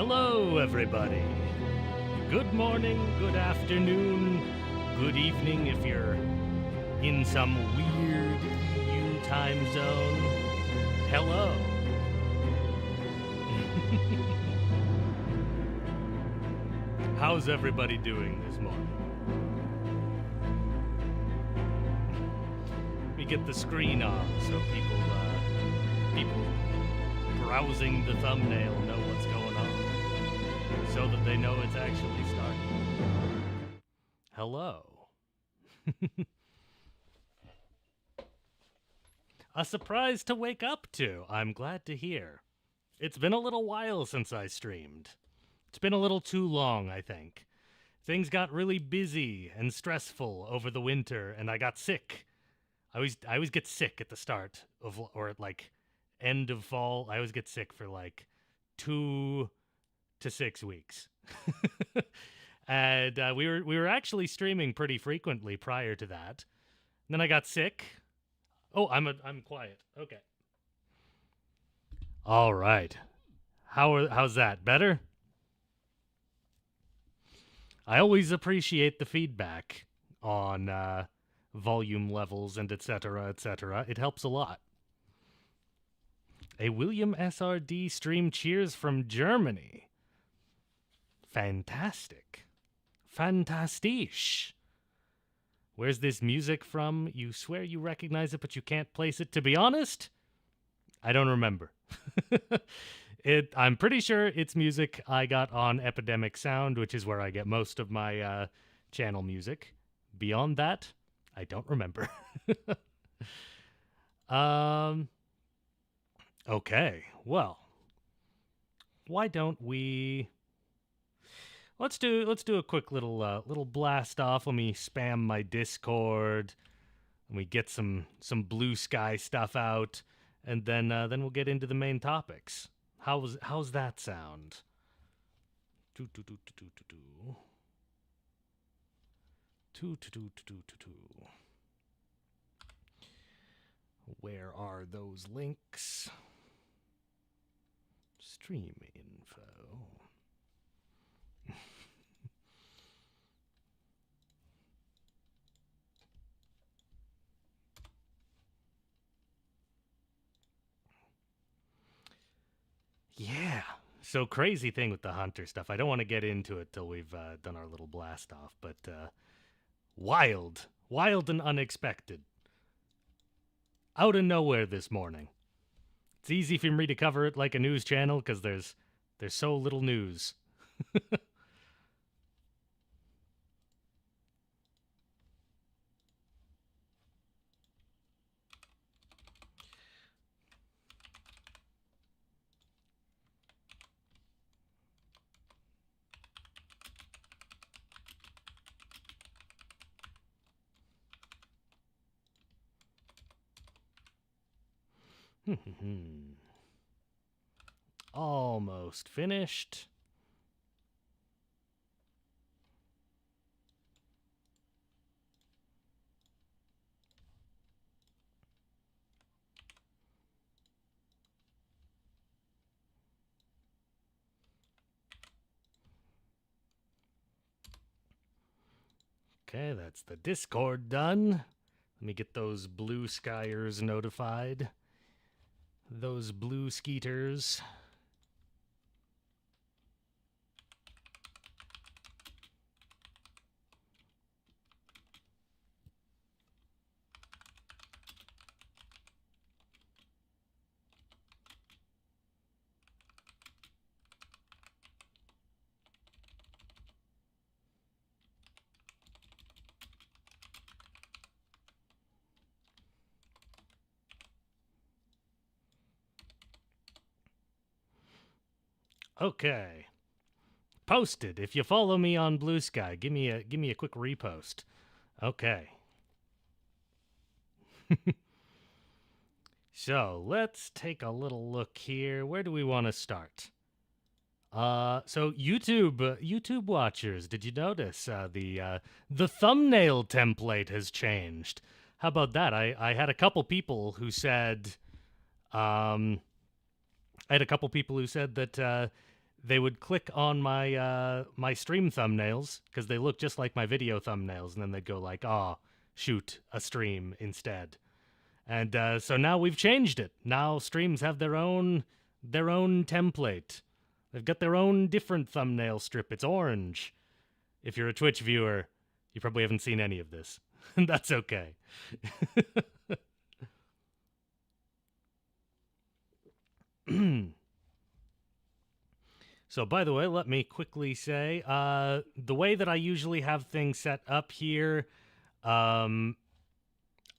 Hello, everybody. Good morning, good afternoon, good evening if you're in some weird EU time zone. Hello. How's everybody doing this morning? Let me get the screen on so people browsing the thumbnail know what's going on, so that they know it's actually starting. Hello. A surprise to wake up to, I'm glad to hear. It's been a little while since I streamed. It's been a little too long, I think. Things got really busy and stressful over the winter, and I got sick. I always get sick at the start of, or at like end of fall. I always get sick for like 2 to 6 weeks. And we were actually streaming pretty frequently prior to that. And then I got sick. Oh, I'm quiet. Okay. All right. How's that? Better? I always appreciate the feedback on volume levels and etc., etc. It helps a lot. A William SRD stream cheers from Germany. Fantastic. Fantastisch. Where's this music from? You swear you recognize it, but you can't place it. To be honest, I don't remember. I'm pretty sure it's music I got on Epidemic Sound, which is where I get most of my channel music. Beyond that, I don't remember. Okay, well, why don't we... Let's do a quick little blast off. Let me spam my Discord, and we get some blue sky stuff out, and then we'll get into the main topics. How's that sound? Where are those links? Stream info. Yeah. So crazy thing with the Hunter stuff. I don't want to get into it till we've done our little blast off, but wild and unexpected. Out of nowhere this morning. It's easy for me to cover it like a news channel because there's so little news. Almost finished. Okay, that's the Discord done. Let me get those blue skiers notified. Those blue skeeters. Okay. Posted. If you follow me on Blue Sky, give me a quick repost. Okay. So, let's take a little look here. Where do we want to start? So YouTube watchers, did you notice the thumbnail template has changed? How about that? I had a couple people who said that they would click on my my stream thumbnails because they look just like my video thumbnails, and then they'd go like, "Oh, shoot, a stream instead." And so now we've changed it. Now streams have their own template. They've got their own different thumbnail strip. It's orange. If you're a Twitch viewer, you probably haven't seen any of this. That's okay. So, by the way, let me quickly say, the way that I usually have things set up here, I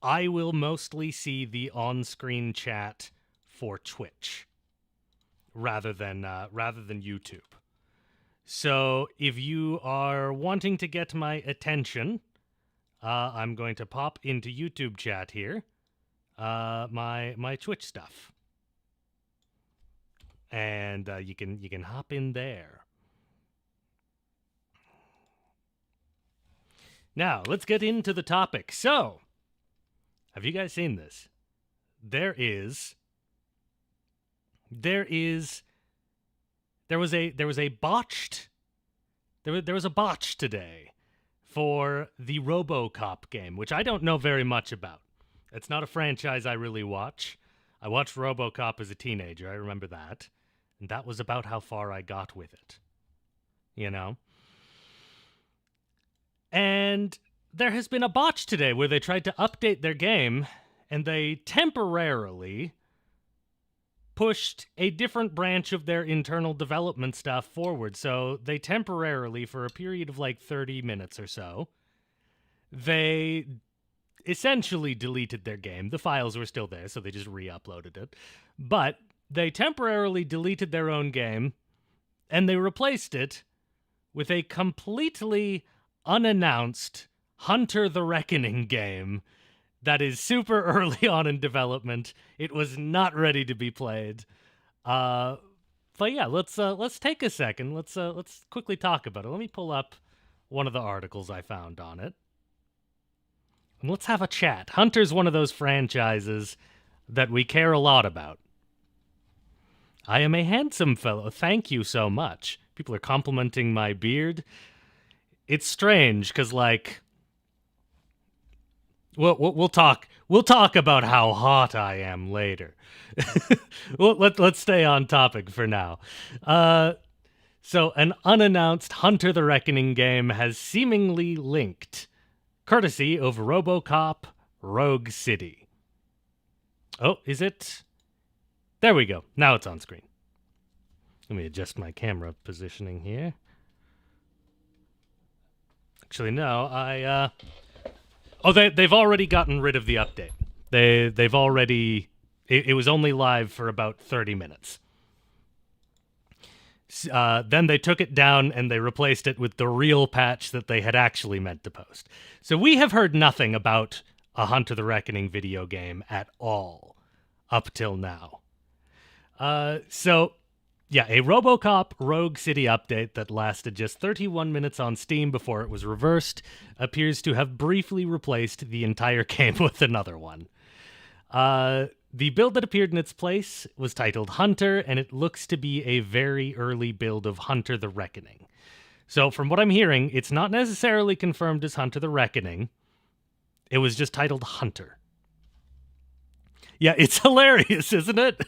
will mostly see the on-screen chat for Twitch rather than YouTube. So, if you are wanting to get my attention, I'm going to pop into YouTube chat here, my Twitch stuff. And you can hop in there. Now, let's get into the topic. So, have you guys seen this? There was a botch today for the RoboCop game, which I don't know very much about. It's not a franchise I really watch. I watched RoboCop as a teenager, I remember that. And that was about how far I got with it. You know? And there has been a botch today where they tried to update their game, and they temporarily pushed a different branch of their internal development stuff forward. So they temporarily, for a period of like 30 minutes or so, they essentially deleted their game. The files were still there, so they just re-uploaded it. But they temporarily deleted their own game, and they replaced it with a completely unannounced Hunter the Reckoning game that is super early on in development. It was not ready to be played. But yeah, let's take a second. Let's quickly talk about it. Let me pull up one of the articles I found on it. And let's have a chat. Hunter's one of those franchises that we care a lot about. I am a handsome fellow. Thank you so much. People are complimenting my beard. It's strange because, like, we'll talk about how hot I am later. Well, let's stay on topic for now. So an unannounced Hunter the Reckoning game has seemingly linked, courtesy of RoboCop Rogue City. Oh, is it? There we go. Now it's on screen. Let me adjust my camera positioning here. Actually, no. They've already gotten rid of the update. They've already. It was only live for about 30 minutes. Then they took it down and they replaced it with the real patch that they had actually meant to post. So we have heard nothing about a Hunter the Reckoning video game at all up till now. So, yeah, a RoboCop Rogue City update that lasted just 31 minutes on Steam before it was reversed appears to have briefly replaced the entire game with another one. The build that appeared in its place was titled Hunter, and it looks to be a very early build of Hunter the Reckoning. So, from what I'm hearing, it's not necessarily confirmed as Hunter the Reckoning. It was just titled Hunter. Yeah, it's hilarious, isn't it?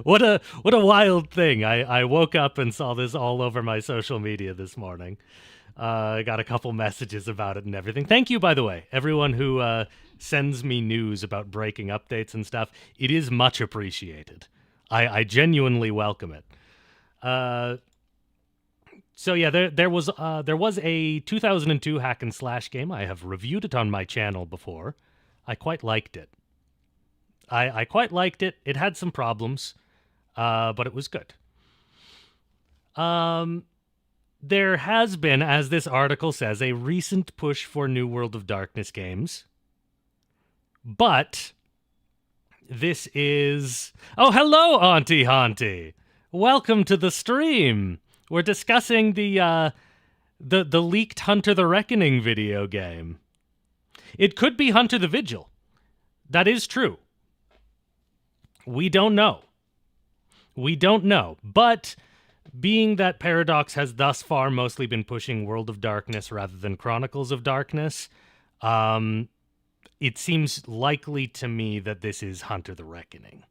What a wild thing. I woke up and saw this all over my social media this morning. I got a couple messages about it and everything. Thank you, by the way, everyone who sends me news about breaking updates and stuff. It is much appreciated. I genuinely welcome it. So yeah, there was a 2002 hack and slash game. I have reviewed it on my channel before. I quite liked it. I quite liked it. It had some problems, but it was good. There has been, as this article says, a recent push for New World of Darkness games. But this is... Oh, hello, Auntie Haunty! Welcome to the stream! We're discussing the leaked Hunter the Reckoning video game. It could be Hunter the Vigil. That is true. We don't know. But being that Paradox has thus far mostly been pushing World of Darkness rather than Chronicles of Darkness, it seems likely to me that this is Hunter the Reckoning.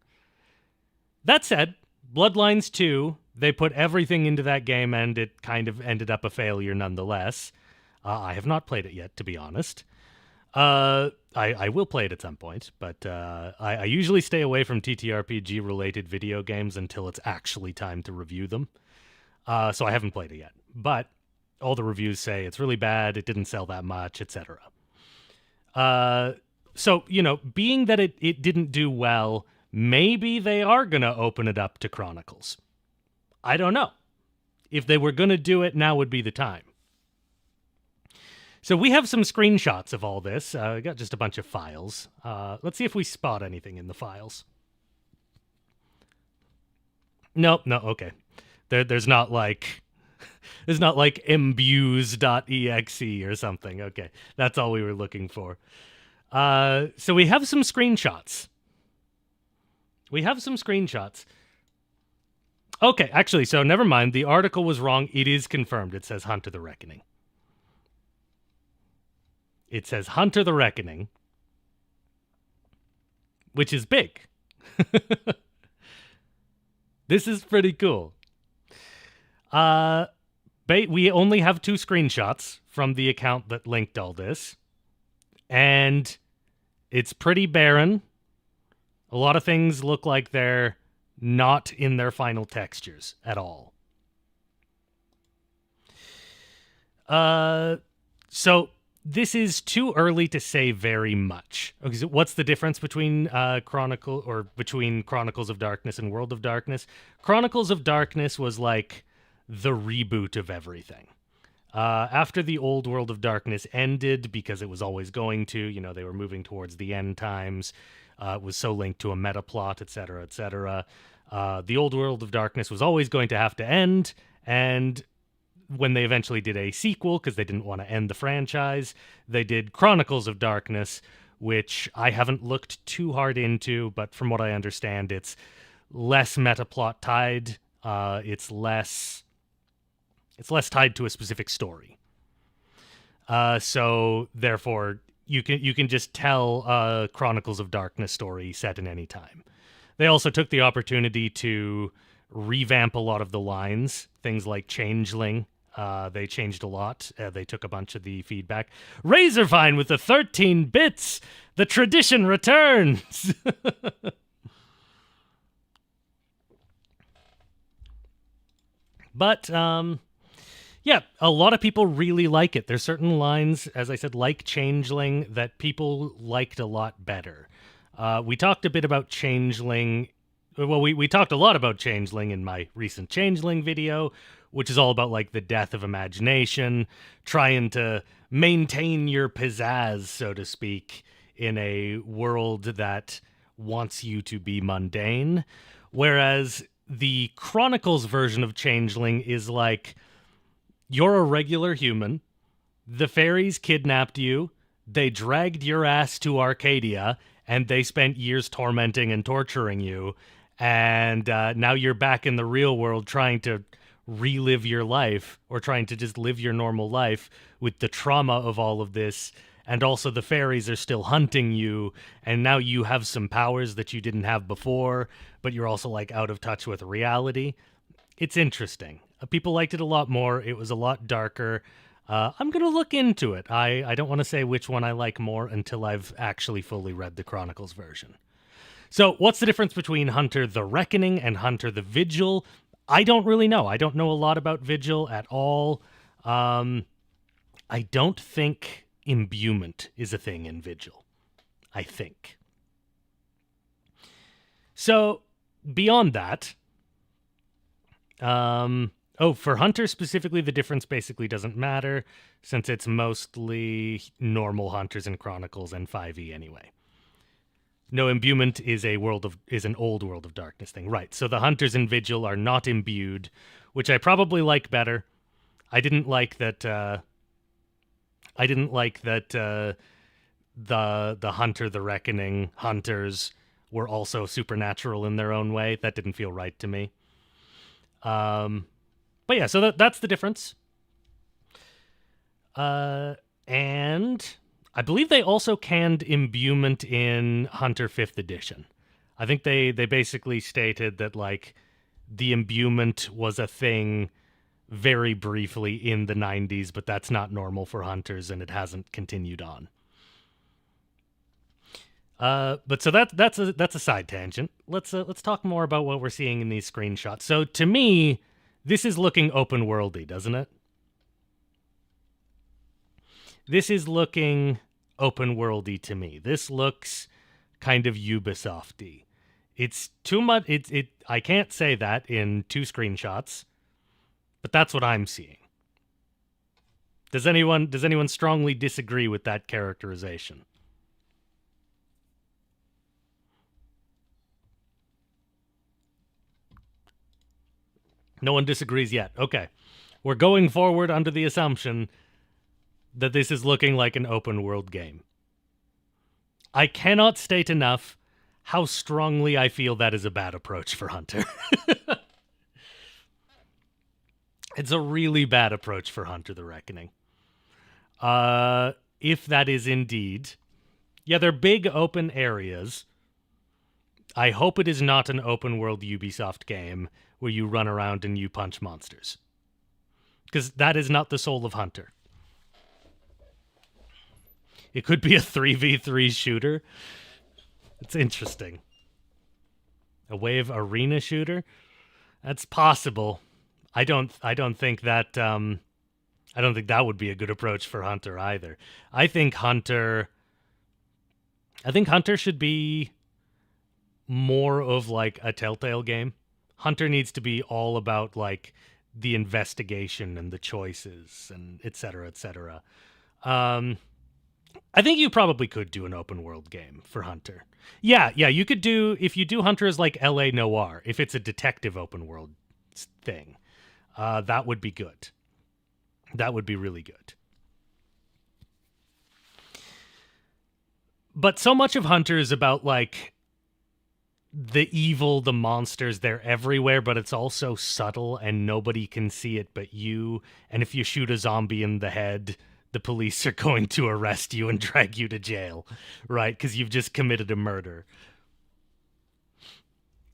That said, Bloodlines 2, they put everything into that game and it kind of ended up a failure nonetheless. I have not played it yet, to be honest. I will play it at some point, but I usually stay away from TTRPG-related video games until it's actually time to review them. So I haven't played it yet. But all the reviews say it's really bad, it didn't sell that much, etc. So, being that it didn't do well, maybe they are going to open it up to Chronicles. I don't know. If they were going to do it, now would be the time. So we have some screenshots of all this. We got just a bunch of files. Let's see if we spot anything in the files. No, okay. There's not like mbues.exe or something. Okay, that's all we were looking for. So we have some screenshots. Okay, actually, so never mind. The article was wrong. It is confirmed. It says Hunter the Reckoning. It says Hunter the Reckoning, which is big. This is pretty cool. We only have 2 screenshots from the account that linked all this, and it's pretty barren. A lot of things look like they're not in their final textures at all. So this is too early to say very much. Okay, so what's the difference between Chronicles of Darkness and World of Darkness? Chronicles of Darkness was like the reboot of everything. After the old World of Darkness ended, because it was always going to, they were moving towards the end times. It was so linked to a meta plot, etc., etc. The old World of Darkness was always going to have to end, and when they eventually did a sequel, because they didn't want to end the franchise, they did Chronicles of Darkness, which I haven't looked too hard into, but from what I understand, it's less meta plot tied. It's less tied to a specific story. So therefore, you can just tell a Chronicles of Darkness story set in any time. They also took the opportunity to revamp a lot of the lines, things like Changeling. They changed a lot. They took a bunch of the feedback. Razorfine with the 13 bits! The tradition returns! But, yeah, a lot of people really like it. There's certain lines, as I said, like Changeling, that people liked a lot better. We talked a bit about Changeling. Well, we talked a lot about Changeling in my recent Changeling video, which is all about, like, the death of imagination, trying to maintain your pizzazz, so to speak, in a world that wants you to be mundane. Whereas the Chronicles version of Changeling is like, you're a regular human, the fairies kidnapped you, they dragged your ass to Arcadia, and they spent years tormenting and torturing you, and now you're back in the real world trying to relive your life, or trying to just live your normal life with the trauma of all of this, and also the fairies are still hunting you, and now you have some powers that you didn't have before, but you're also like out of touch with reality. It's interesting. People liked it a lot more. It was a lot darker. I'm going to look into it. I don't want to say which one I like more until I've actually fully read the Chronicles version. So what's the difference between Hunter the Reckoning and Hunter the Vigil? I don't really know. I don't know a lot about Vigil at all. I don't think imbuement is a thing in Vigil. I think. So, beyond that, for Hunter specifically, the difference basically doesn't matter, since it's mostly normal Hunters and Chronicles and 5e anyway. No, imbuement is an old World of Darkness thing. Right, so the Hunters in Vigil are not imbued, which I probably like better. I didn't like that the Hunter the Reckoning Hunters were also supernatural in their own way. That didn't feel right to me. But yeah, so that's the difference. And I believe they also canned imbuement in Hunter 5th edition. I think they basically stated that, like, the imbuement was a thing very briefly in the 90s, but that's not normal for hunters, and it hasn't continued on. But so that's a side tangent. Let's talk more about what we're seeing in these screenshots. So to me, this is looking open worldy, doesn't it? This is looking open worldy to me. This looks kind of Ubisofty. It's too much. I can't say that in 2 screenshots, but that's what I'm seeing. Does anyone strongly disagree with that characterization? No one disagrees yet. Okay. We're going forward under the assumption that this is looking like an open world game. I cannot state enough how strongly I feel that is a bad approach for Hunter. It's a really bad approach for Hunter the Reckoning. If that is indeed... Yeah, they're big open areas. I hope it is not an open world Ubisoft game where you run around and you punch monsters. Because that is not the soul of Hunter. It could be a 3v3 shooter. It's interesting. A wave arena shooter? That's possible. I don't think that would be a good approach for Hunter either. I think Hunter should be more of like a Telltale game. Hunter needs to be all about like the investigation and the choices and et cetera, et cetera. I think you probably could do an open world game for Hunter. Yeah, you could do, if you do Hunter as like LA Noire, if it's a detective open world thing, that would be good. That would be really good. But so much of Hunter is about like the evil, the monsters, they're everywhere, but it's also subtle and nobody can see it but you. And if you shoot a zombie in the head, the police are going to arrest you and drag you to jail, right? Because you've just committed a murder.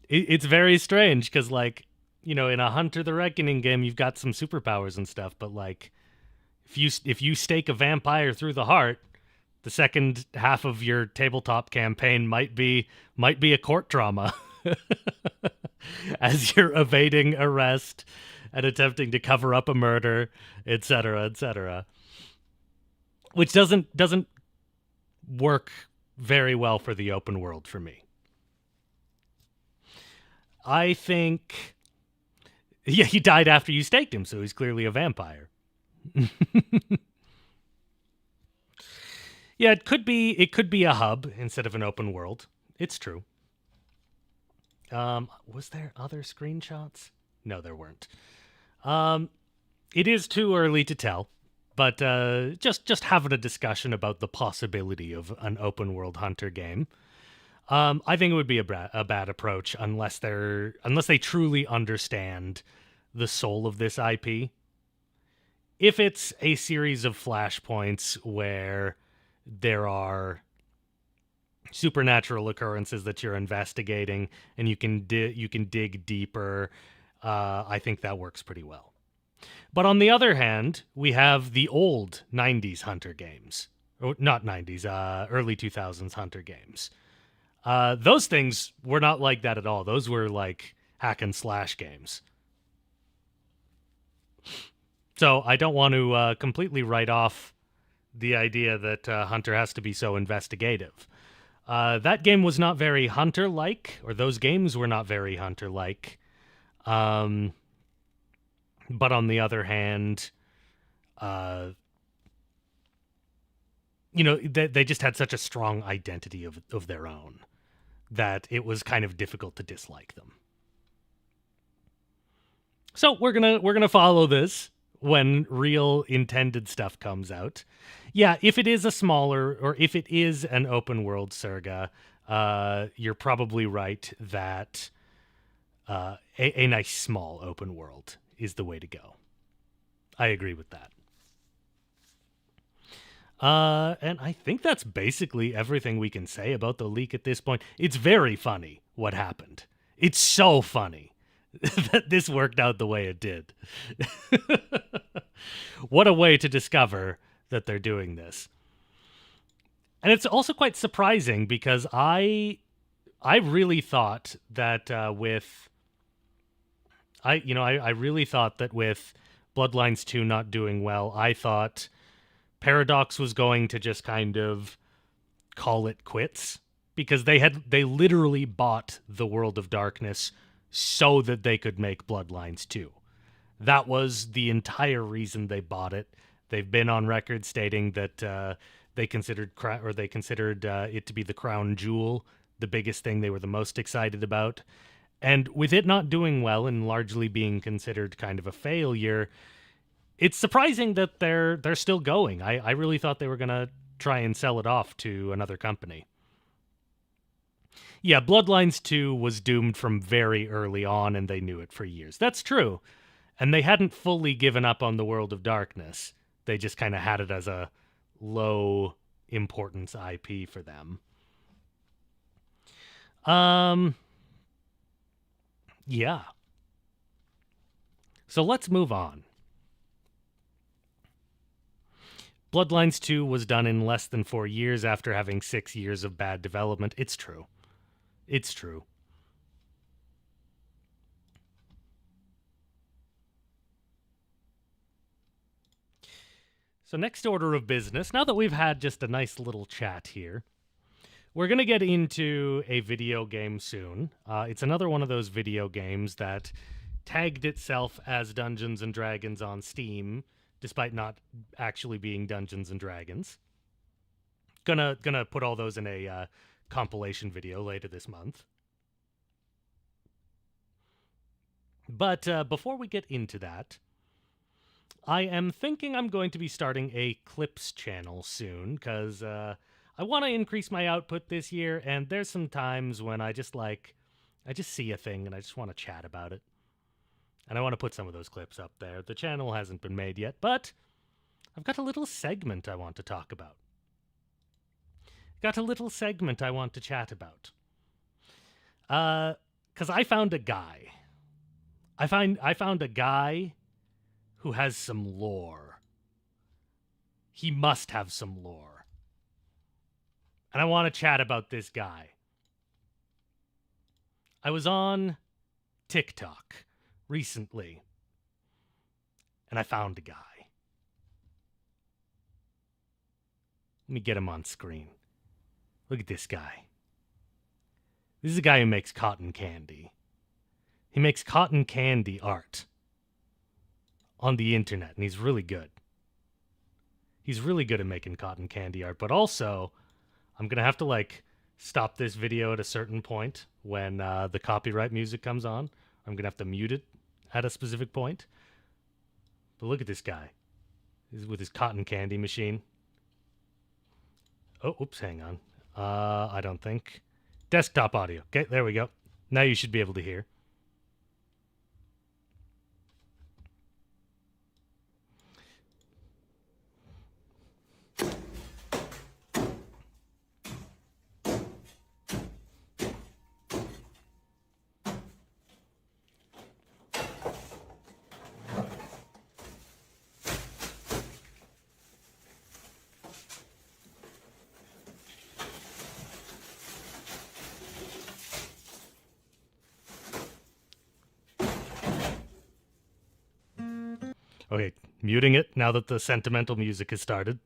It's very strange because, like, you know, in a Hunter the Reckoning game, you've got some superpowers and stuff, but like, if you stake a vampire through the heart, the second half of your tabletop campaign might be a court drama as you're evading arrest and attempting to cover up a murder, etc., etc. Which doesn't work very well for the open world for me. I think, yeah, he died after you staked him, so he's clearly a vampire. Yeah, it could be a hub instead of an open world. It's true. Was there other screenshots? No, there weren't. It is too early to tell, but just having a discussion about the possibility of an open world Hunter game. I think it would be a bad approach unless they truly understand the soul of this IP. If it's a series of flashpoints where there are supernatural occurrences that you're investigating and you can dig deeper, I think that works pretty well. But on the other hand, we have the old 90s Hunter games. Or not 90s, early 2000s Hunter games. Those things were not like that at all. Those were like hack and slash games. So I don't want to completely write off the idea that Hunter has to be so investigative. That game was not very Hunter-like, or those games were not very Hunter-like. But on the other hand, they just had such a strong identity of their own that it was kind of difficult to dislike them. So we're gonna follow this when real intended stuff comes out. Yeah, if it is a smaller, or if it is an open world Surga, you're probably right that a nice small open world is the way to go. I agree with that. And I think that's basically everything we can say about the leak at this point. It's very funny what happened. It's so funny that this worked out the way it did. What a way to discover that they're doing this. And it's also quite surprising because I really thought that I really thought that with Bloodlines 2 not doing well, I thought Paradox was going to just kind of call it quits because they literally bought the World of Darkness so that they could make Bloodlines 2. That was the entire reason they bought it. They've been on record stating that they considered it to be the crown jewel, the biggest thing they were the most excited about. And with it not doing well and largely being considered kind of a failure, it's surprising that they're still going. I really thought they were going to try and sell it off to another company. Yeah, Bloodlines 2 was doomed from very early on, and they knew it for years. That's true. And they hadn't fully given up on the World of Darkness. They just kind of had it as a low importance IP for them. Yeah. So let's move on. Bloodlines 2 was done in less than 4 years after having 6 years of bad development. It's true. It's true. So next order of business, now that we've had just a nice little chat here, we're going to get into a video game soon. It's another one of those video games that tagged itself as Dungeons & Dragons on Steam, despite not actually being Dungeons & Dragons. Gonna put all those in a compilation video later this month. But before we get into that, I am thinking I'm going to be starting a clips channel soon, because I want to increase my output this year, and there's some times when I just see a thing and I just want to chat about it. And I want to put some of those clips up there. The channel hasn't been made yet, but I've got a little segment I want to talk about. Got a little segment I want to chat about. Because I found a guy. I found a guy who has some lore. He must have some lore. And I want to chat about this guy. I was on TikTok recently, and I found a guy. Let me get him on screen. Look at this guy. This is a guy who makes cotton candy. He makes cotton candy art on the internet, and he's really good. He's really good at making cotton candy art, but also, I'm going to have to, stop this video at a certain point when the copyright music comes on. I'm going to have to mute it at a specific point. But look at this guy. He's with his cotton candy machine. Oh, oops, hang on. I don't think. Desktop audio. Okay, there we go. Now you should be able to hear. Okay, muting it now that the sentimental music has started.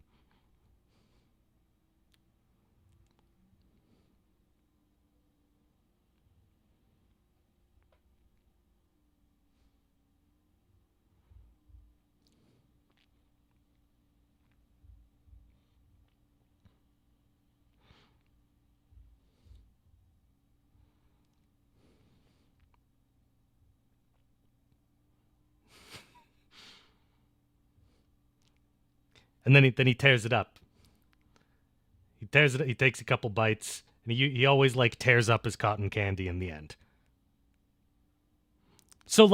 And then he tears it up. He tears it. He takes a couple bites, and he always tears up his cotton candy in the end. So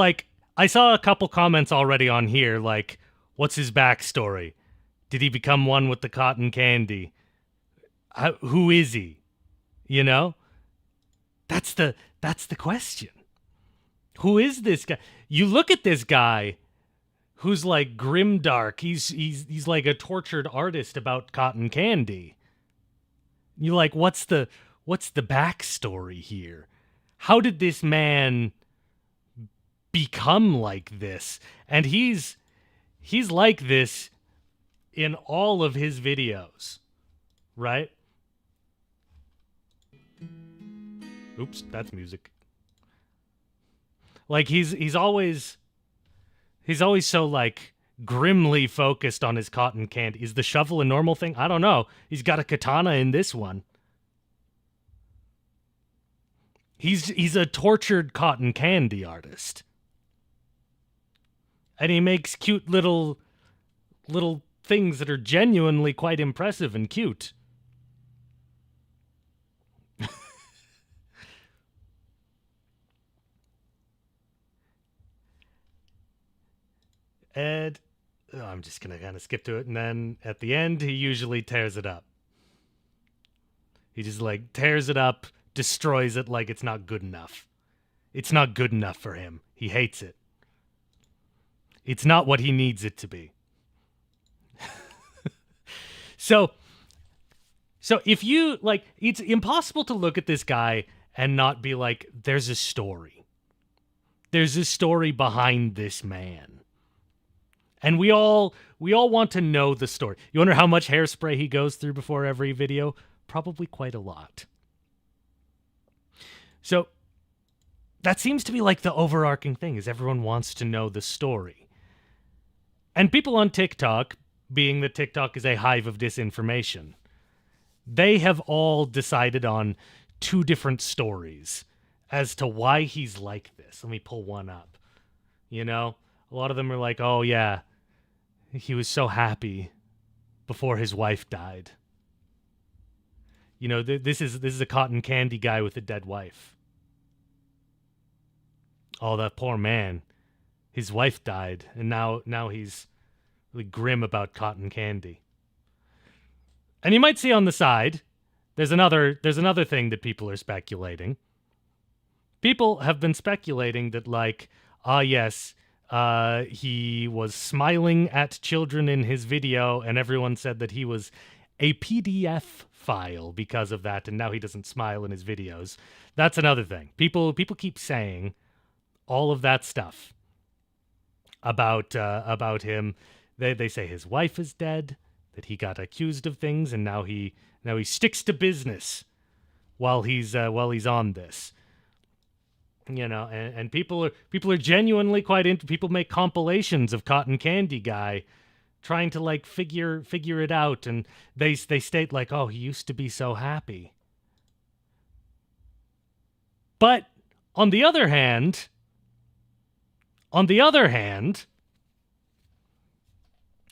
I saw a couple comments already on here, like, what's his backstory? Did he become one with the cotton candy? Who is he? You know? That's the question. Who is this guy? You look at this guy who's like grimdark. He's like a tortured artist about cotton candy. You're like, what's the backstory here? How did this man become like this? And he's like this in all of his videos, right? Oops, that's music. Like he's always so like grimly focused on his cotton candy. Is the shovel a normal thing? I don't know. He's got a katana in this one. He's a tortured cotton candy artist. And he makes cute little things that are genuinely quite impressive and cute. And I'm just going to kind of skip to it. And then at the end, he usually tears it up. He just like tears it up, destroys it like it's not good enough. It's not good enough for him. He hates it. It's not what he needs it to be. So if you like, it's impossible to look at this guy and not be like, there's a story. There's a story behind this man. And we all want to know the story. You wonder how much hairspray he goes through before every video? Probably quite a lot. So that seems to be like the overarching thing, is everyone wants to know the story. And people on TikTok, being that TikTok is a hive of disinformation, they have all decided on two different stories as to why he's like this. Let me pull one up. You know, a lot of them are like, oh yeah, he was so happy before his wife died. You know, this is a cotton candy guy with a dead wife. Oh, that poor man. His wife died, and now he's really grim about cotton candy. And you might see on the side, there's another thing that people are speculating. People have been speculating that, like, yes, he was smiling at children in his video, and everyone said that he was a PDF file because of that, and now he doesn't smile in his videos. That's another thing. People keep saying all of that stuff about him. They say his wife is dead, that he got accused of things, and now he sticks to business while he's on this. You know, and people are genuinely quite into. People make compilations of Cotton Candy Guy, trying to like figure it out, and they state like, oh, he used to be so happy. But on the other hand,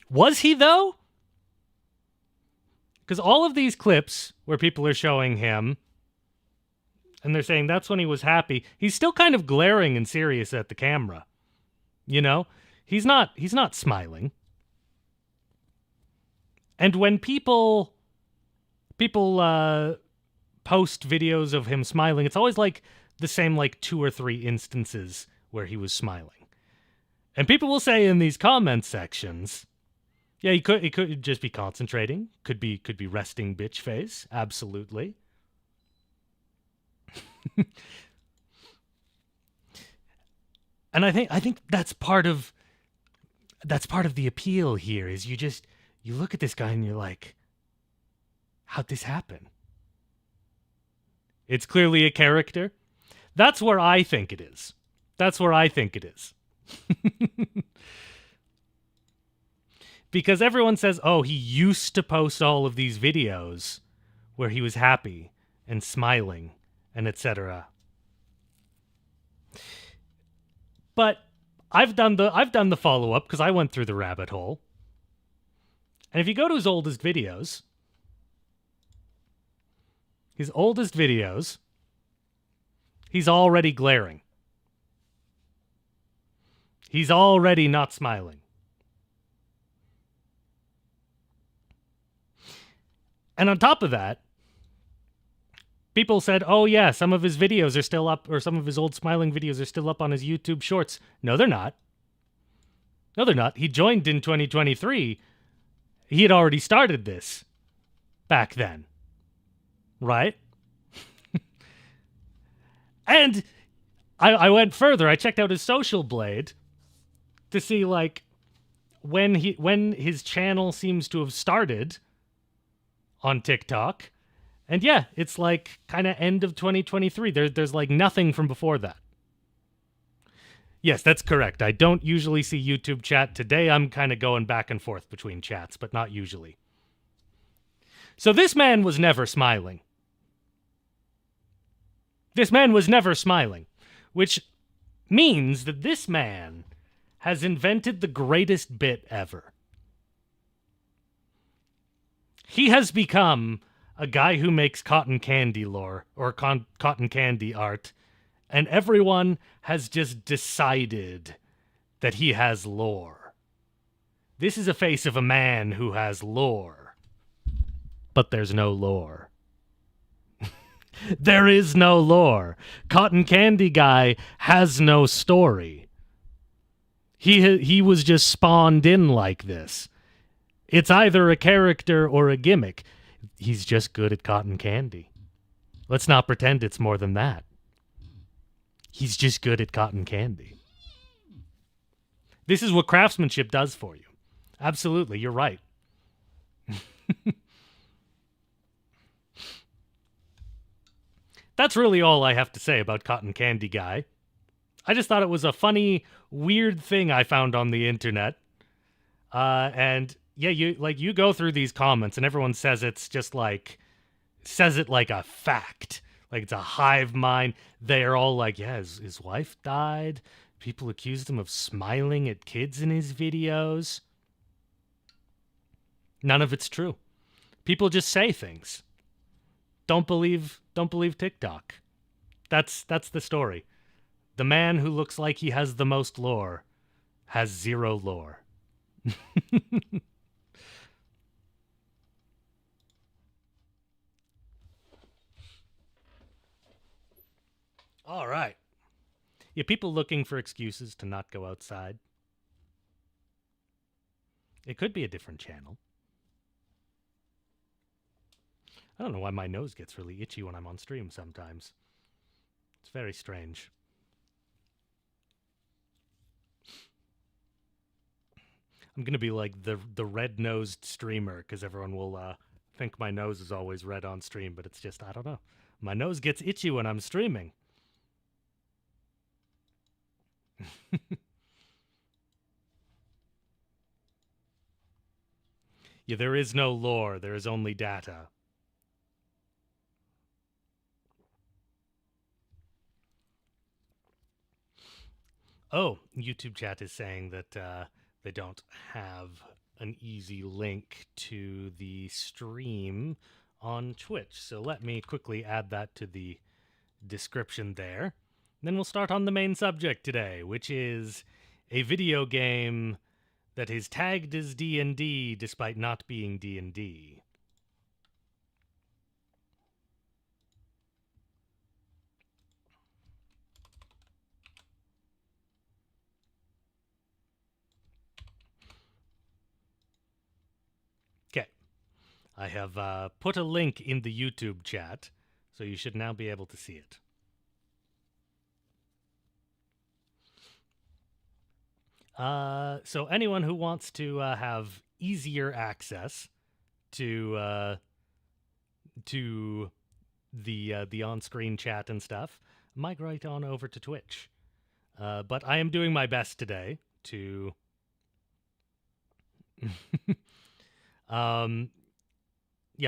was he though? Because all of these clips where people are showing him, and they're saying that's when he was happy, he's still kind of glaring and serious at the camera. You know? He's not smiling. And when people post videos of him smiling, it's always like the same like 2 or 3 instances where he was smiling. And people will say in these comment sections, yeah, he could just be concentrating, could be resting bitch face, absolutely. And I think that's part of the appeal here, is you look at this guy and you're like, how'd this happen? It's clearly a character. That's where I think it is. Because everyone says, oh, he used to post all of these videos where he was happy and smiling and etc. But I've done the follow-up because I went through the rabbit hole. And if you go to his oldest videos, he's already glaring. He's already not smiling. And on top of that, people said, oh yeah, some of his videos are still up, or some of his old smiling videos are still up on his YouTube Shorts. No, they're not. No, they're not. He joined in 2023. He had already started this back then. Right? And I went further. I checked out his social blade to see, like, when his channel seems to have started on TikTok. And yeah, it's like kind of end of 2023. There's like nothing from before that. Yes, that's correct. I don't usually see YouTube chat. Today I'm kind of going back and forth between chats, but not usually. So this man was never smiling. This man was never smiling, which means that this man has invented the greatest bit ever. He has become a guy who makes cotton candy lore, or cotton candy art, and everyone has just decided that he has lore. This is a face of a man who has lore. But there's no lore. There is no lore. Cotton Candy Guy has no story. He was just spawned in like this. It's either a character or a gimmick. He's just good at cotton candy. Let's not pretend it's more than that. He's just good at cotton candy. This is what craftsmanship does for you. Absolutely, you're right. That's really all I have to say about Cotton Candy Guy. I just thought it was a funny, weird thing I found on the internet. And yeah, you go through these comments and everyone says it's just like, says it like a fact. Like it's a hive mind. They're all like, yeah, his wife died. People accused him of smiling at kids in his videos. None of it's true. People just say things. Don't believe TikTok. That's the story. The man who looks like he has the most lore has zero lore. All right. Yeah, people looking for excuses to not go outside. It could be a different channel. I don't know why my nose gets really itchy when I'm on stream sometimes. It's very strange. I'm going to be like the red-nosed streamer because everyone will think my nose is always red on stream, but it's just, I don't know. My nose gets itchy when I'm streaming. Yeah, there is no lore. There is only data. Oh, YouTube chat is saying that they don't have an easy link to the stream on Twitch. So let me quickly add that to the description there. Then we'll start on the main subject today, which is a video game that is tagged as D&D despite not being D&D. Okay. I have put a link in the YouTube chat, so you should now be able to see it. So anyone who wants to have easier access to the on-screen chat and stuff, migrate on over to Twitch. But I am doing my best today to yeah,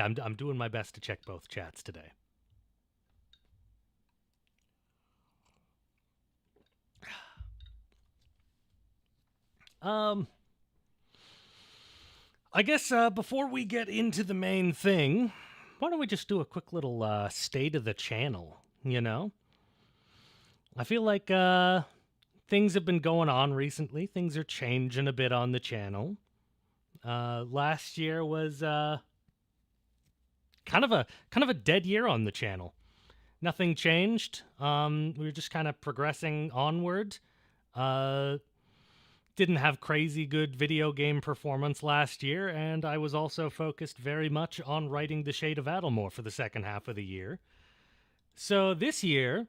I'm doing my best to check both chats today. I guess before we get into the main thing, why don't we just do a quick little state of the channel, you know? I feel like things have been going on recently. Things are changing a bit on the channel. Last year was kind of a dead year on the channel. Nothing changed. We were just kind of progressing onward. Didn't have crazy good video game performance last year, and I was also focused very much on writing The Shade of Adelmore for the second half of the year. So this year,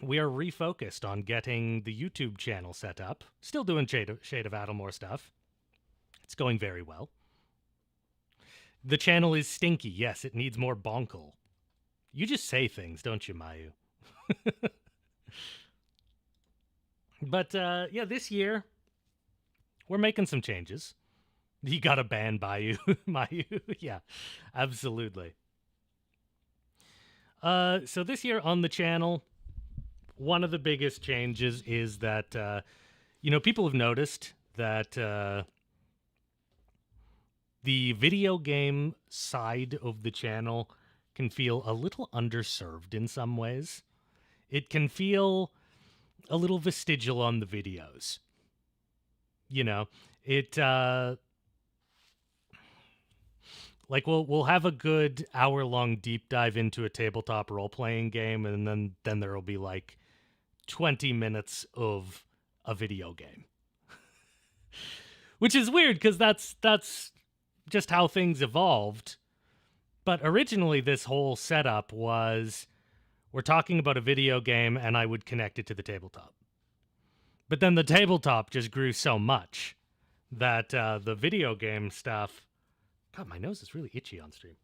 we are refocused on getting the YouTube channel set up. Still doing Shade of Adelmore stuff. It's going very well. The channel is stinky. Yes, it needs more bonkle. You just say things, don't you, Mayu? But, yeah, this year, we're making some changes. You got a ban Mayu. Mayu. Yeah, absolutely. So this year on the channel, one of the biggest changes is that, people have noticed that the video game side of the channel can feel a little underserved in some ways. It can feel a little vestigial on the videos. Like we'll have a good hour-long deep dive into a tabletop role-playing game, and then there'll be like 20 minutes of a video game. Which is weird, because that's just how things evolved. But originally this whole setup was, we're talking about a video game and I would connect it to the tabletop. But then the tabletop just grew so much that the video game stuff... God, my nose is really itchy on stream.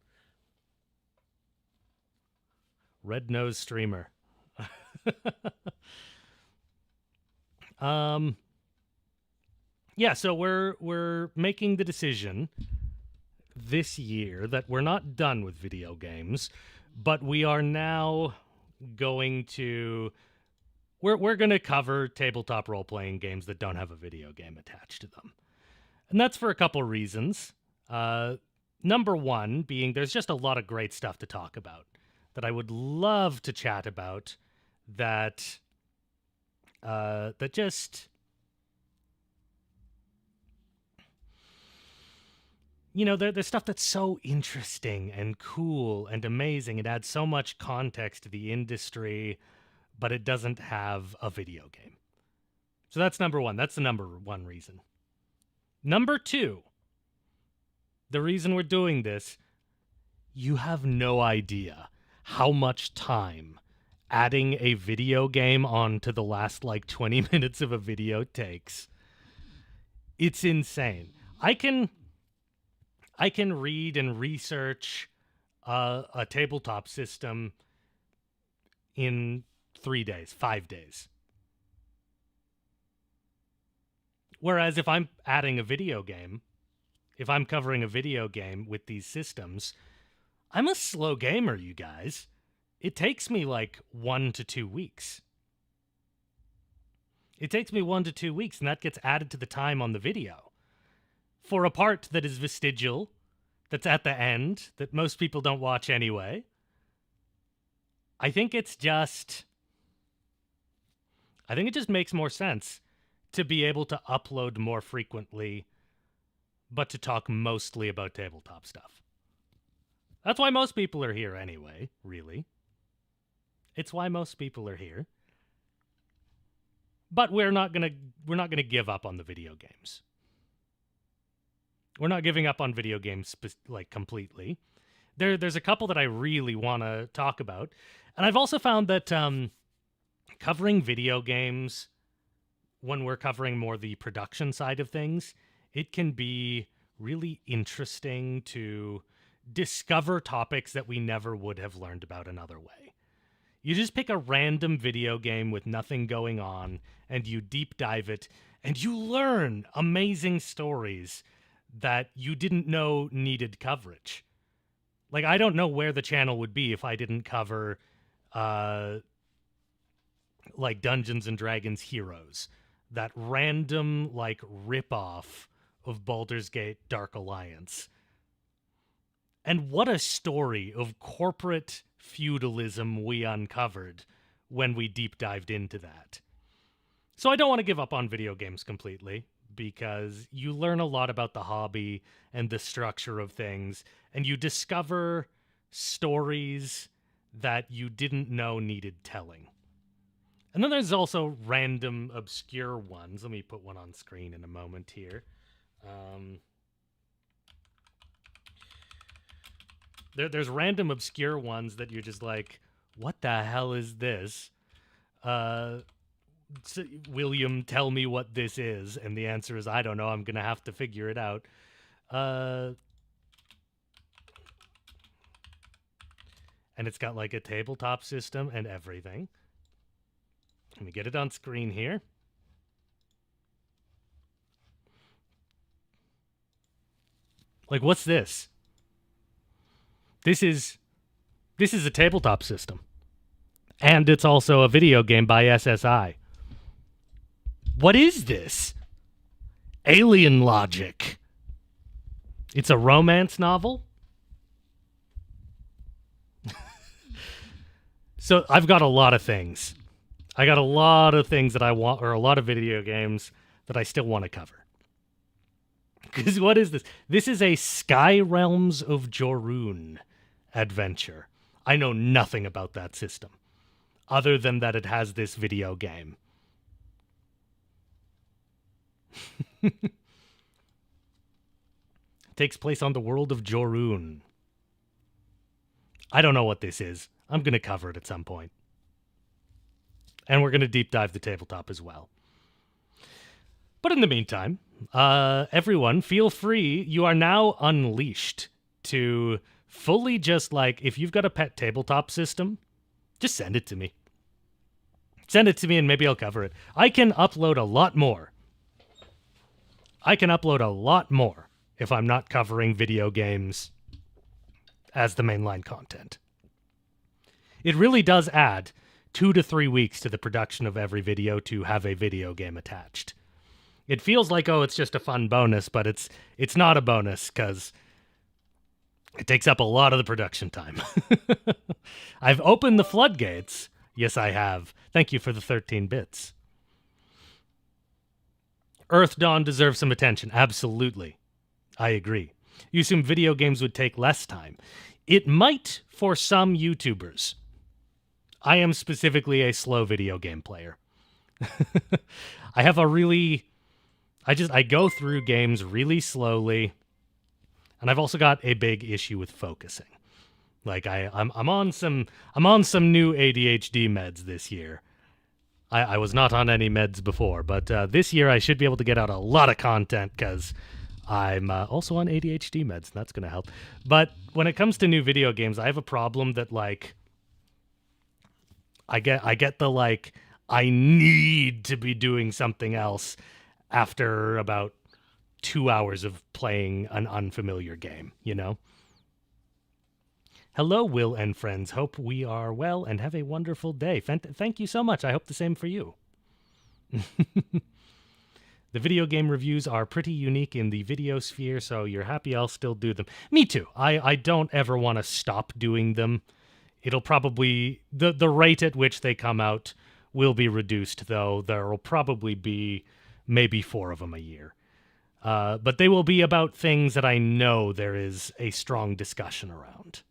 Red nose streamer. Yeah, so we're making the decision this year that we're not done with video games, but we are now going to... We're going to cover tabletop role-playing games that don't have a video game attached to them. And that's for a couple reasons. Number one being there's just a lot of great stuff to talk about that I would love to chat about that just... there's stuff that's so interesting and cool and amazing. It adds so much context to the industry, but it doesn't have a video game. So that's number one. That's the number one reason. Number two, the reason we're doing this, you have no idea how much time adding a video game onto the last, 20 minutes of a video takes. It's insane. I can read and research a tabletop system in 3 days, 5 days. Whereas if I'm adding a video game, if I'm covering a video game with these systems, I'm a slow gamer, you guys. It takes me 1 to 2 weeks. It takes me 1 to 2 weeks, and that gets added to the time on the video. For a part that is vestigial, that's at the end, that most people don't watch anyway. I think it just makes more sense to be able to upload more frequently, but to talk mostly about tabletop stuff. That's why most people are here anyway, really. It's why most people are here. But we're not gonna give up on the video games. We're not giving up on video games completely. There's a couple that I really want to talk about, and I've also found that covering video games, when we're covering more the production side of things, it can be really interesting to discover topics that we never would have learned about another way. You just pick a random video game with nothing going on, and you deep dive it, and you learn amazing stories that you didn't know needed coverage. I don't know where the channel would be if I didn't cover, Dungeons and Dragons Heroes. That random, rip-off of Baldur's Gate Dark Alliance. And what a story of corporate feudalism we uncovered when we deep dived into that. So I don't want to give up on video games completely, because you learn a lot about the hobby and the structure of things, and you discover stories that you didn't know needed telling. And then there's also random obscure ones. Let me put one on screen in a moment here. There's random obscure ones that you're just like, what the hell is this? William, tell me what this is. And the answer is, I don't know. I'm going to have to figure it out. And it's got like a tabletop system and everything. Let me get it on screen here. Like, what's this? This is a tabletop system. And it's also a video game by SSI. What is this? Alien Logic. It's a romance novel? So I've got a lot of things. I got a lot of things that I want, or a lot of video games that I still want to cover. Because what is this? This is a Sky Realms of Jorun adventure. I know nothing about that system, other than that it has this video game. It takes place on the world of Jorun. I don't know what this is. I'm going to cover it at some point. And we're going to deep dive the tabletop as well. But in the meantime, everyone, feel free. You are now unleashed to fully just like, if you've got a pet tabletop system, just send it to me. Send it to me and maybe I'll cover it. I can upload a lot more. If I'm not covering video games as the mainline content. It really does add 2 to 3 weeks to the production of every video to have a video game attached. It feels like, oh, it's just a fun bonus, but it's not a bonus because it takes up a lot of the production time. I've opened the floodgates. Yes, I have. Thank you for the 13 bits. Earth Dawn deserves some attention. Absolutely. I agree. You assume video games would take less time. It might for some YouTubers. I am specifically a slow video game player. I have a really... I go through games really slowly, and I've also got a big issue with focusing. Like I'm on some new ADHD meds this year. I was not on any meds before, but this year I should be able to get out a lot of content because I'm also on ADHD meds, and that's going to help. But when it comes to new video games, I have a problem that like I get the like I need to be doing something else after about 2 hours of playing an unfamiliar game, you know? Hello, Will and friends. Hope we are well and have a wonderful day. Thank you so much. I hope the same for you. The video game reviews are pretty unique in the video sphere, so you're happy I'll still do them. Me too. I don't ever want to stop doing them. It'll probably... The rate at which they come out will be reduced, though. There will probably be maybe 4 of them a year. But they will be about things that I know there is a strong discussion around.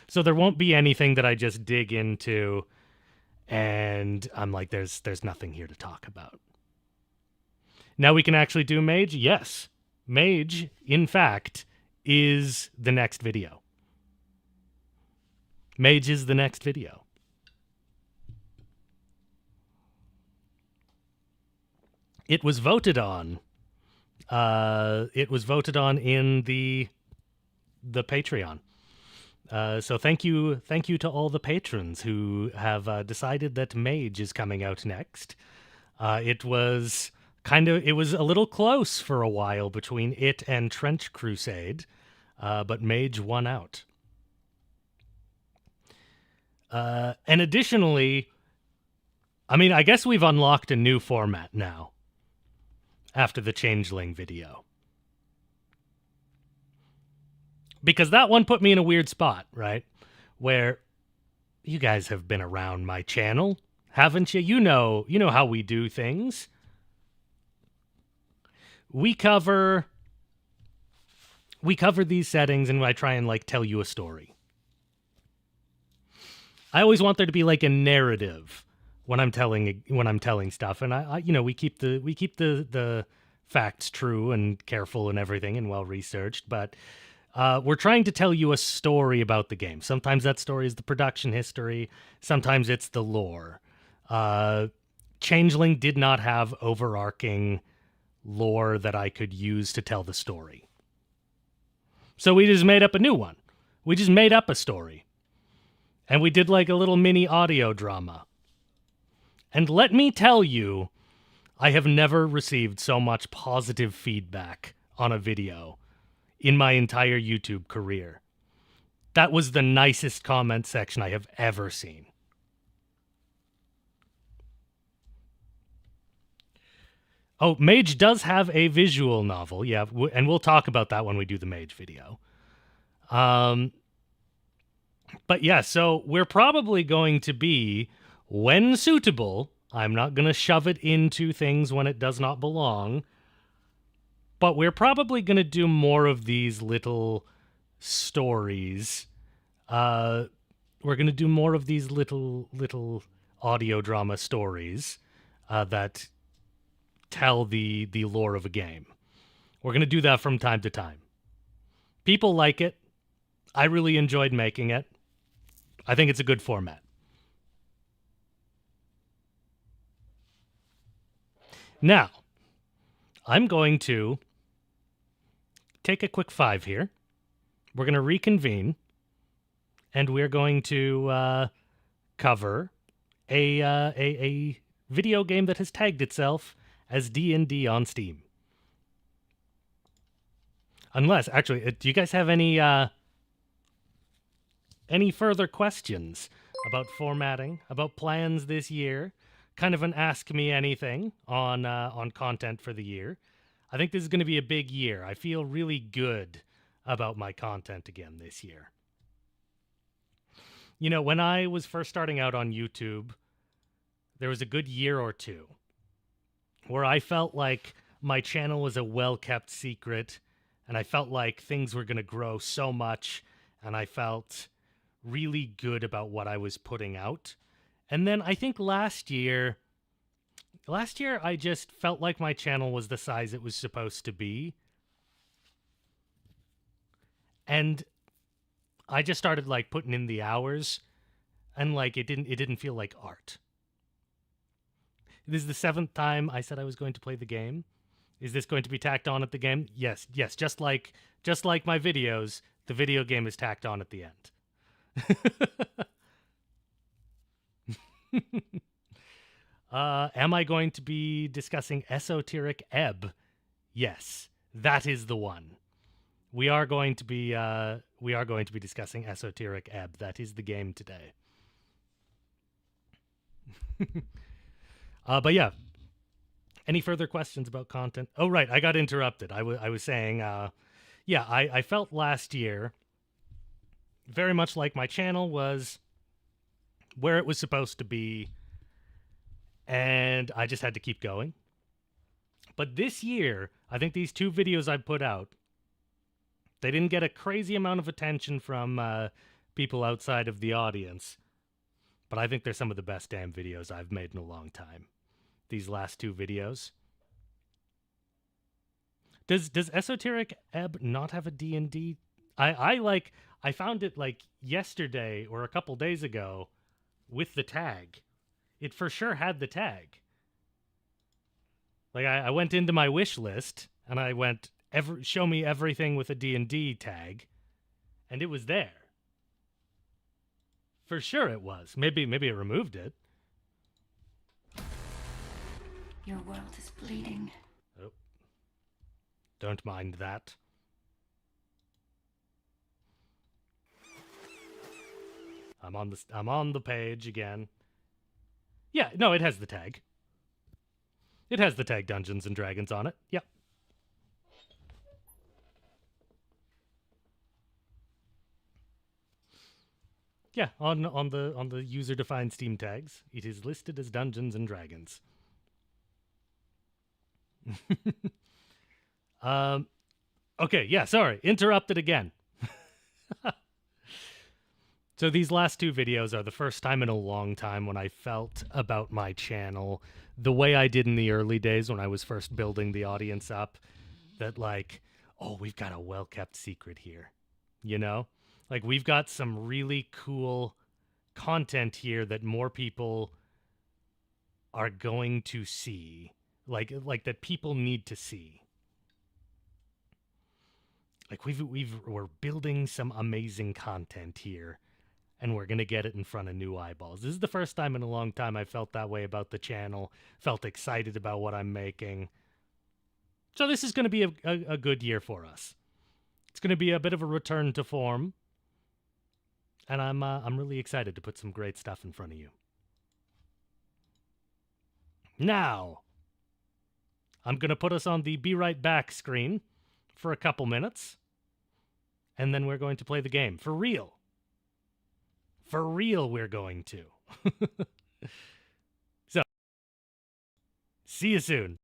So there won't be anything that I just dig into and I'm like, there's nothing here to talk about. Now we can actually do Mage? Yes. Mage, in fact, is the next video. Mage is the next video. It was voted on. It was voted on in the Patreon. So thank you to all the patrons who have decided that Mage is coming out next. It was a little close for a while between it and Trench Crusade, but Mage won out. And additionally, I mean, I guess we've unlocked a new format now after the Changeling video. Because that one put me in a weird spot, right? Where you guys have been around my channel haven't you? You know how we do things. We cover these settings, and I try and like tell you a story. I always want there to be like a narrative when I'm telling stuff, and I we keep the facts true and careful and everything and well researched, but we're trying to tell you a story about the game. Sometimes that story is the production history, sometimes it's the lore. Changeling did not have overarching lore that I could use to tell the story. So we just made up a new one. We just made up a story. And we did like a little mini audio drama. And let me tell you, I have never received so much positive feedback on a video in my entire YouTube career. That was the nicest comment section I have ever seen. Oh, Mage does have a visual novel, yeah, and we'll talk about that when we do the Mage video. But yeah, so we're probably going to be, when suitable, I'm not going to shove it into things when it does not belong, but we're probably going to do more of these little stories. We're going to do more of these little audio drama stories that tell the lore of a game. We're going to do that from time to time. People like it. I really enjoyed making it. I think it's a good format. Now, I'm going to take a quick 5 here. We're going to reconvene, and we're going to cover a video game that has tagged itself as D&D on Steam. Unless, actually, do you guys have any further questions about formatting, about plans this year? Kind of an ask me anything on content for the year. I think this is going to be a big year. I feel really good about my content again this year. You know, when I was first starting out on YouTube, there was a good year or two where I felt like my channel was a well-kept secret, and I felt like things were going to grow so much, and I felt really good about what I was putting out. And then I think last year I just felt like my channel was the size it was supposed to be. And I just started like putting in the hours, and like it didn't feel like art. This is the 7th time I said I was going to play the game. Is this going to be tacked on at the game? Yes, just like my videos, the video game is tacked on at the end. Am I going to be discussing Esoteric Ebb? Yes, that is the one. We are going to be discussing Esoteric Ebb. That is the game today. But yeah, any further questions about content? Oh, right, I got interrupted. I was saying, yeah, I felt last year very much like my channel was where it was supposed to be, and I just had to keep going. But this year, I think these 2 videos I put out, they didn't get a crazy amount of attention from people outside of the audience, but I think they're some of the best damn videos I've made in a long time. These last 2 videos. Does Esoteric Ebb not have a D&D? I found it like yesterday or a couple days ago with the tag. It for sure had the tag. Like I went into my wish list and I went show me everything with a D&D tag, and it was there. For sure it was. Maybe it removed it. Your world is bleeding. Oh. Don't mind that. I'm on the page again. Yeah, no, it has the tag. It has the tag Dungeons and Dragons on it. Yep. Yeah, on the user-defined Steam tags, it is listed as Dungeons and Dragons. um, okay, yeah, sorry, interrupted again. So these last two videos are the first time in a long time when I felt about my channel the way I did in the early days when I was first building the audience up, that like, oh, we've got a well-kept secret here, you know? Like, we've got some really cool content here that more people are going to see, like that people need to see. Like, we're building some amazing content here, and we're going to get it in front of new eyeballs. This is the first time in a long time I felt that way about the channel, felt excited about what I'm making. So this is going to be a good year for us. It's going to be a bit of a return to form, and I'm really excited to put some great stuff in front of you. Now, I'm going to put us on the Be Right Back screen for a couple minutes, and then we're going to play the game. For real. For real, we're going to. So, see you soon.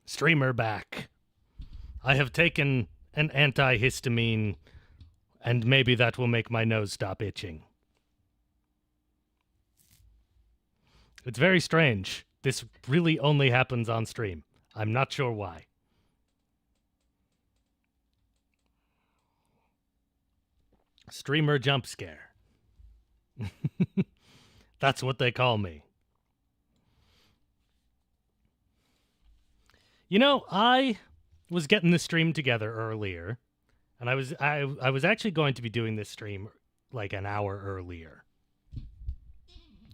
Streamer back. I have taken an antihistamine, and maybe that will make my nose stop itching. It's very strange. This really only happens on stream. I'm not sure why. Streamer jump scare. That's what they call me. You know, I was getting the stream together earlier, and I was actually going to be doing this stream like an hour earlier.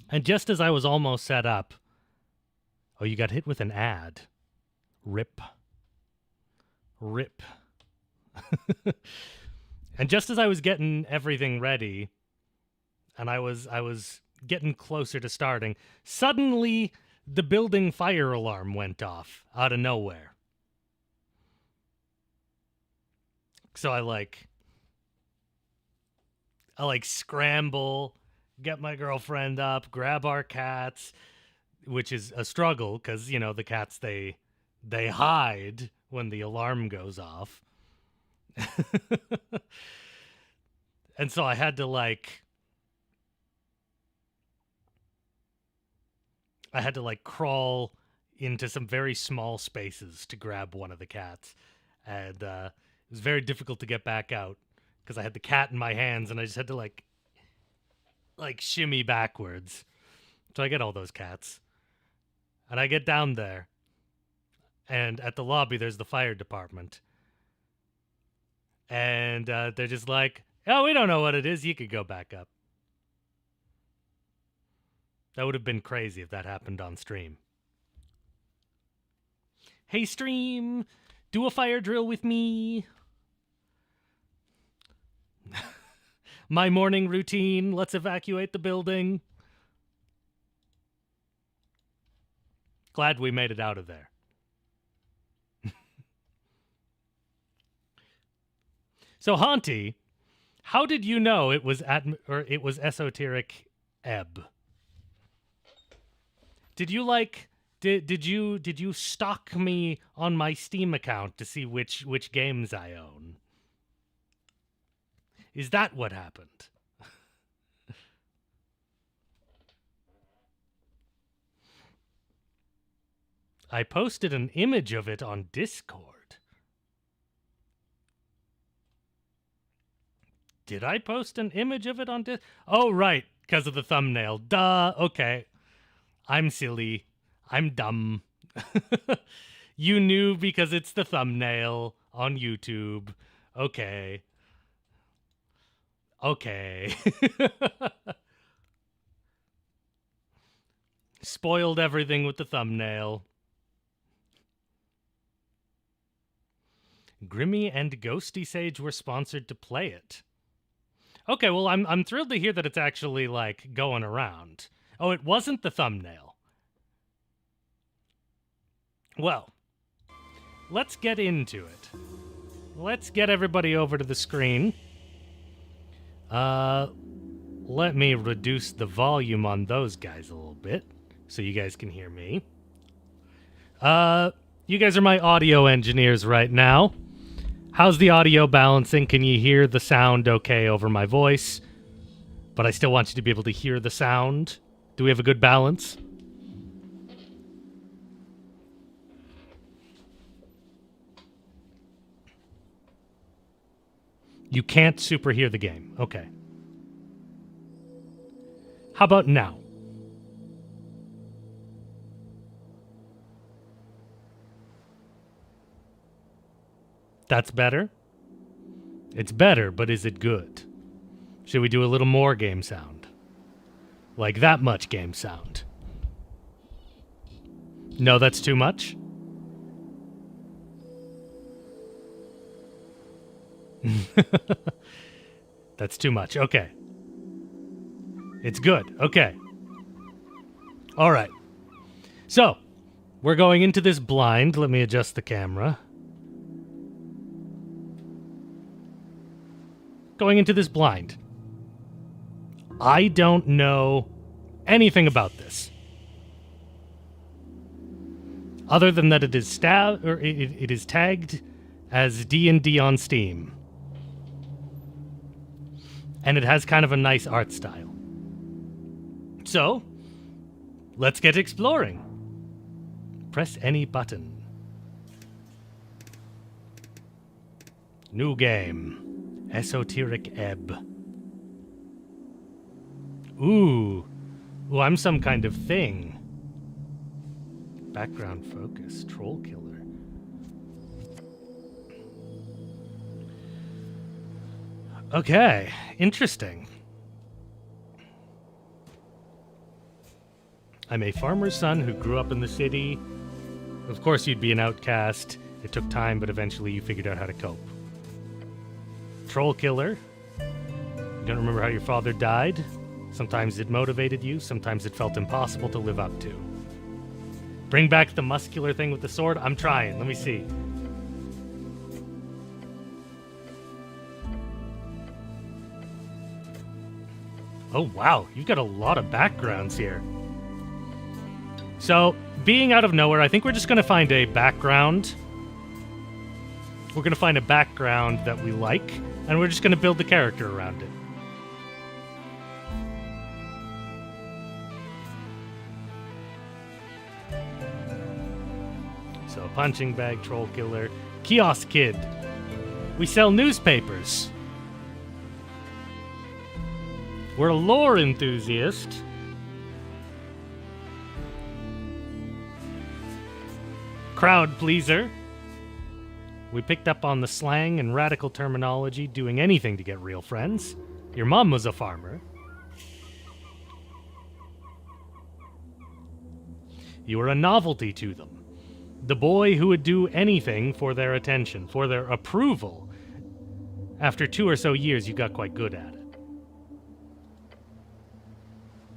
And just as I was almost set up, oh, you got hit with an ad. Rip. Rip. And just as I was getting everything ready, and I was getting closer to starting, suddenly the building fire alarm went off out of nowhere. So I scramble, get my girlfriend up, grab our cats, which is a struggle because, you know, the cats, they hide when the alarm goes off. And so I had to crawl into some very small spaces to grab one of the cats. And it was very difficult to get back out because I had the cat in my hands and I just had to like shimmy backwards. So I get all those cats. And I get down there. And at the lobby, there's the fire department. And they're just like, oh, we don't know what it is. You could go back up. That would have been crazy if that happened on stream. Hey, stream, do a fire drill with me. My morning routine. Let's evacuate the building. Glad we made it out of there. So, Haunty, how did you know it was Esoteric Ebb? Did you did you stalk me on my Steam account to see which games I own? Is that what happened? I posted an image of it on Discord. Did I post an image of it on Discord? Oh, right, because of the thumbnail. Duh, okay. I'm silly. I'm dumb. You knew because it's the thumbnail on YouTube. Okay. Okay. Spoiled everything with the thumbnail. Grimmy and Ghosty Sage were sponsored to play it. Okay, well, I'm thrilled to hear that it's actually, like, going around. Oh, it wasn't the thumbnail. Well, let's get into it. Let's get everybody over to the screen. Let me reduce the volume on those guys a little bit so you guys can hear me. You guys are my audio engineers right now. How's the audio balancing? Can you hear the sound okay over my voice? But I still want you to be able to hear the sound. Do we have a good balance? You can't super hear the game. Okay. How about now? That's better? It's better, but is it good? Should we do a little more game sound? Like that much game sound? No, that's too much? That's too much. Okay. It's good. Okay. All right. So, we're going into this blind. Let me adjust the camera. Going into this blind. I don't know anything about this. Other than that it is it is tagged as D&D on Steam. And it has kind of a nice art style. So, let's get exploring. Press any button. New game. Esoteric Ebb. Ooh. Ooh, I'm some kind of thing. Background focus. Troll killer. Okay. Interesting. I'm a farmer's son who grew up in the city. Of course you'd be an outcast. It took time, but eventually you figured out how to cope. Troll killer. You don't remember how your father died? Sometimes it motivated you, sometimes it felt impossible to live up to. Bring back the muscular thing with the sword? I'm trying, let me see. Oh wow, you've got a lot of backgrounds here. So, being out of nowhere, I think we're just going to find a background. We're going to find a background that we like, and we're just going to build the character around it. So, punching bag, troll killer, kiosk kid. We sell newspapers. We're a lore enthusiast. Crowd pleaser. We picked up on the slang and radical terminology, doing anything to get real friends. Your mom was a farmer. You were a novelty to them. The boy who would do anything for their attention, for their approval. After 2 or so years, you got quite good at it.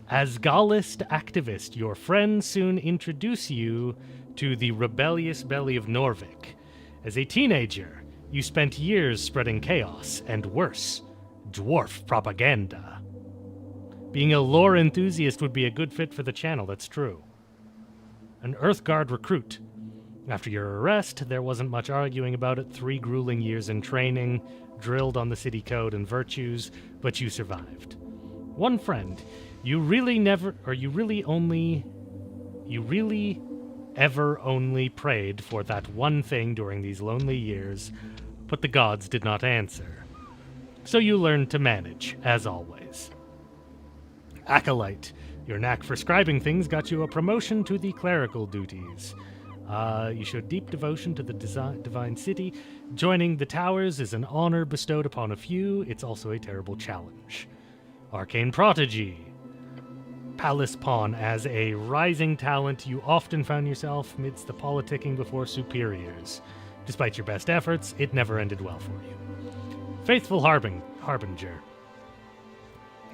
As Gaullist activist, your friends soon introduce you to the rebellious belly of Norvik. As a teenager, you spent years spreading chaos and worse, dwarf propaganda. Being a lore enthusiast would be a good fit for the channel, that's true. An Earthguard recruit. After your arrest, there wasn't much arguing about it. 3 grueling years in training, drilled on the city code and virtues, but you survived. One friend. You really ever only prayed for that one thing during these lonely years, but the gods did not answer. So you learned to manage, as always. Acolyte. Your knack for scribing things got you a promotion to the clerical duties. You showed deep devotion to the divine city. Joining the towers is an honor bestowed upon a few. It's also a terrible challenge. Arcane prodigy. Palace pawn. As a rising talent, you often found yourself midst the politicking before superiors. Despite your best efforts, it never ended well for you. Faithful harbinger.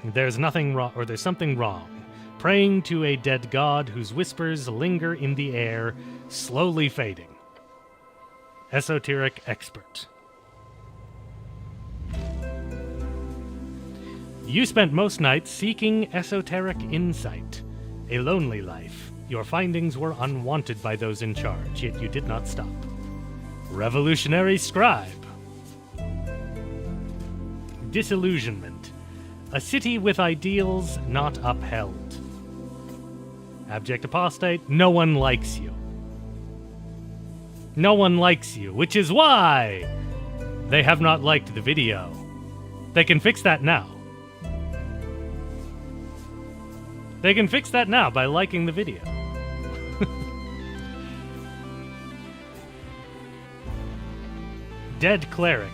There's something wrong. Praying to a dead god whose whispers linger in the air, slowly fading. Esoteric expert. You spent most nights seeking esoteric insight. A lonely life. Your findings were unwanted by those in charge, yet you did not stop. Revolutionary scribe. Disillusionment. A city with ideals not upheld. Abject apostate. No one likes you. No one likes you, which is why they have not liked the video. They can fix that now. They can fix that now by liking the video. Dead cleric.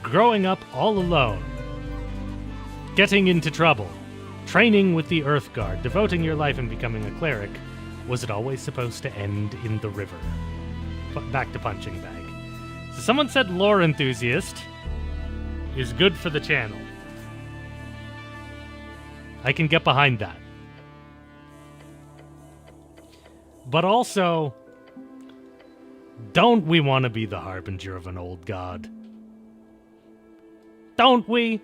Growing up all alone. Getting into trouble. Training with the Earthguard. Devoting your life and becoming a cleric. Was it always supposed to end in the river? Back to punching bag. So someone said lore enthusiast is good for the channel. I can get behind that. But also, don't we want to be the harbinger of an old god? Don't we?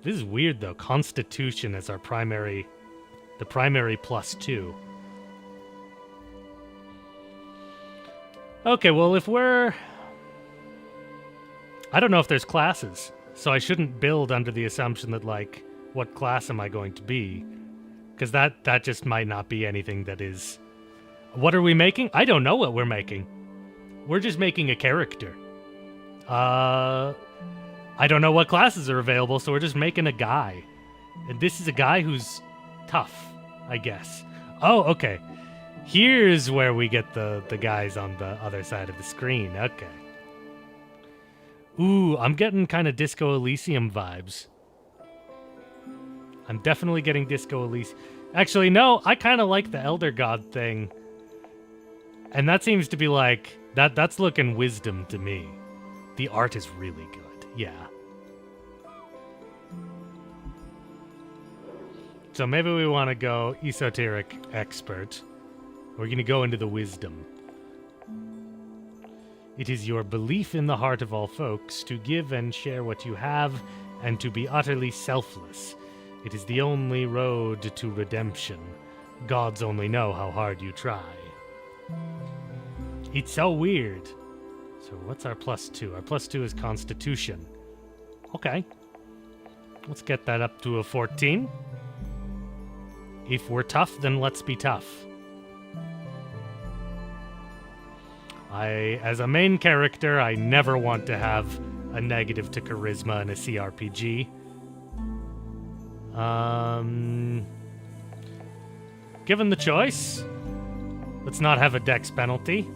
This is weird though. Constitution as our primary, the primary +2. Okay, well if we're... I don't know if there's classes. So I shouldn't build under the assumption that, like, what class am I going to be? Because that just might not be anything that is... What are we making? I don't know what we're making. We're just making a character. I don't know what classes are available, so we're just making a guy. And this is a guy who's tough, I guess. Oh, okay. Here's where we get the guys on the other side of the screen. Okay. Ooh, I'm getting kind of Disco Elysium vibes. I'm definitely getting Disco Elysium. Actually, no, I kind of like the Elder God thing. And that seems to be like... That's looking wisdom to me. The art is really good. Yeah. So maybe we want to go Esoteric Expert. We're going to go into the wisdom. It is your belief in the heart of all folks to give and share what you have and to be utterly selfless. It is the only road to redemption. Gods only know how hard you try. It's so weird. So what's our +2? Our +2 is Constitution. Okay. Let's get that up to a 14. If we're tough, then let's be tough. As a main character, I never want to have a negative to charisma in a CRPG. Given the choice, let's not have a dex penalty.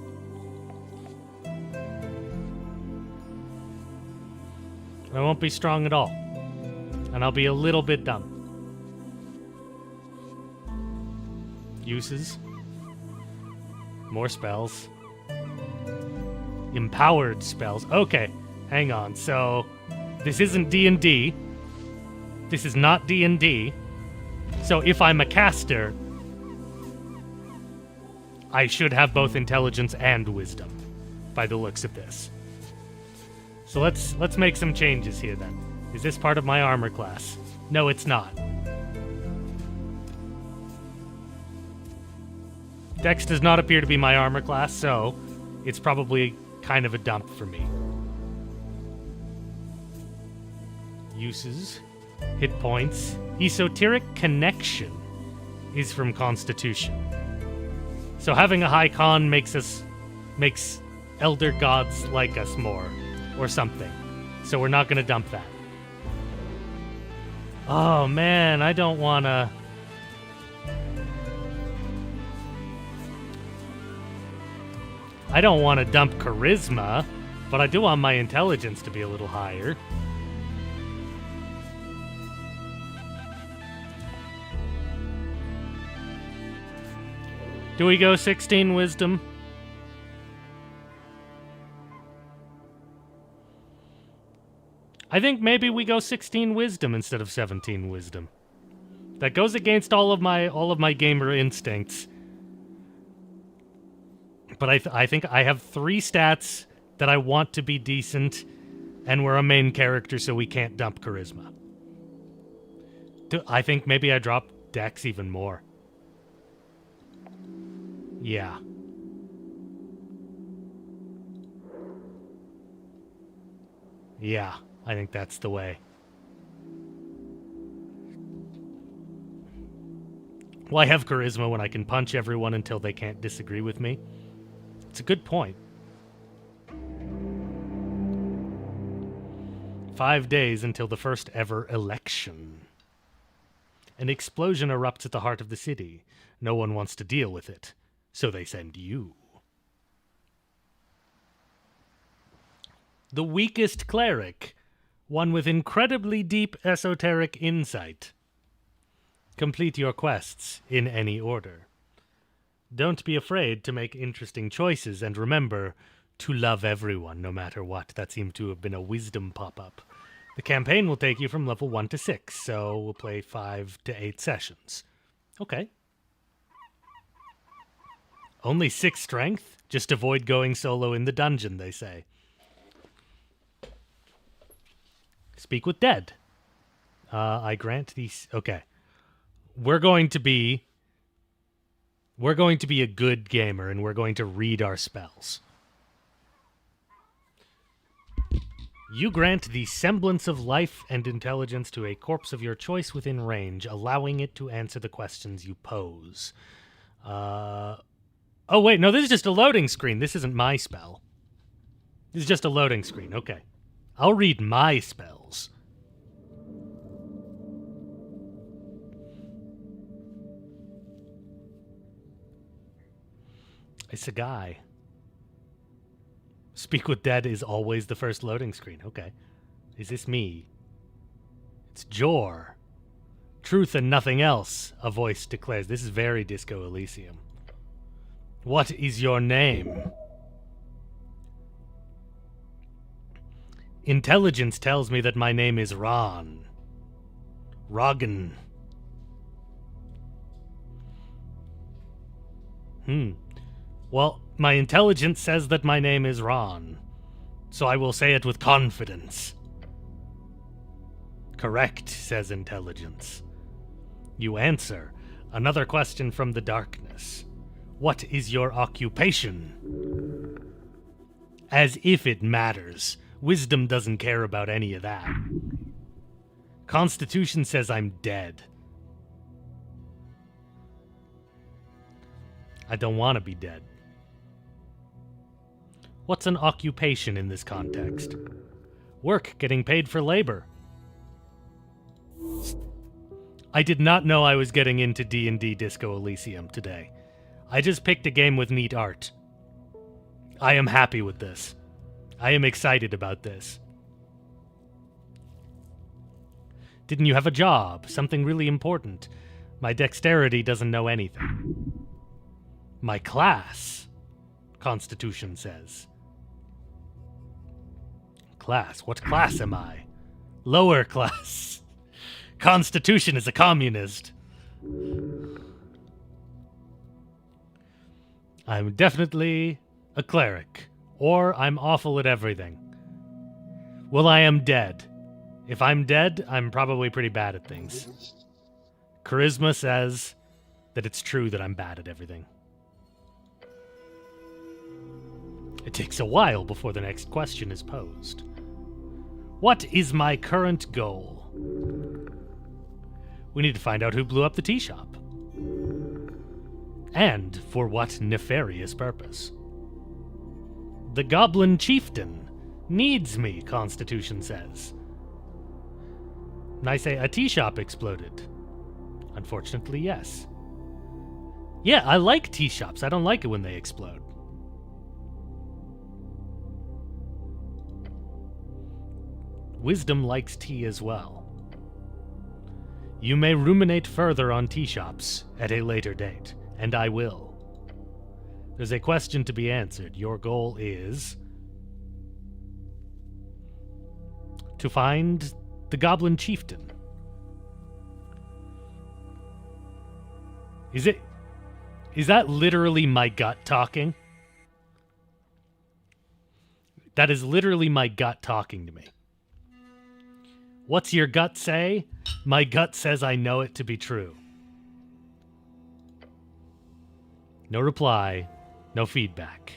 I won't be strong at all. And I'll be a little bit dumb. Uses. More spells. Empowered spells. Okay, hang on. So, this isn't D&D. This is not D&D. So if I'm a caster, I should have both intelligence and wisdom, by the looks of this. So let's make some changes here then. Is this part of my armor class? No, it's not. Dex does not appear to be my armor class, so it's probably kind of a dump for me. Uses. Hit points. Esoteric Connection is from Constitution. So having a high con makes elder gods like us more. Or something. So we're not going to dump that. Oh man, I don't want to... I don't want to dump charisma, but I do want my intelligence to be a little higher. Do we go 16 wisdom? I think maybe we go 16 wisdom instead of 17 wisdom. That goes against all of my gamer instincts. But I think I have 3 stats that I want to be decent, and we're a main character, so we can't dump charisma. I think maybe I drop dex even more. Yeah. Yeah, I think that's the way. Well, I have charisma when I can punch everyone until they can't disagree with me. It's a good point. 5 days until the first ever election. An explosion erupts at the heart of the city. No one wants to deal with it, so they send you. The weakest cleric, one with incredibly deep esoteric insight. Complete your quests in any order. Don't be afraid to make interesting choices, and remember to love everyone no matter what. That seemed to have been a wisdom pop-up. The campaign will take you from level 1 to 6, so we'll play 5 to 8 sessions. Okay. Only 6 strength? Just avoid going solo in the dungeon, they say. Speak with dead. I grant these... Okay. We're going to be a good gamer, and we're going to read our spells. You grant the semblance of life and intelligence to a corpse of your choice within range, allowing it to answer the questions you pose. Oh, wait, no, this is just a loading screen. This isn't my spell. This is just a loading screen. Okay. I'll read my spells. It's a guy. Speak with Dead is always the first loading screen. Okay. Is this me? It's Jor. Truth and nothing else, a voice declares. This is very Disco Elysium. What is your name? Intelligence tells me that my name is Ron. Roggen. Well, my intelligence says that my name is Ron, so I will say it with confidence. Correct, says intelligence. You answer. Another question from the darkness. What is your occupation? As if it matters. Wisdom doesn't care about any of that. Constitution says I'm dead. I don't want to be dead. What's an occupation in this context? Work, getting paid for labor. I did not know I was getting into D&D Disco Elysium today. I just picked a game with neat art. I am happy with this. I am excited about this. Didn't you have a job? Something really important? My dexterity doesn't know anything. My class, Constitution says. Class? What class am I? Lower class. Constitution is a communist. I'm definitely a cleric, or I'm awful at everything. Well, I am dead. If I'm dead, I'm probably pretty bad at things. Charisma says that it's true that I'm bad at everything. It takes a while before the next question is posed. What is my current goal? We need to find out who blew up the tea shop. And for what nefarious purpose. The Goblin Chieftain needs me, Constitution says. And I say, a tea shop exploded. Unfortunately, yes. Yeah, I like tea shops. I don't like it when they explode. Wisdom likes tea as well. You may ruminate further on tea shops at a later date, and I will. There's a question to be answered. Your goal is to find the Goblin Chieftain. Is that literally my gut talking? That is literally my gut talking to me. What's your gut say? My gut says I know it to be true. No reply, no feedback.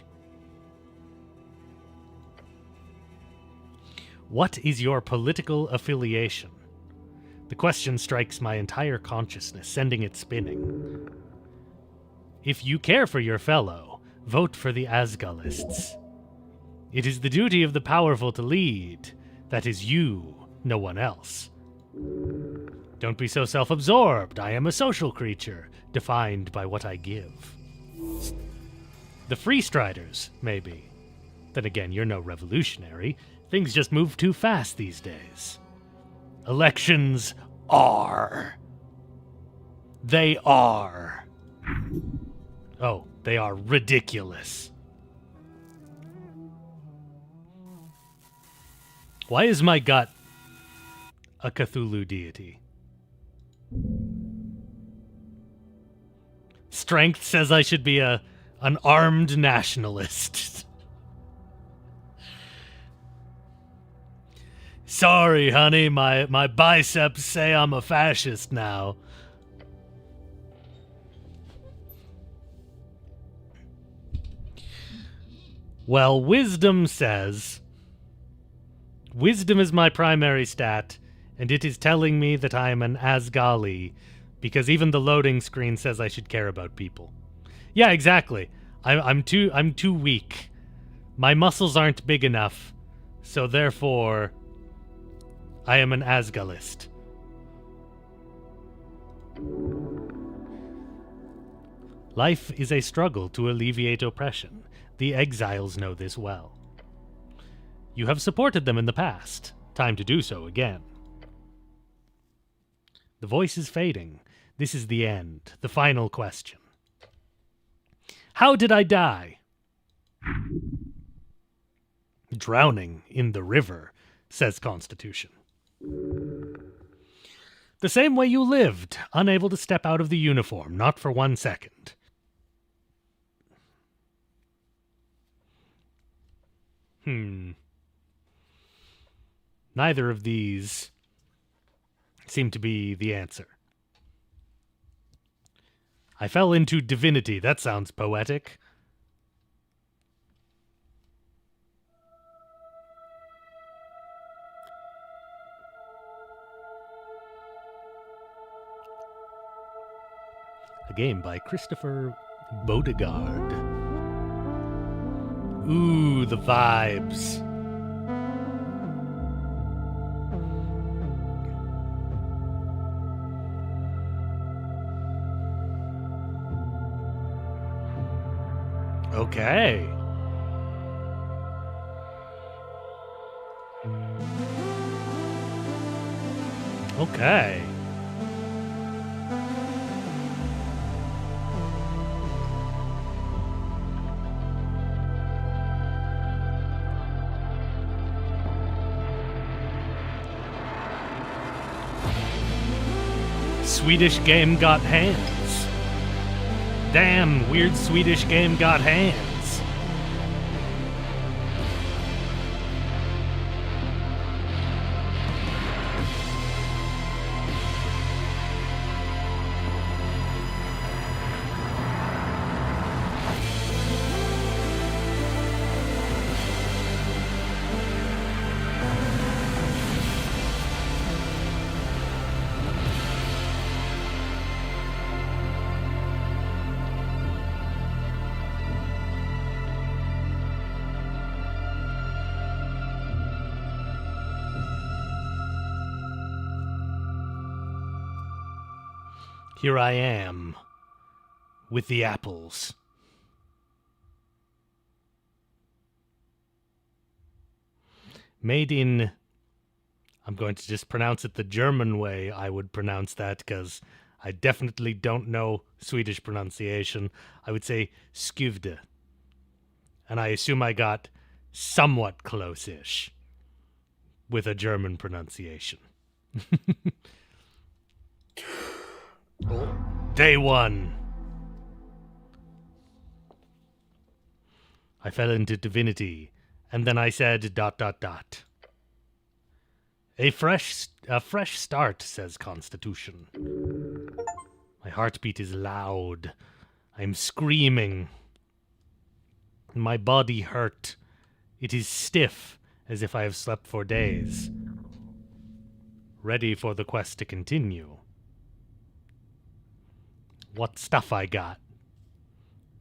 What is your political affiliation? The question strikes my entire consciousness, sending it spinning. If you care for your fellow, vote for the Asgalists. It is the duty of the powerful to lead. That is you, no one else. Don't be so self-absorbed. I am a social creature, defined by what I give. The Freestriders, maybe. Then again, you're no revolutionary. Things just move too fast these days. Elections are. They are. Oh, they are ridiculous. Why is my gut a Cthulhu deity? Strength says I should be an armed nationalist. Sorry, honey, my biceps say I'm a fascist now. Well, wisdom says Wisdom is my primary stat, and it is telling me that I am an Asgali, because even the loading screen says I should care about people. Yeah, exactly. I'm too weak. My muscles aren't big enough, so therefore, I am an Asgalist. Life is a struggle to alleviate oppression. The exiles know this well. You have supported them in the past. Time to do so again. The voice is fading. This is the end. The final question. How did I die? Drowning in the river, says Constitution. The same way you lived, unable to step out of the uniform, not for 1 second. Neither of these seem to be the answer. I fell into divinity. That sounds poetic. A game by Christopher Beauregard. Ooh, the vibes. Okay. Okay. Swedish game got hands. Damn, weird Swedish game got hands. Here I am, with the apples. Made in... I'm going to just pronounce it the German way I would pronounce that, because I definitely don't know Swedish pronunciation. I would say skuvde. And I assume I got somewhat close-ish with a German pronunciation. Day 1. I fell into divinity, and then I said ... A fresh start, says Constitution. My heartbeat is loud. I am screaming. My body hurt. It is stiff, as if I have slept for days. Ready for the quest to continue. What stuff I got.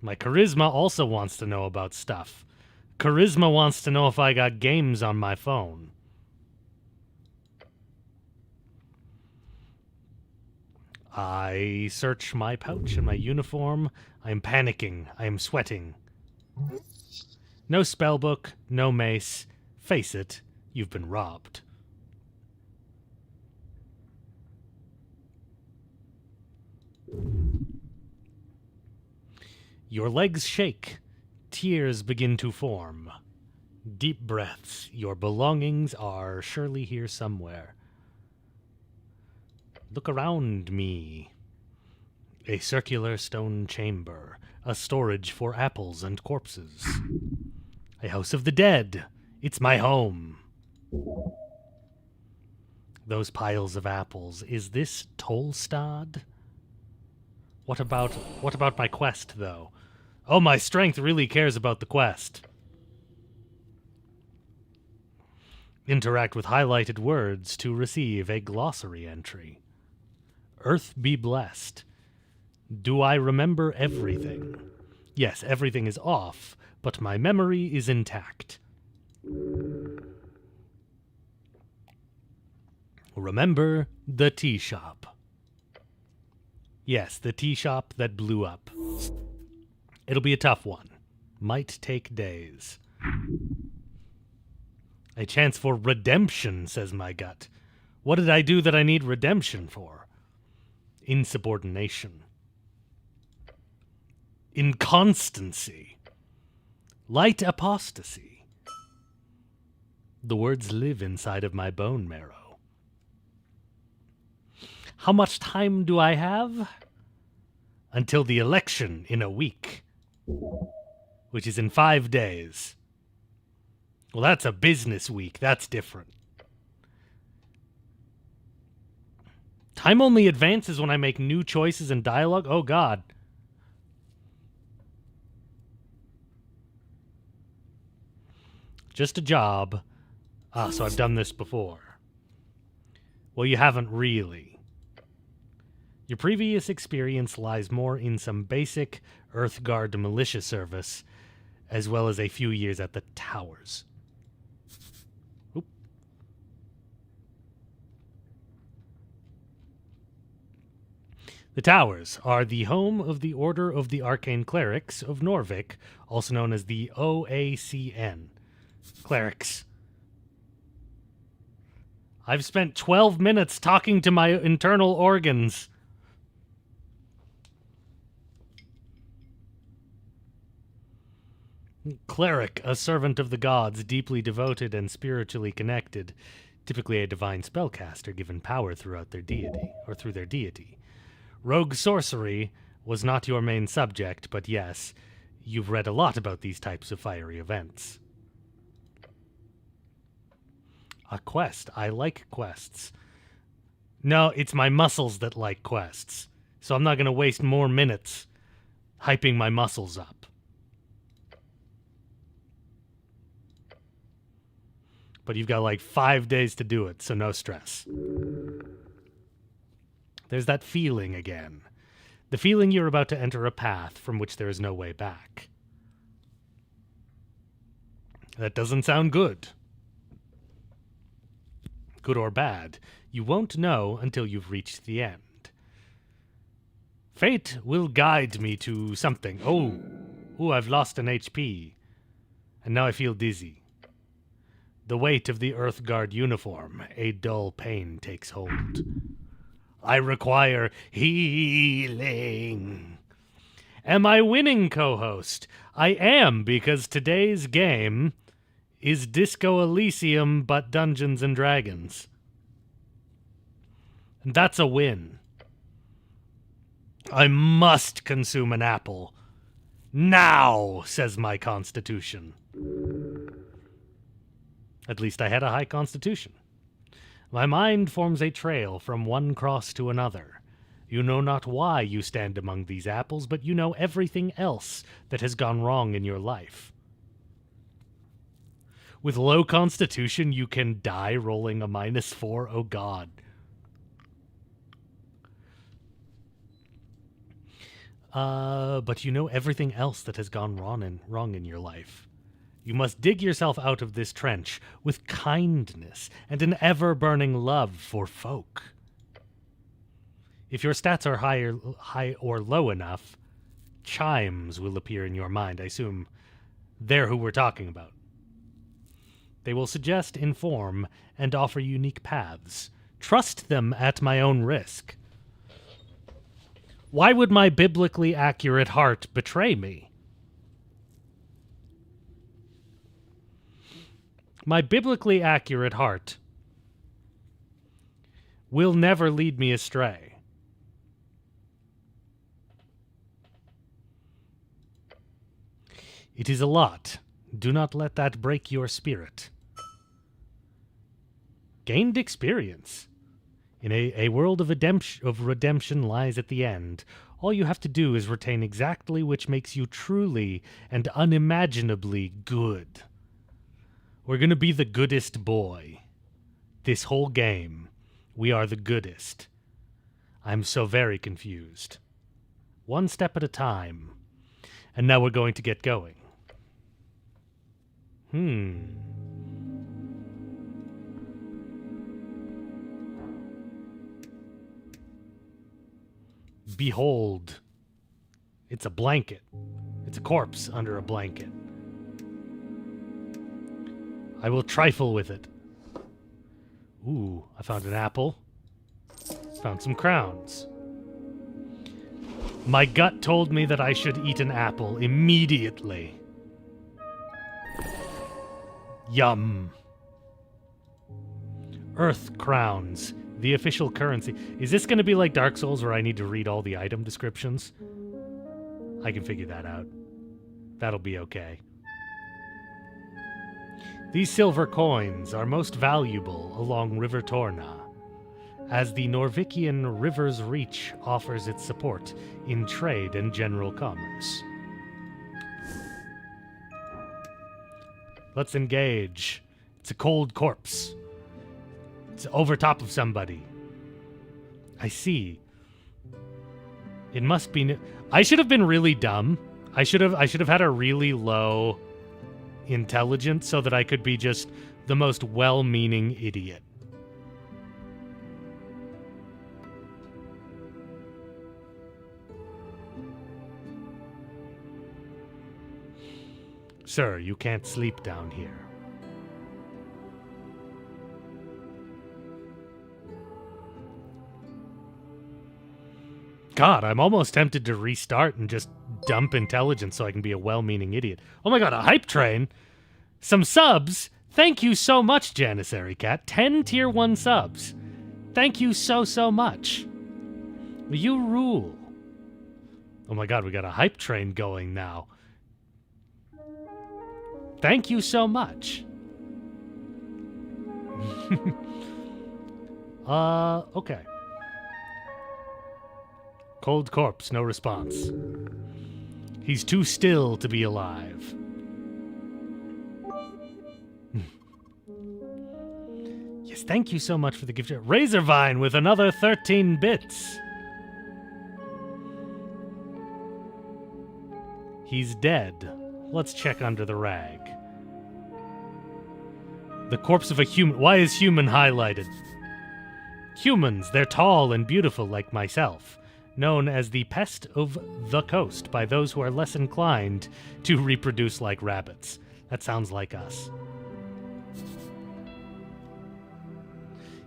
My charisma also wants to know about stuff. Charisma wants to know if I got games on my phone. I search my pouch and my uniform. I am panicking. I am sweating. No spellbook, no mace. Face it, you've been robbed. Your legs shake. Tears begin to form. Deep breaths. Your belongings are surely here somewhere. Look around me. A circular stone chamber. A storage for apples and corpses. A house of the dead. It's my home. Those piles of apples. Is this Tolstad? What about my quest, though? Oh, my strength really cares about the quest. Interact with highlighted words to receive a glossary entry. Earth be blessed. Do I remember everything? Yes, everything is off, but my memory is intact. Remember the tea shop. Yes, the tea shop that blew up. It'll be a tough one. Might take days. A chance for redemption, says my gut. What did I do that I need redemption for? Insubordination. Inconstancy. Light apostasy. The words live inside of my bone marrow. How much time do I have? Until the election in a week, which is in 5 days. Well, that's a business week. That's different. Time only advances when I make new choices in dialogue. Oh, God. Just a job. So I've done this before. Well, you haven't really. Your previous experience lies more in some basic Earthguard militia service, as well as a few years at the towers. Oop. The towers are the home of the Order of the Arcane Clerics of Norvik, also known as the OACN. Clerics. I've spent 12 minutes talking to my internal organs. Cleric, a servant of the gods, deeply devoted and spiritually connected, typically a divine spellcaster given power throughout their deity, or through their deity. Rogue sorcery was not your main subject, but yes, you've read a lot about these types of fiery events. A quest. I like quests. No, it's my muscles that like quests, so I'm not going to waste more minutes hyping my muscles up. But you've got like 5 days to do it, so no stress. There's that feeling again. The feeling you're about to enter a path from which there is no way back. That doesn't sound good. Good or bad, you won't know until you've reached the end. Fate will guide me to something. Oh, I've lost an HP. And now I feel dizzy. The weight of the Earthguard uniform, a dull pain takes hold. I require healing. Am I winning, co-host? I am, because today's game is Disco Elysium but Dungeons and Dragons. And that's a win. I must consume an apple. Now, says my constitution. At least I had a high constitution. My mind forms a trail from one cross to another. You know not why you stand among these apples, but you know everything else that has gone wrong in your life. With low constitution, you can die rolling a -4. Oh, God. But you know everything else that has gone wrong in your life. You must dig yourself out of this trench with kindness and an ever-burning love for folk. If your stats are high or low enough, chimes will appear in your mind. I assume they're who we're talking about. They will suggest, inform, and offer unique paths. Trust them at my own risk. Why would my biblically accurate heart betray me? My biblically accurate heart will never lead me astray. It is a lot. Do not let that break your spirit. Gained experience. In a world of redemption lies at the end. All you have to do is retain exactly which makes you truly and unimaginably good. We're gonna be the goodest boy. This whole game, we are the goodest. I'm so very confused. One step at a time. And now we're going to get going. Behold. It's a blanket. It's a corpse under a blanket. I will trifle with it. Ooh, I found an apple. Found some crowns. My gut told me that I should eat an apple immediately. Yum. Earth crowns, the official currency. Is this going to be like Dark Souls where I need to read all the item descriptions? I can figure that out. That'll be okay. These silver coins are most valuable along River Torna, as the Norvikian River's Reach offers its support in trade and general commerce. Let's engage. It's a cold corpse. It's over top of somebody. I see. It must be... I should have been really dumb. I should have had a really low intelligence so that I could be just the most well-meaning idiot. Sir, you can't sleep down here. God, I'm almost tempted to restart and just dump intelligence so I can be a well-meaning idiot. Oh my god, a hype train? Some subs? Thank you so much, Janissary Cat. 10 tier 1 subs. Thank you so much. You rule. Oh my god, we got a hype train going now. Thank you so much. Okay. Cold corpse, no response. He's too still to be alive. Yes, thank you so much for the gift. Razorvine with another 13 bits. He's dead. Let's check under the rag. The corpse of a human. Why is human highlighted? Humans, they're tall and beautiful like myself. Known as the pest of the coast by those who are less inclined to reproduce like rabbits. That sounds like us.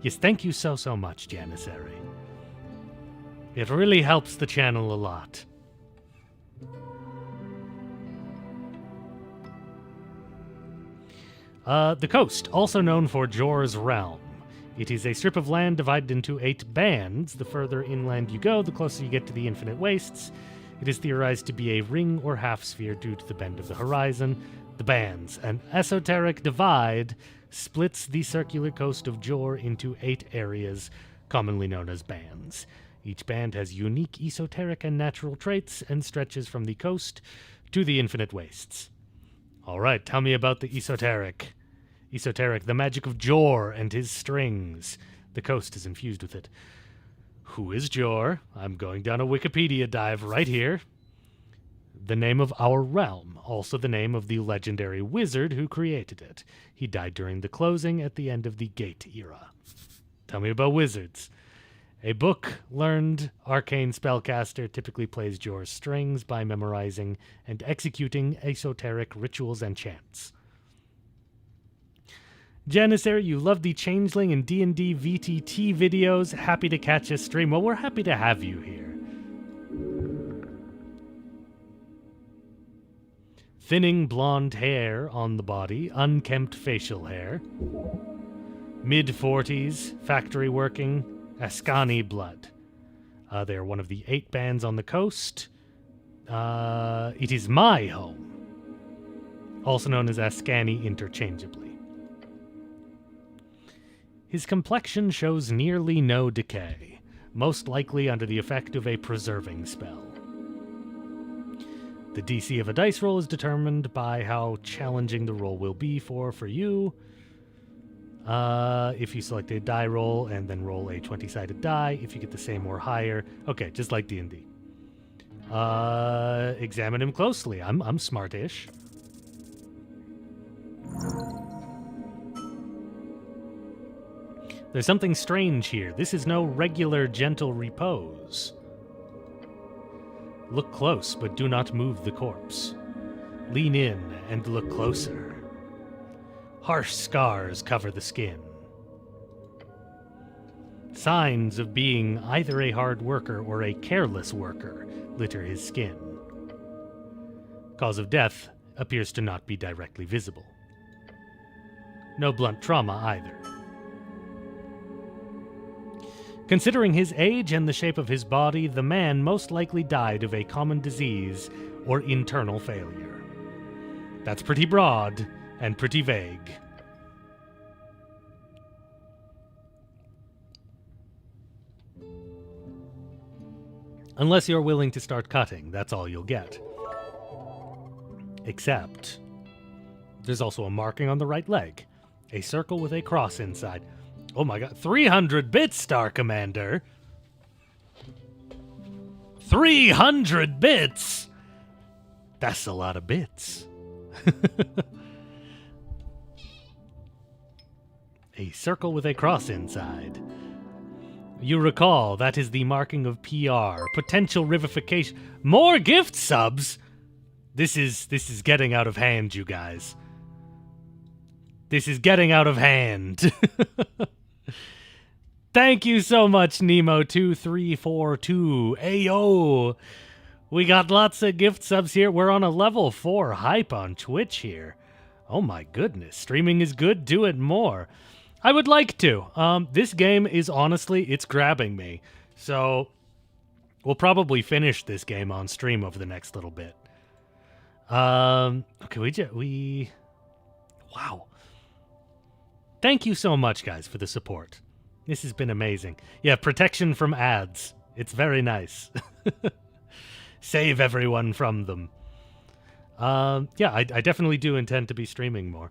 Yes, thank you so much, Janissary. It really helps the channel a lot. The coast, also known for Jor's Realm. It is a strip of land divided into 8 bands. The further inland you go, the closer you get to the infinite wastes. It is theorized to be a ring or half-sphere due to the bend of the horizon. The bands, an esoteric divide, splits the circular coast of Jor into 8 areas, commonly known as bands. Each band has unique esoteric and natural traits and stretches from the coast to the infinite wastes. All right, tell me about the esoteric. Esoteric, the magic of Jor and his strings. The coast is infused with it. Who is Jor? I'm going down a Wikipedia dive right here. The name of our realm, also the name of the legendary wizard who created it. He died during the closing at the end of the Gate era. Tell me about wizards. A book-learned arcane spellcaster typically plays Jor's strings by memorizing and executing esoteric rituals and chants. Janissary, you love the Changeling and D&D VTT videos. Happy to catch a stream. Well, we're happy to have you here. Thinning blonde hair on the body, unkempt facial hair. Mid-40s, factory working, Ascani blood. They are one of the 8 bands on the coast. It is my home. Also known as Ascani interchangeably. His complexion shows nearly no decay, most likely under the effect of a preserving spell. The DC of a dice roll is determined by how challenging the roll will be for you. If you select a die roll and then roll a 20-sided die, if you get the same or higher. Okay, just like D&D. Examine him closely. I'm smart-ish. There's something strange here. This is no regular gentle repose. Look close, but do not move the corpse. Lean in and look closer. Harsh scars cover the skin. Signs of being either a hard worker or a careless worker litter his skin. Cause of death appears to not be directly visible. No blunt trauma either. Considering his age and the shape of his body, the man most likely died of a common disease or internal failure. That's pretty broad and pretty vague. Unless you're willing to start cutting, that's all you'll get. Except, there's also a marking on the right leg. A circle with a cross inside. Oh my god, 300 bits, Star Commander! 300 bits! That's a lot of bits. A circle with a cross inside. You recall, that is the marking of PR, potential revivification. More gift subs? This is getting out of hand, you guys. This is getting out of hand. Thank you so much, Nemo2342. Ayo! We got lots of gift subs here. We're on a level 4 hype on Twitch here. Oh my goodness. Streaming is good. Do it more. I would like to. This game is honestly, it's grabbing me. So we'll probably finish this game on stream over the next little bit. Okay, wow. Thank you so much, guys, for the support. This has been amazing. Yeah, protection from ads. It's very nice. Save everyone from them. Yeah, I definitely do intend to be streaming more.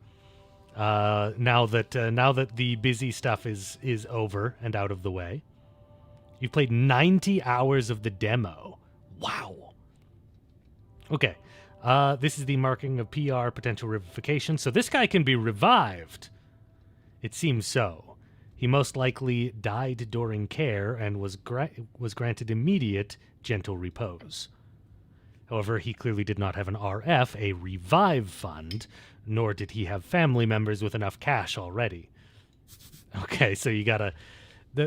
Now that the busy stuff is over and out of the way. You've played 90 hours of the demo. Wow. Okay. This is the marking of PR, potential revivification. So this guy can be revived. It seems so. He most likely died during care and was granted immediate gentle repose. However, he clearly did not have an RF, a revive fund, nor did he have family members with enough cash already. Okay, so you gotta...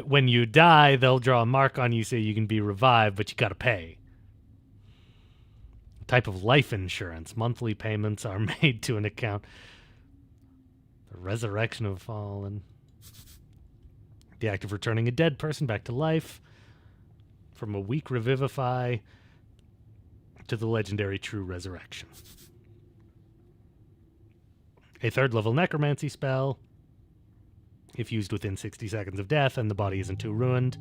when you die, they'll draw a mark on you so you can be revived, but you gotta pay. Type of life insurance. Monthly payments are made to an account. The resurrection of fallen. The act of returning a dead person back to life. From a weak revivify to the legendary true resurrection. A 3rd level necromancy spell. If used within 60 seconds of death and the body isn't too ruined,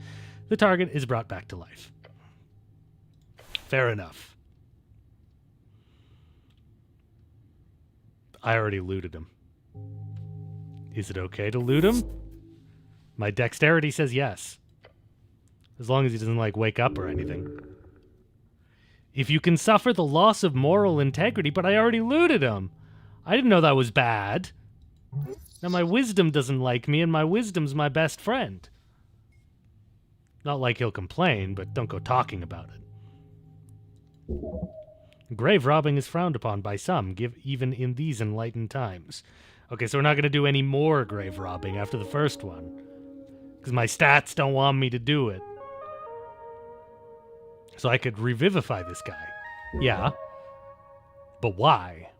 the target is brought back to life. Fair enough. I already looted him. Is it okay to loot him? My dexterity says yes. As long as he doesn't, wake up or anything. If you can suffer the loss of moral integrity, but I already looted him. I didn't know that was bad. Now my wisdom doesn't like me, and my wisdom's my best friend. Not like he'll complain, but don't go talking about it. Grave robbing is frowned upon by some, even in these enlightened times. Okay, so we're not going to do any more grave robbing after the first one. Because my stats don't want me to do it. So I could revivify this guy. Yeah. But why?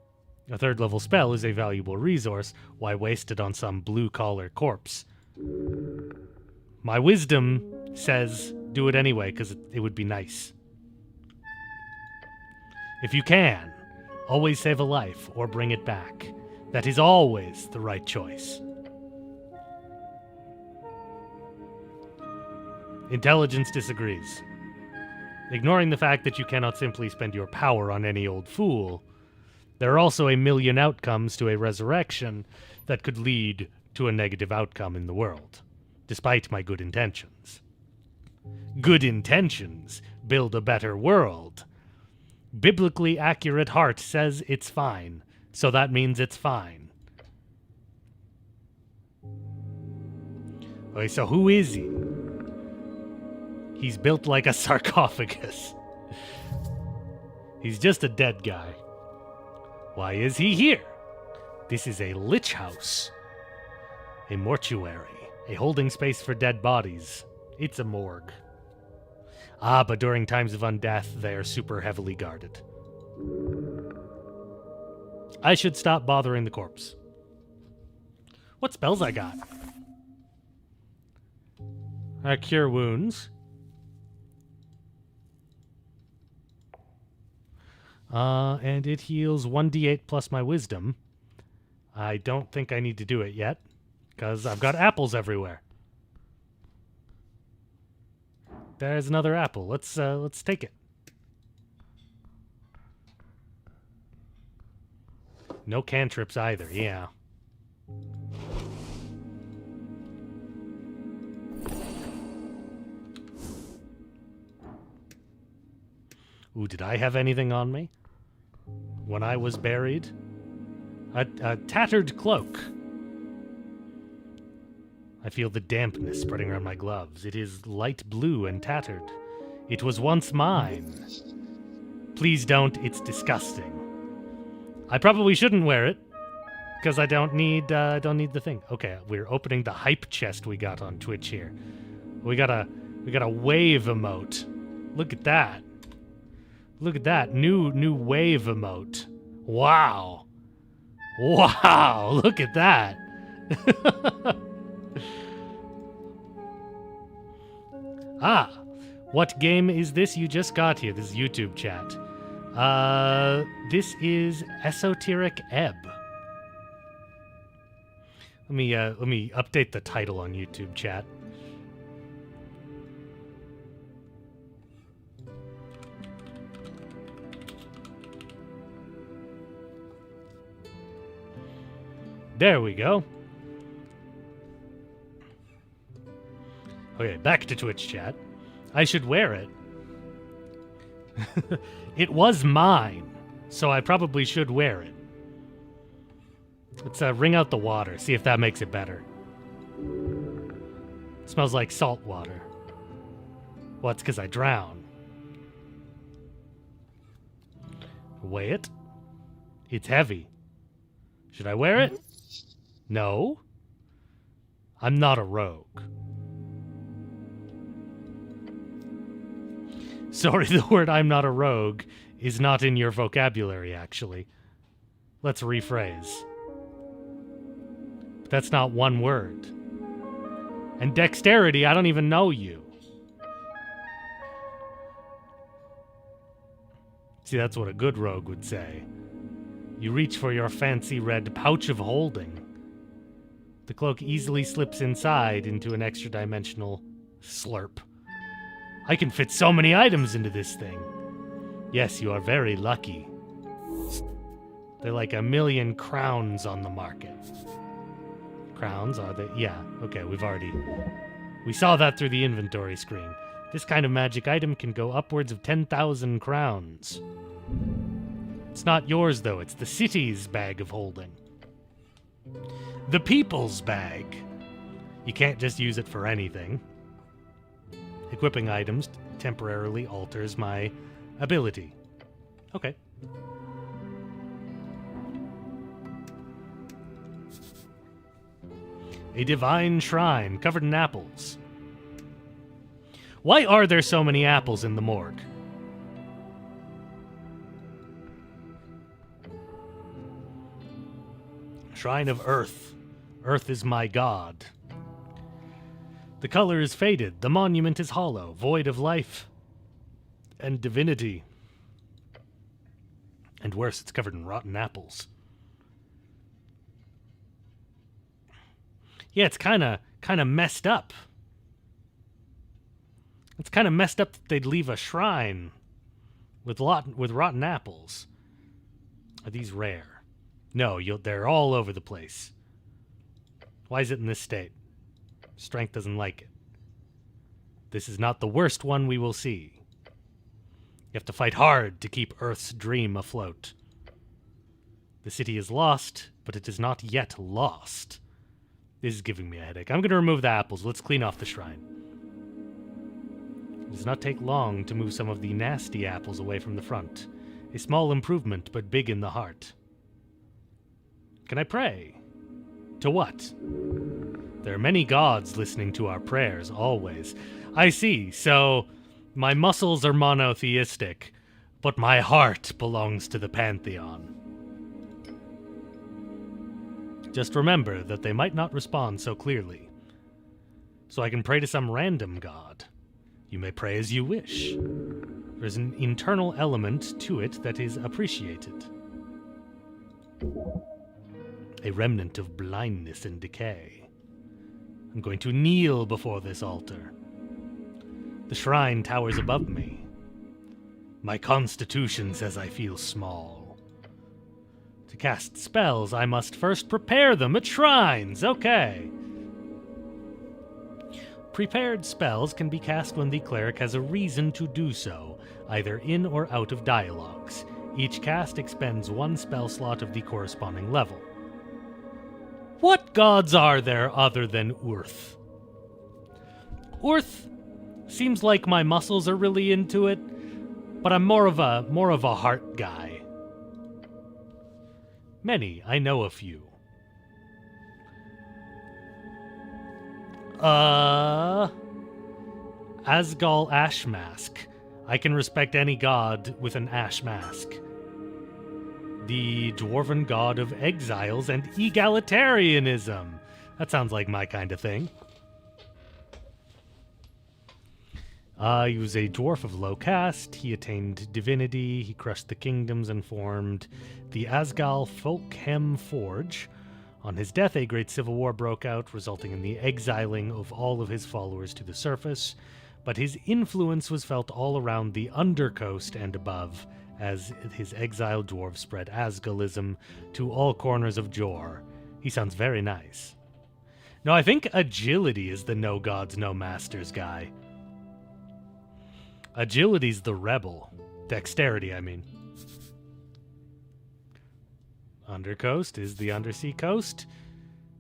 A 3rd level spell is a valuable resource. Why waste it on some blue-collar corpse? My wisdom says do it anyway, because it would be nice. If you can, always save a life or bring it back. That is always the right choice. Intelligence disagrees. Ignoring the fact that you cannot simply spend your power on any old fool, there are also a million outcomes to a resurrection that could lead to a negative outcome in the world, despite my good intentions. Good intentions build a better world. Biblically accurate heart says it's fine, so that means it's fine. Okay, so who is he? He's built like a sarcophagus. He's just a dead guy. Why is he here? This is a lich house. A mortuary. A holding space for dead bodies. It's a morgue. Ah, but during times of undeath, they are super heavily guarded. I should stop bothering the corpse. What spells I got? Cure wounds. And it heals 1d8 plus my wisdom. I don't think I need to do it yet, because I've got apples everywhere. There's another apple. Let's take it. No cantrips either, yeah. Ooh, did I have anything on me when I was buried? A tattered cloak. I feel the dampness spreading around my gloves. It is light blue and tattered. It was once mine. Please don't, it's disgusting. I probably shouldn't wear it, because I don't need the thing. Okay, we're opening the hype chest we got on Twitch here. We got a wave emote. Look at that. Look at that. New wave emote. Wow. Wow, look at that. Ah, what game is this you just got here? This is YouTube chat. This is Esoteric Ebb. Let me update the title on YouTube chat. There we go. Okay, back to Twitch chat. I should wear it. It was mine, so I probably should wear it. Let's wring out the water, see if that makes it better. It smells like salt water. Well, it's because I drown. Weigh it. It's heavy. Should I wear it? No. I'm not a rogue. Sorry, the word "I'm not a rogue" is not in your vocabulary, actually. Let's rephrase. That's not one word. And dexterity, I don't even know you. See, that's what a good rogue would say. You reach for your fancy red pouch of holding. The cloak easily slips inside into an extra-dimensional slurp. I can fit so many items into this thing. Yes, you are very lucky. They're like 1,000,000 crowns on the market. Crowns, are they? Yeah, okay, we saw that through the inventory screen. This kind of magic item can go upwards of 10,000 crowns. It's not yours, though. It's the city's bag of holding. The people's bag. You can't just use it for anything. Equipping items temporarily alters my ability. Okay. A divine shrine covered in apples. Why are there so many apples in the morgue? Shrine of Earth. Earth is my god. The color is faded. The monument is hollow, void of life and divinity. And worse, it's covered in rotten apples. Yeah, it's kind of messed up. It's kind of messed up that they'd leave a shrine with rotten apples. Are these rare? No, they're all over the place. Why is it in this state? Strength doesn't like it. This is not the worst one we will see. You have to fight hard to keep Earth's dream afloat. The city is lost, but it is not yet lost. This is giving me a headache. I'm going to remove the apples. Let's clean off the shrine. It does not take long to move some of the nasty apples away from the front. A small improvement, but big in the heart. Can I pray? To what? There are many gods listening to our prayers, always. I see, so my muscles are monotheistic, but my heart belongs to the pantheon. Just remember that they might not respond so clearly. So I can pray to some random god. You may pray as you wish. There's an internal element to it that is appreciated. A remnant of blindness and decay. I'm going to kneel before this altar. The shrine towers above me. My constitution says I feel small. To cast spells, I must first prepare them at shrines. Okay. Prepared spells can be cast when the cleric has a reason to do so, either in or out of dialogues. Each cast expends one spell slot of the corresponding level. What gods are there other than Urth? Urth seems like my muscles are really into it, but I'm more of a heart guy. Many, I know a few. Asgal Ash Mask. I can respect any god with an ash mask. The dwarven god of exiles and egalitarianism. That sounds like my kind of thing. He was a dwarf of low caste. He attained divinity. He crushed the kingdoms and formed the Asgal Folkhem Forge. On his death, a great civil war broke out, resulting in the exiling of all of his followers to the surface. But his influence was felt all around the Undercoast and above, as his exiled dwarves spread Asgalism to all corners of Jor. He sounds very nice. No, I think Agility is the no gods, no masters guy. Agility's the rebel. Dexterity, I mean. Undercoast is the undersea coast.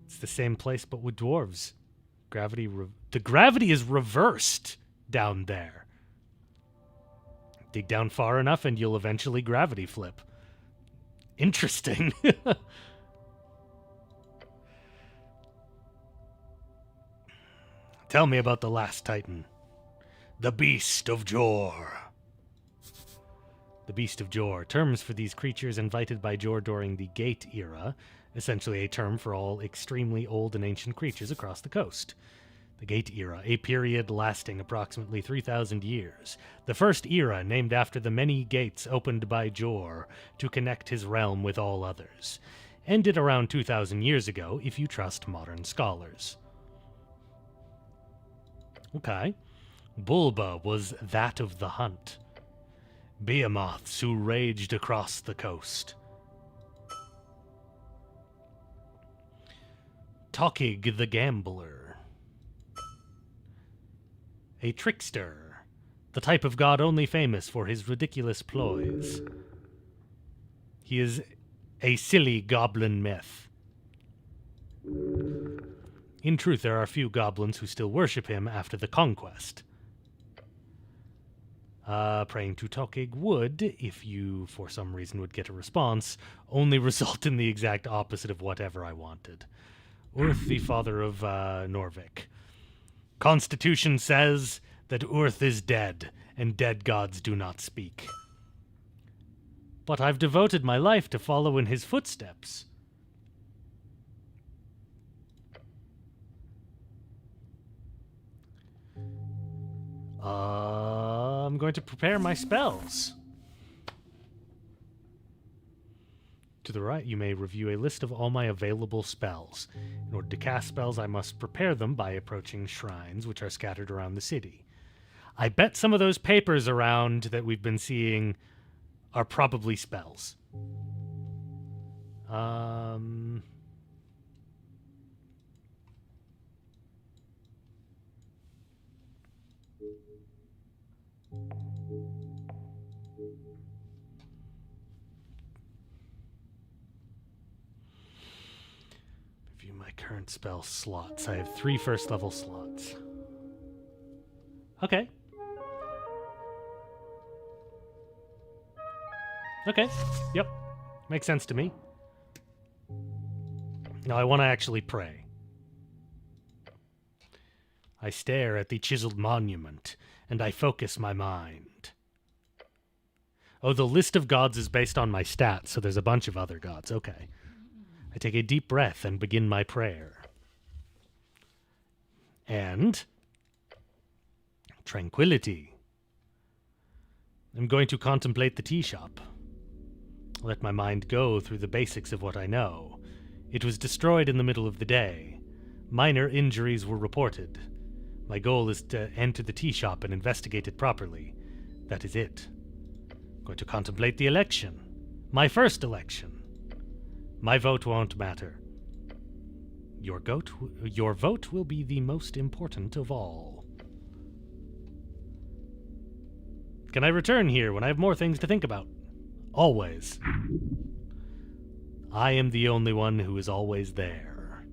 It's the same place but with dwarves. The gravity is reversed down there. Dig down far enough and you'll eventually gravity flip. Interesting. Tell me about the last Titan. The Beast of Jor. The Beast of Jor. Terms for these creatures invited by Jor during the Gate era. Essentially a term for all extremely old and ancient creatures across the coast. The Gate era, a period lasting approximately 3,000 years. The first era named after the many gates opened by Jor to connect his realm with all others. Ended around 2,000 years ago, if you trust modern scholars. Okay. Bulba was that of the hunt. Behemoths who raged across the coast. Tokig the Gambler. A trickster. The type of god only famous for his ridiculous ploys. He is a silly goblin myth. In truth, there are few goblins who still worship him after the conquest. Praying to Tokig would, if you for some reason would get a response, only result in the exact opposite of whatever I wanted. Urth, the father of Norvik. Constitution says that Urth is dead, and dead gods do not speak. But I've devoted my life to follow in his footsteps. I'm going to prepare my spells. To the right, you may review a list of all my available spells. In order to cast spells, I must prepare them by approaching shrines, which are scattered around the city. I bet some of those papers around that we've been seeing are probably spells. Review my current spell slots. I have 3 first level slots. Okay. Okay. Yep. Makes sense to me. Now I want to actually pray. I stare at the chiseled monument, and I focus my mind. Oh, the list of gods is based on my stats, so there's a bunch of other gods. Okay. I take a deep breath and begin my prayer. And tranquility. I'm going to contemplate the tea shop. Let my mind go through the basics of what I know. It was destroyed in the middle of the day. Minor injuries were reported. My goal is to enter the tea shop and investigate it properly. That is it. I'm going to contemplate the election. My first election. My vote won't matter. Your vote will be the most important of all. Can I return here when I have more things to think about? Always. I am the only one who is always there.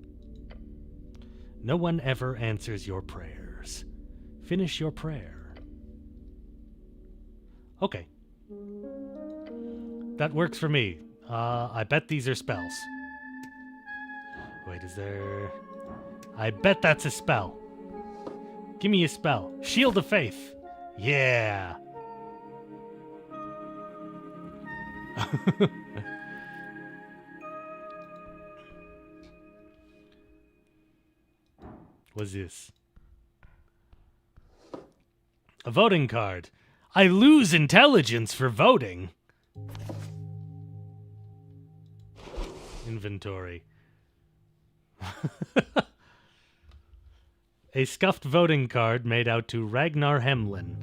No one ever answers your prayers. Finish your prayer. Okay. That works for me. I bet these are spells. Wait, is there... I bet that's a spell. Give me a spell. Shield of Faith. Yeah. What's this? A voting card. I lose intelligence for voting. Inventory. A scuffed voting card made out to Ragnar Hemlin.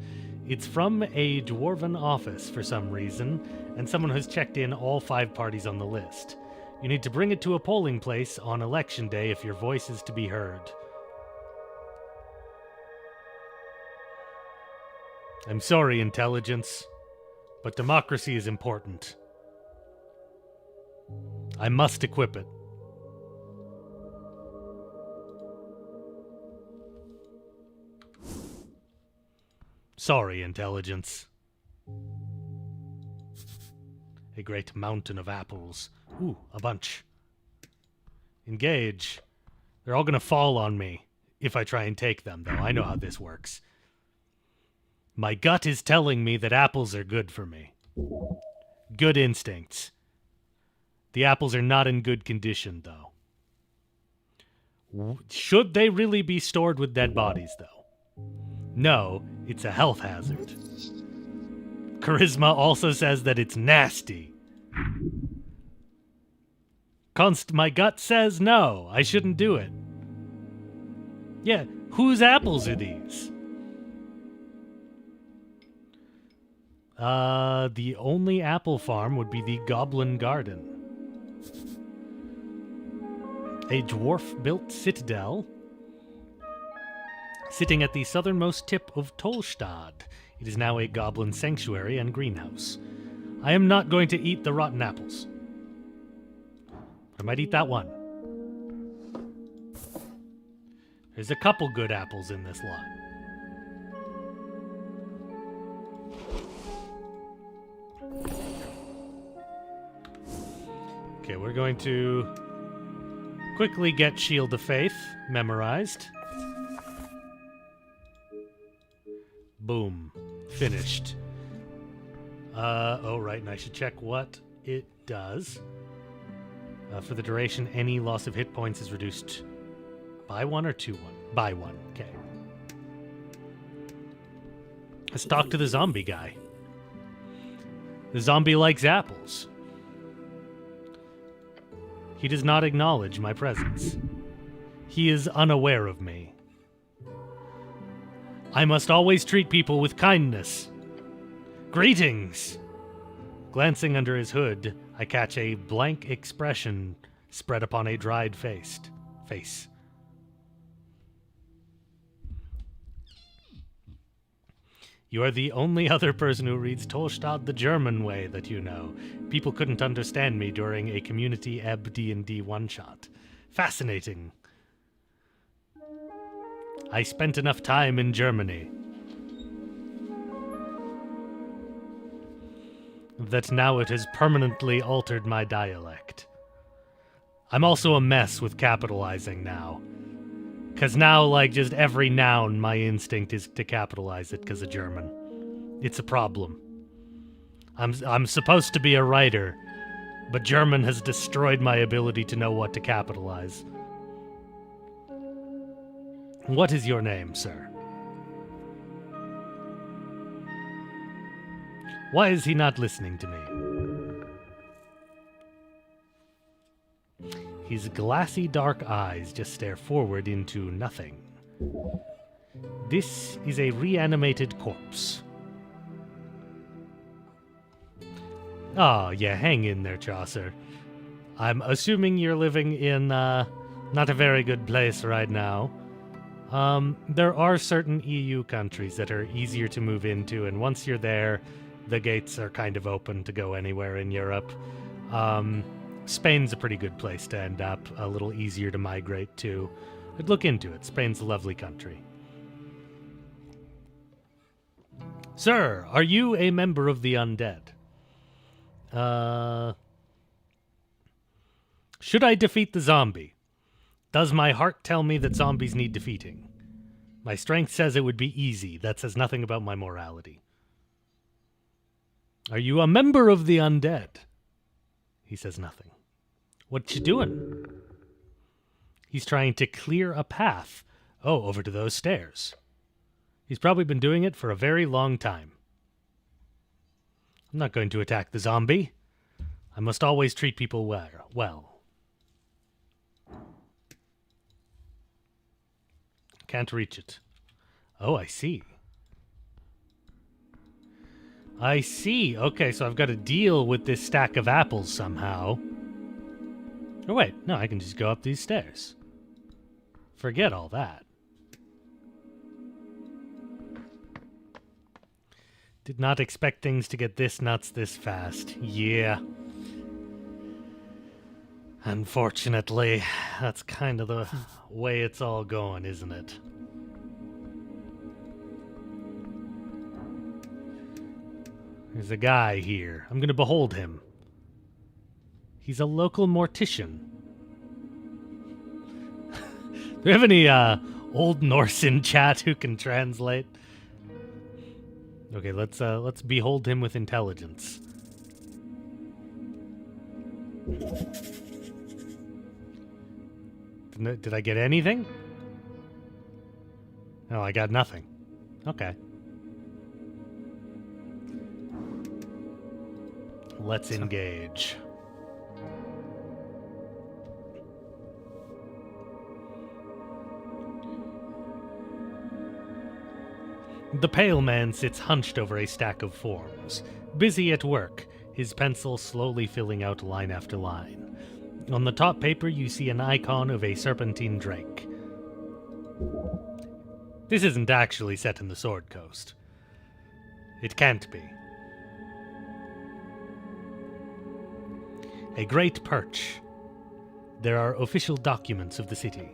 It's from a dwarven office for some reason, and someone has checked in all 5 parties on the list. You need to bring it to a polling place on election day if your voice is to be heard. I'm sorry, intelligence, but democracy is important. I must equip it. Sorry, intelligence. A great mountain of apples. Ooh, a bunch. Engage. They're all gonna fall on me if I try and take them, though. I know how this works. My gut is telling me that apples are good for me. Good instincts. The apples are not in good condition, though. Should they really be stored with dead bodies, though? No, it's a health hazard. Charisma also says that it's nasty. My gut says no, I shouldn't do it. Yeah, whose apples are these? The only apple farm would be the Goblin Garden. A dwarf-built citadel sitting at the southernmost tip of Tolstad. It is now a goblin sanctuary and greenhouse. I am not going to eat the rotten apples. I might eat that one. There's a couple good apples in this lot. Okay, we're going to quickly get Shield of Faith memorized. Boom. Finished. Oh, right, and I should check what it does. For the duration, any loss of hit points is reduced by 1 or 2-1? By 1, okay. Let's talk to the zombie guy. The zombie likes apples. He does not acknowledge my presence. He is unaware of me. I must always treat people with kindness. Greetings! Glancing under his hood, I catch a blank expression spread upon a dried face. You are the only other person who reads Tolstad the German way that you know. People couldn't understand me during a Community Ebb D&D one-shot. Fascinating. I spent enough time in Germany that now it has permanently altered my dialect. I'm also a mess with capitalizing now. Because now, like, just every noun, my instinct is to capitalize it because of German. It's a problem. I'm supposed to be a writer, but German has destroyed my ability to know what to capitalize. What is your name, sir? Why is he not listening to me? His glassy dark eyes just stare forward into nothing. This is a reanimated corpse. Oh, yeah, hang in there, Chaucer. I'm assuming you're living in, not a very good place right now. There are certain EU countries that are easier to move into, and once you're there, the gates are kind of open to go anywhere in Europe. Spain's a pretty good place to end up, a little easier to migrate to. I'd look into it. Spain's a lovely country. Sir, are you a member of the undead? Should I defeat the zombie? Does my heart tell me that zombies need defeating? My strength says it would be easy. That says nothing about my morality. Are you a member of the undead? He says nothing. What you doing? He's trying to clear a path. Oh, over to those stairs. He's probably been doing it for a very long time. I'm not going to attack the zombie. I must always treat people well. Can't reach it. Oh, I see. I see. Okay, so I've got to deal with this stack of apples somehow. Oh, wait. No, I can just go up these stairs. Forget all that. Did not expect things to get this nuts this fast. Yeah. Unfortunately, that's kind of the way it's all going, isn't it? There's a guy here. I'm going to behold him. He's a local mortician. Do we have any Old Norse in chat who can translate? Okay, let's behold him with intelligence. Did I get anything? No, I got nothing. Okay. Let's engage. The pale man sits hunched over a stack of forms, busy at work, his pencil slowly filling out line after line. On the top paper, you see an icon of a serpentine drake. This isn't actually set in the Sword Coast. It can't be. A great perch. There are official documents of the city.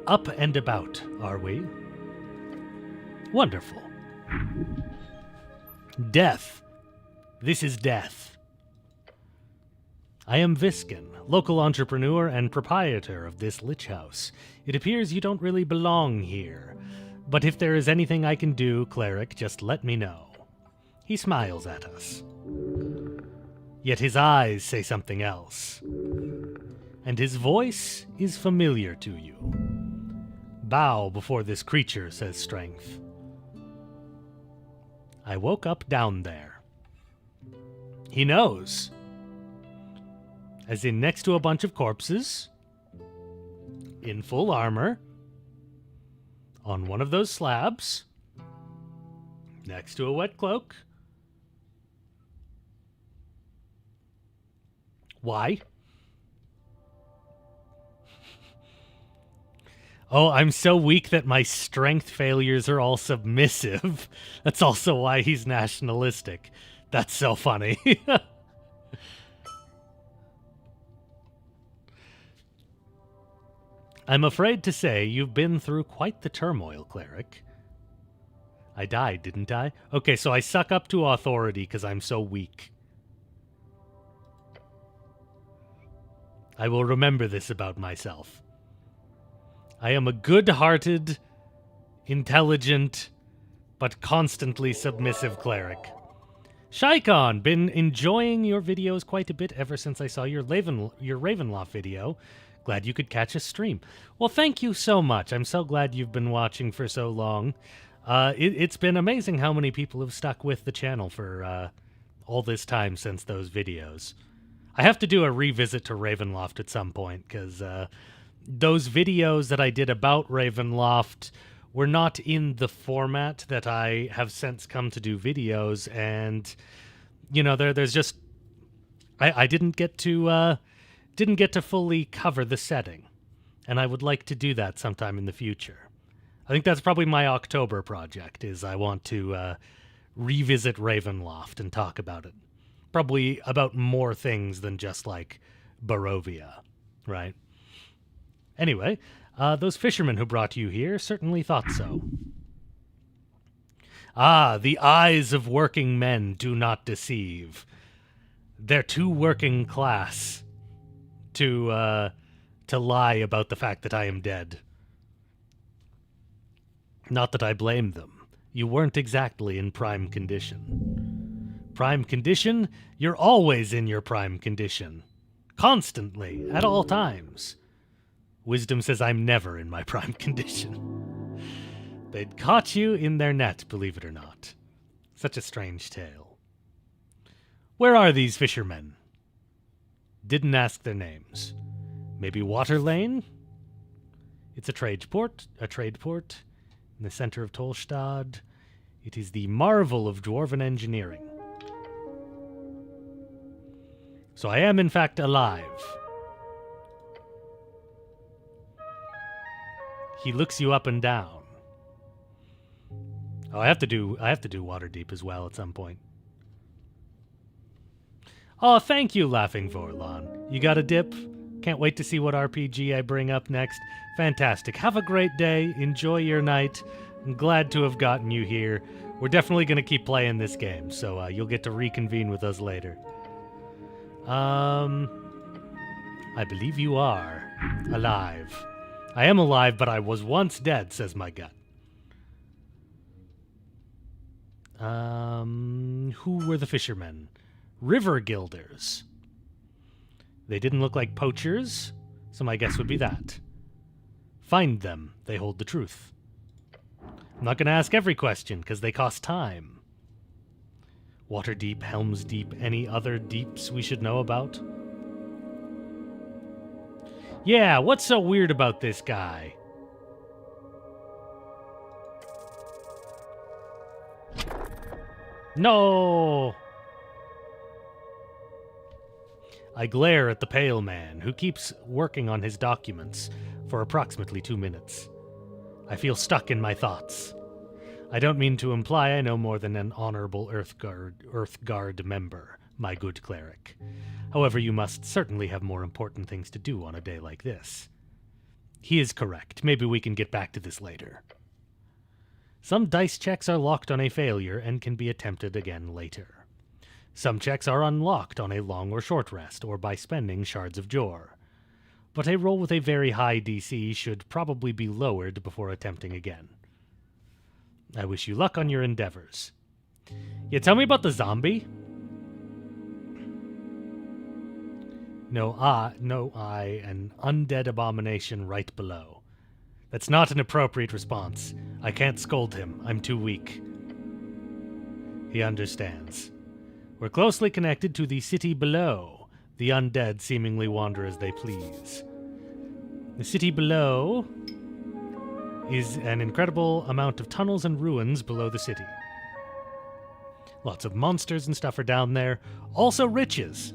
Up and about, are we? Wonderful. Death. This is death. I am Viskin, local entrepreneur and proprietor of this lich house. It appears you don't really belong here, but if there is anything I can do, cleric, just let me know. He smiles at us. Yet his eyes say something else. And his voice is familiar to you. Bow before this creature, says Strength. I woke up down there. He knows. As in next to a bunch of corpses. In full armor. on one of those slabs next to a wet cloak. Why? Oh, I'm so weak that my strength failures are all submissive. That's also why he's nationalistic. That's so funny. I'm afraid to say you've been through quite the turmoil, cleric. I died, didn't I? Okay, so I suck up to authority because I'm so weak. I will remember this about myself. I am a good-hearted, intelligent, but constantly submissive cleric. Shaikon, been enjoying your videos quite a bit ever since I saw your Ravenloft video. Glad you could catch a stream. Well, thank you so much. I'm so glad you've been watching for so long. It's been amazing how many people have stuck with the channel for all this time since those videos. I have to do a revisit to Ravenloft at some point, because those videos that I did about Ravenloft were not in the format that I have since come to do videos, and you know, there's just I didn't get to fully cover the setting, and I would like to do that sometime in the future. I think that's probably my October project, is I want to revisit Ravenloft and talk about it. Probably about more things than just, like, Barovia, right? Anyway, those fishermen who brought you here certainly thought so. Ah, the eyes of working men do not deceive. They're too working class to lie about the fact that I am dead. Not that I blame them. You weren't exactly in prime condition. Prime condition? You're always in your prime condition. Constantly, at all times. Wisdom says I'm never in my prime condition. They'd caught you in their net, believe it or not. Such a strange tale. Where are these fishermen? Didn't ask their names. Maybe Water Lane? It's a trade port in the center of Tolstad. It is the marvel of dwarven engineering. So I am in fact alive. He looks you up and down. Oh, I have to do Waterdeep as well at some point. Oh, thank you, Laughing Vorlon. You got a dip? Can't wait to see what RPG I bring up next. Fantastic. Have a great day. Enjoy your night. I'm glad to have gotten you here. We're definitely going to keep playing this game, so you'll get to reconvene with us later. I believe you are alive. I am alive, but I was once dead, says my gut. Who were the fishermen? River Guilders. They didn't look like poachers, so my guess would be that. Find them. They hold the truth. I'm not going to ask every question, because they cost time. Waterdeep, Helm's Deep, any other deeps we should know about? Yeah, what's so weird about this guy? No! I glare at the pale man, who keeps working on his documents for approximately 2 minutes. I feel stuck in my thoughts. I don't mean to imply I know more than an honorable Earthguard member, my good cleric. However, you must certainly have more important things to do on a day like this. He is correct. Maybe we can get back to this later. Some dice checks are locked on a failure and can be attempted again later. Some checks are unlocked on a long or short rest, or by spending shards of Jor. But a roll with a very high DC should probably be lowered before attempting again. I wish you luck on your endeavors. Yeah, tell me about the zombie. No eye, an undead abomination right below. That's not an appropriate response. I can't scold him. I'm too weak. He understands. We're closely connected to the city below. The undead seemingly wander as they please. The city below is an incredible amount of tunnels and ruins below the city. Lots of monsters and stuff are down there. Also riches.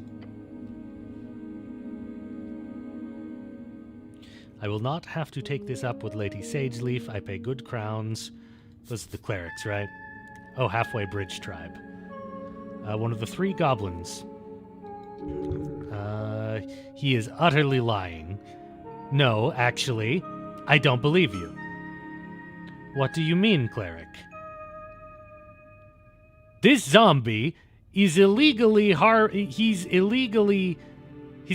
I will not have to take this up with Lady Sageleaf. I pay good crowns. Those are the clerics, right? Oh, Halfway Bridge Tribe. One of the 3 goblins. He is utterly lying. No, actually, I don't believe you. What do you mean, cleric? This zombie is illegally he's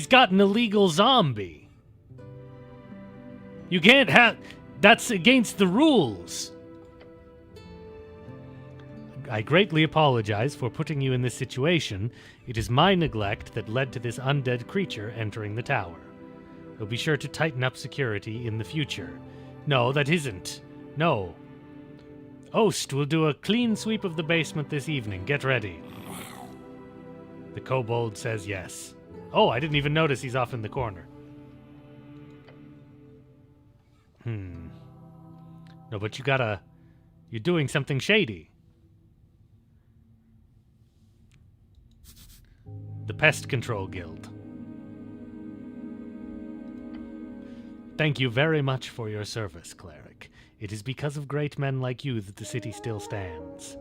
got an illegal zombie. You can't have... That's against the rules. I greatly apologize for putting you in this situation. It is my neglect that led to this undead creature entering the tower. We'll be sure to tighten up security in the future. No, that isn't. No. Oast will do a clean sweep of the basement this evening. Get ready. The kobold says yes. Oh, I didn't even notice he's off in the corner. No, but you're doing something shady. The Pest Control Guild. Thank you very much for your service, cleric. It is because of great men like you that the city still stands.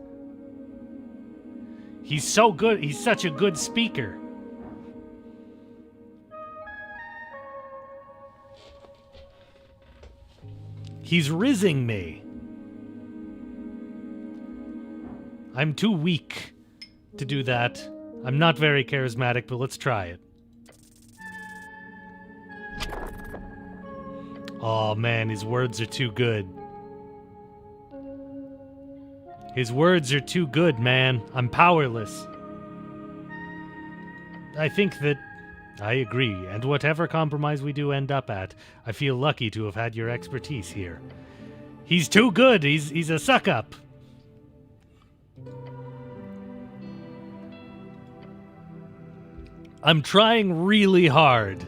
He's so good. He's such a good speaker. He's rizzing me. I'm too weak to do that. I'm not very charismatic, but let's try it. Oh man, his words are too good. His words are too good, man. I'm powerless. I think that I agree, and whatever compromise we do end up at, I feel lucky to have had your expertise here. He's too good. He's a suck-up. I'm trying really hard.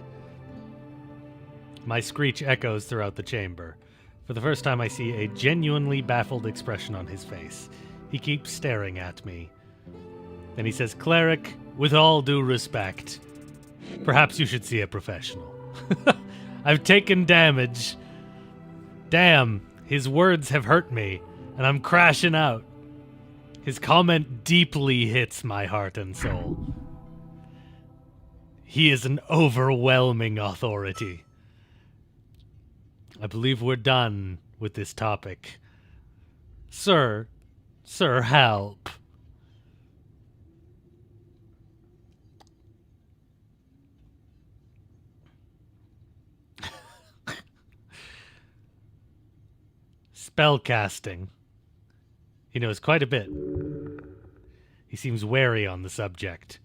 My screech echoes throughout the chamber. For the first time, I see a genuinely baffled expression on his face. He keeps staring at me. Then he says, "Cleric, with all due respect, perhaps you should see a professional." I've taken damage. Damn, his words have hurt me, and I'm crashing out. His comment deeply hits my heart and soul. He is an overwhelming authority. I believe we're done with this topic. Sir, help. Spellcasting. He knows quite a bit. He seems wary on the subject.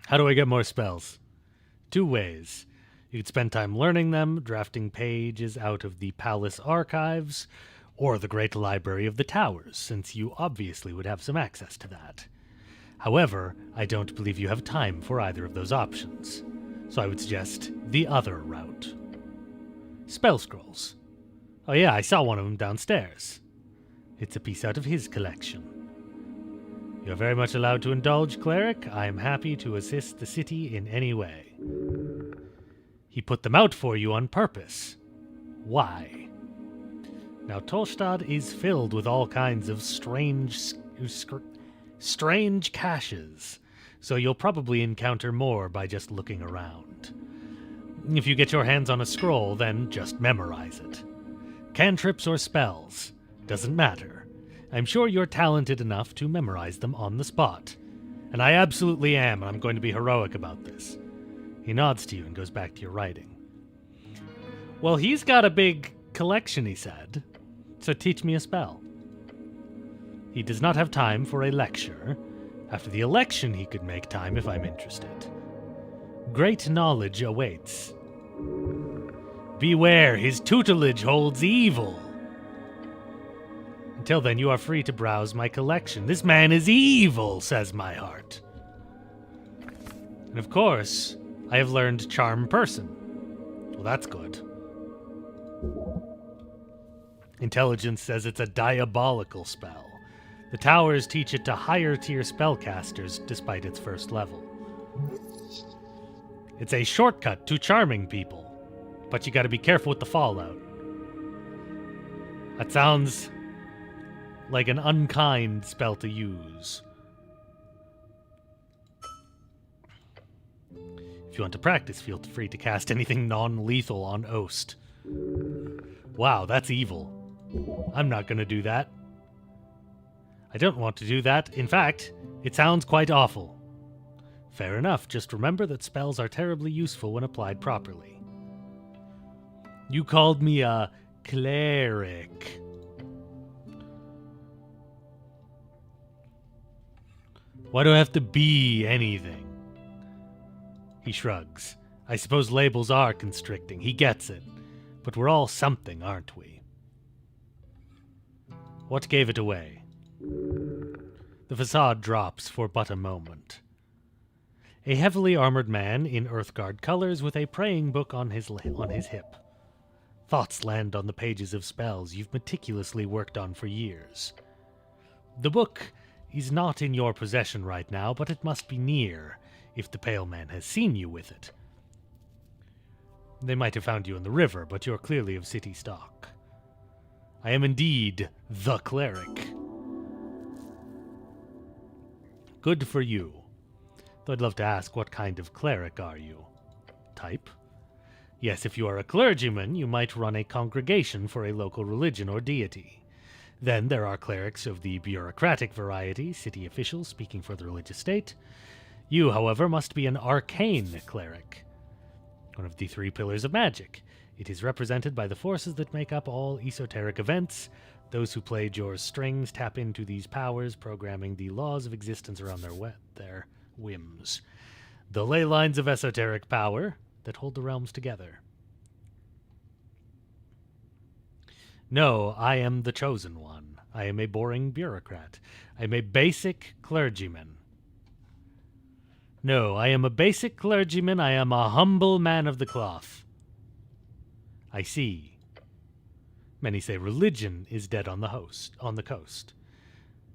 How do I get more spells? 2 ways. You could spend time learning them, drafting pages out of the palace archives, or the great library of the towers, since you obviously would have some access to that. However, I don't believe you have time for either of those options, so I would suggest the other route. Spell scrolls. Oh yeah, I saw one of them downstairs. It's a piece out of his collection. You're very much allowed to indulge, cleric. I am happy to assist the city in any way. He put them out for you on purpose. Why? Now, Tolstad is filled with all kinds of strange caches, so you'll probably encounter more by just looking around. If you get your hands on a scroll, then just memorize it. Cantrips or spells, doesn't matter. I'm sure you're talented enough to memorize them on the spot. And I absolutely am, and I'm going to be heroic about this. He nods to you and goes back to your writing. Well, he's got a big collection, he said, so teach me a spell. He does not have time for a lecture. After the election, he could make time if I'm interested. Great knowledge awaits. Beware, his tutelage holds evil. Until then, you are free to browse my collection. This man is evil, says my heart. And of course, I have learned Charm Person. Well, that's good. Intelligence says it's a diabolical spell. The towers teach it to higher-tier spellcasters despite its first level. It's a shortcut to charming people, but you gotta be careful with the fallout. That sounds like an unkind spell to use. If you want to practice, feel free to cast anything non-lethal on Ost. Wow, that's evil. I'm not gonna do that. I don't want to do that. In fact, it sounds quite awful. Fair enough, just remember that spells are terribly useful when applied properly. You called me a cleric. Why do I have to be anything? He shrugs. I suppose labels are constricting. He gets it. But we're all something, aren't we? What gave it away? The facade drops for but a moment. A heavily armored man in Earthguard colors with a praying book on his hip. Thoughts land on the pages of spells you've meticulously worked on for years. The book is not in your possession right now, but it must be near, if the Pale Man has seen you with it. They might have found you in the river, but you're clearly of city stock. I am indeed the cleric. Good for you. Though I'd love to ask, what kind of cleric are you? Type? Yes, if you are a clergyman, you might run a congregation for a local religion or deity. Then there are clerics of the bureaucratic variety, city officials speaking for the religious state. You, however, must be an arcane cleric, one of the three pillars of magic. It is represented by the forces that make up all esoteric events. Those who play Jor's strings tap into these powers, programming the laws of existence around their whims. The ley lines of esoteric power that hold the realms together. No, I am the chosen one. I am a boring bureaucrat. I am a basic clergyman. No, I am a basic clergyman. I am a humble man of the cloth. I see. Many say religion is dead on the coast.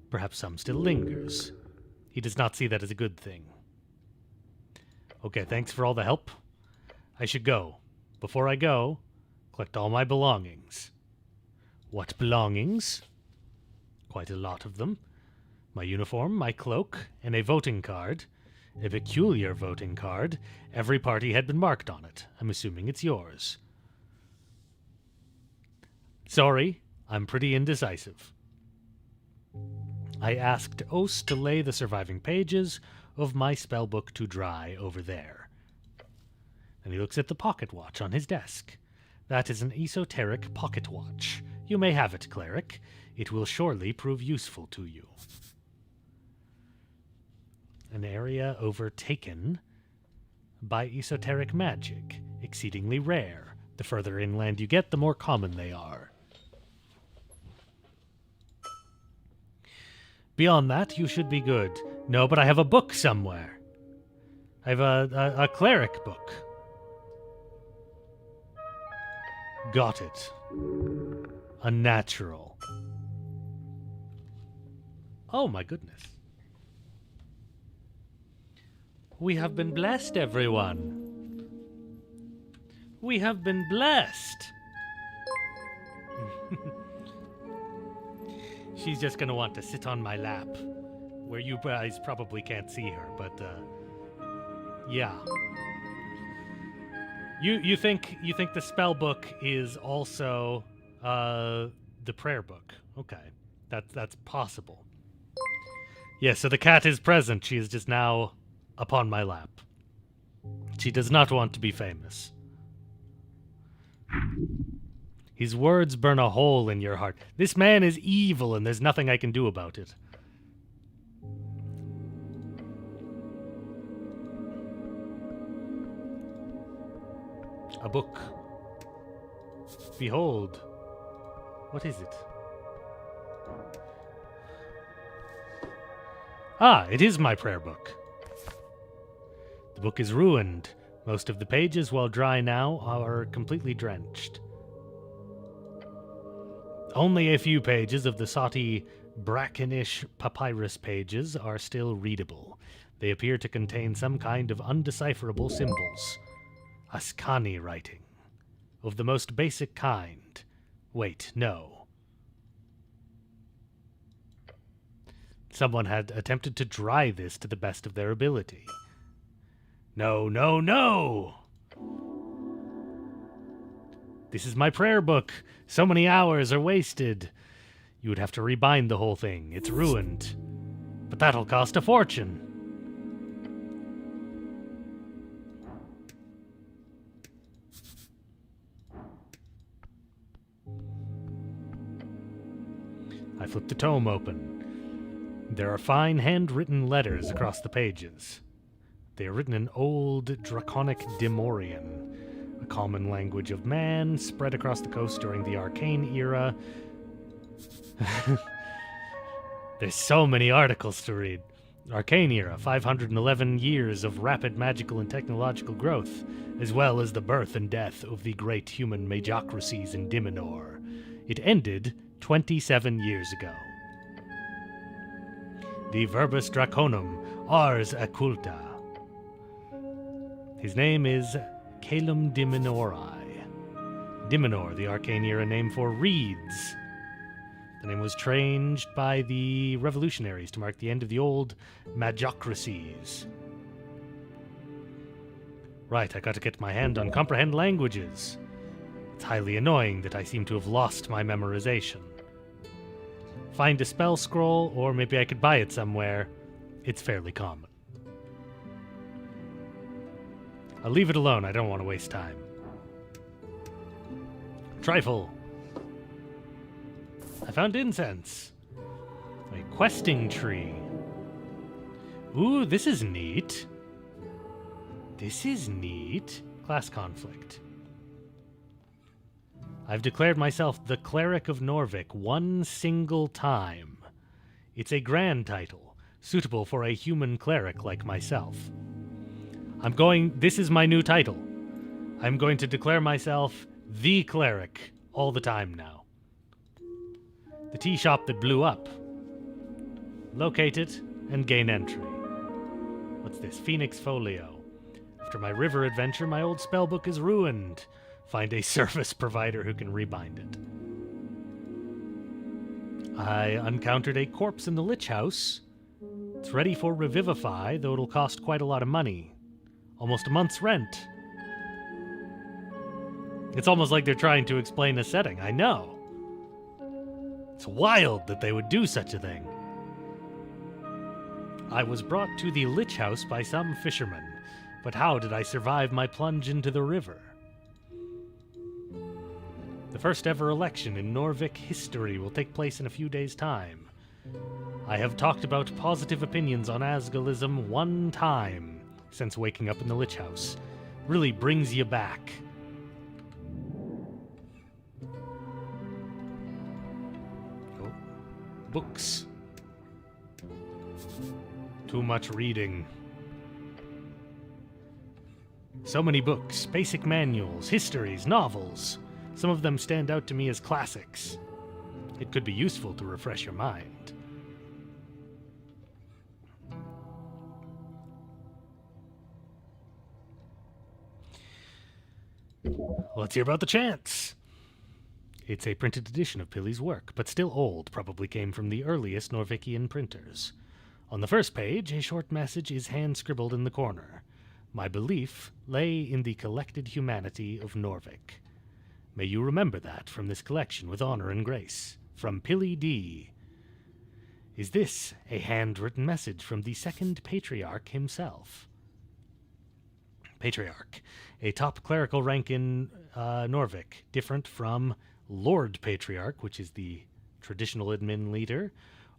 Perhaps some still lingers. He does not see that as a good thing. Okay, thanks for all the help. I should go. Before I go, collect all my belongings. What belongings? Quite a lot of them. My uniform, my cloak, and a voting card. A peculiar voting card. Every party had been marked on it. I'm assuming it's yours. Sorry, I'm pretty indecisive. I asked Ost to lay the surviving pages of my spellbook to dry over there. And he looks at the pocket watch on his desk. That is an esoteric pocket watch. You may have it, cleric. It will surely prove useful to you. An area overtaken by esoteric magic, exceedingly rare. The further inland you get, the more common they are. Beyond that, you should be good. No, but I have a book somewhere. I have a cleric book. Got it. A natural. Oh my goodness. We have been blessed, everyone. We have been blessed. She's just gonna want to sit on my lap, where you guys probably can't see her, but yeah. You think the spell book is also the prayer book? Okay, that's possible. Yeah, so the cat is present. She is just now upon my lap. She does not want to be famous. His words burn a hole in your heart. This man is evil, and there's nothing I can do about it. A book. Behold. What is it? Ah, it is my prayer book. The book is ruined. Most of the pages, while dry now, are completely drenched. Only a few pages of the Sati brackenish papyrus pages are still readable. They appear to contain some kind of undecipherable symbols. Askani writing. Of the most basic kind. Wait, no. Someone had attempted to dry this to the best of their ability. No, no, no! This is my prayer book. So many hours are wasted. You would have to rebind the whole thing. It's ruined. But that'll cost a fortune. I flip the tome open. There are fine handwritten letters across the pages. They are written in old draconic Demorian, a common language of man spread across the coast during the Arcane era. There's so many articles to read. Arcane era, 511 years of rapid magical and technological growth, as well as the birth and death of the great human magocracies in Dimenor. It ended 27 years ago. The verbus draconum, ars occulta. His name is Calum Dimenori. Dimenor, the Arcane era name for reeds. The name was changed by the revolutionaries to mark the end of the old magocracies. Right, I got to get my hand on comprehend languages. It's highly annoying that I seem to have lost my memorization. Find a spell scroll, or maybe I could buy it somewhere. It's fairly common. I'll leave it alone, I don't want to waste time. Trifle. I found incense. A questing tree. Ooh, this is neat. This is neat. Class conflict. I've declared myself the Cleric of Norvik one single time. It's a grand title, suitable for a human cleric like myself. This is my new title. I'm going to declare myself the Cleric all the time now. The tea shop that blew up. Locate it and gain entry. What's this? Phoenix Folio. After my river adventure, my old spellbook is ruined. Find a service provider who can rebind it. I encountered a corpse in the Lich House. It's ready for Revivify, though it'll cost quite a lot of money. Almost a month's rent. It's almost like they're trying to explain a setting, I know. It's wild that they would do such a thing. I was brought to the Lich House by some fisherman, but how did I survive my plunge into the river? The first ever election in Norvik history will take place in a few days' time. I have talked about positive opinions on Asgalism one time since waking up in the Lich House. Really brings you back. Oh. Books. Too much reading. So many books, basic manuals, histories, novels. Some of them stand out to me as classics. It could be useful to refresh your mind. Let's hear about the chants. It's a printed edition of Pilly's work, but still old, probably came from the earliest Norvikian printers. On the first page, a short message is hand-scribbled in the corner. My belief lay in the collected humanity of Norvik. May you remember that from this collection with honor and grace. From Pilly D. Is this a handwritten message from the second Patriarch himself? Patriarch, a top clerical rank in Norvik, different from Lord Patriarch, which is the traditional admin leader.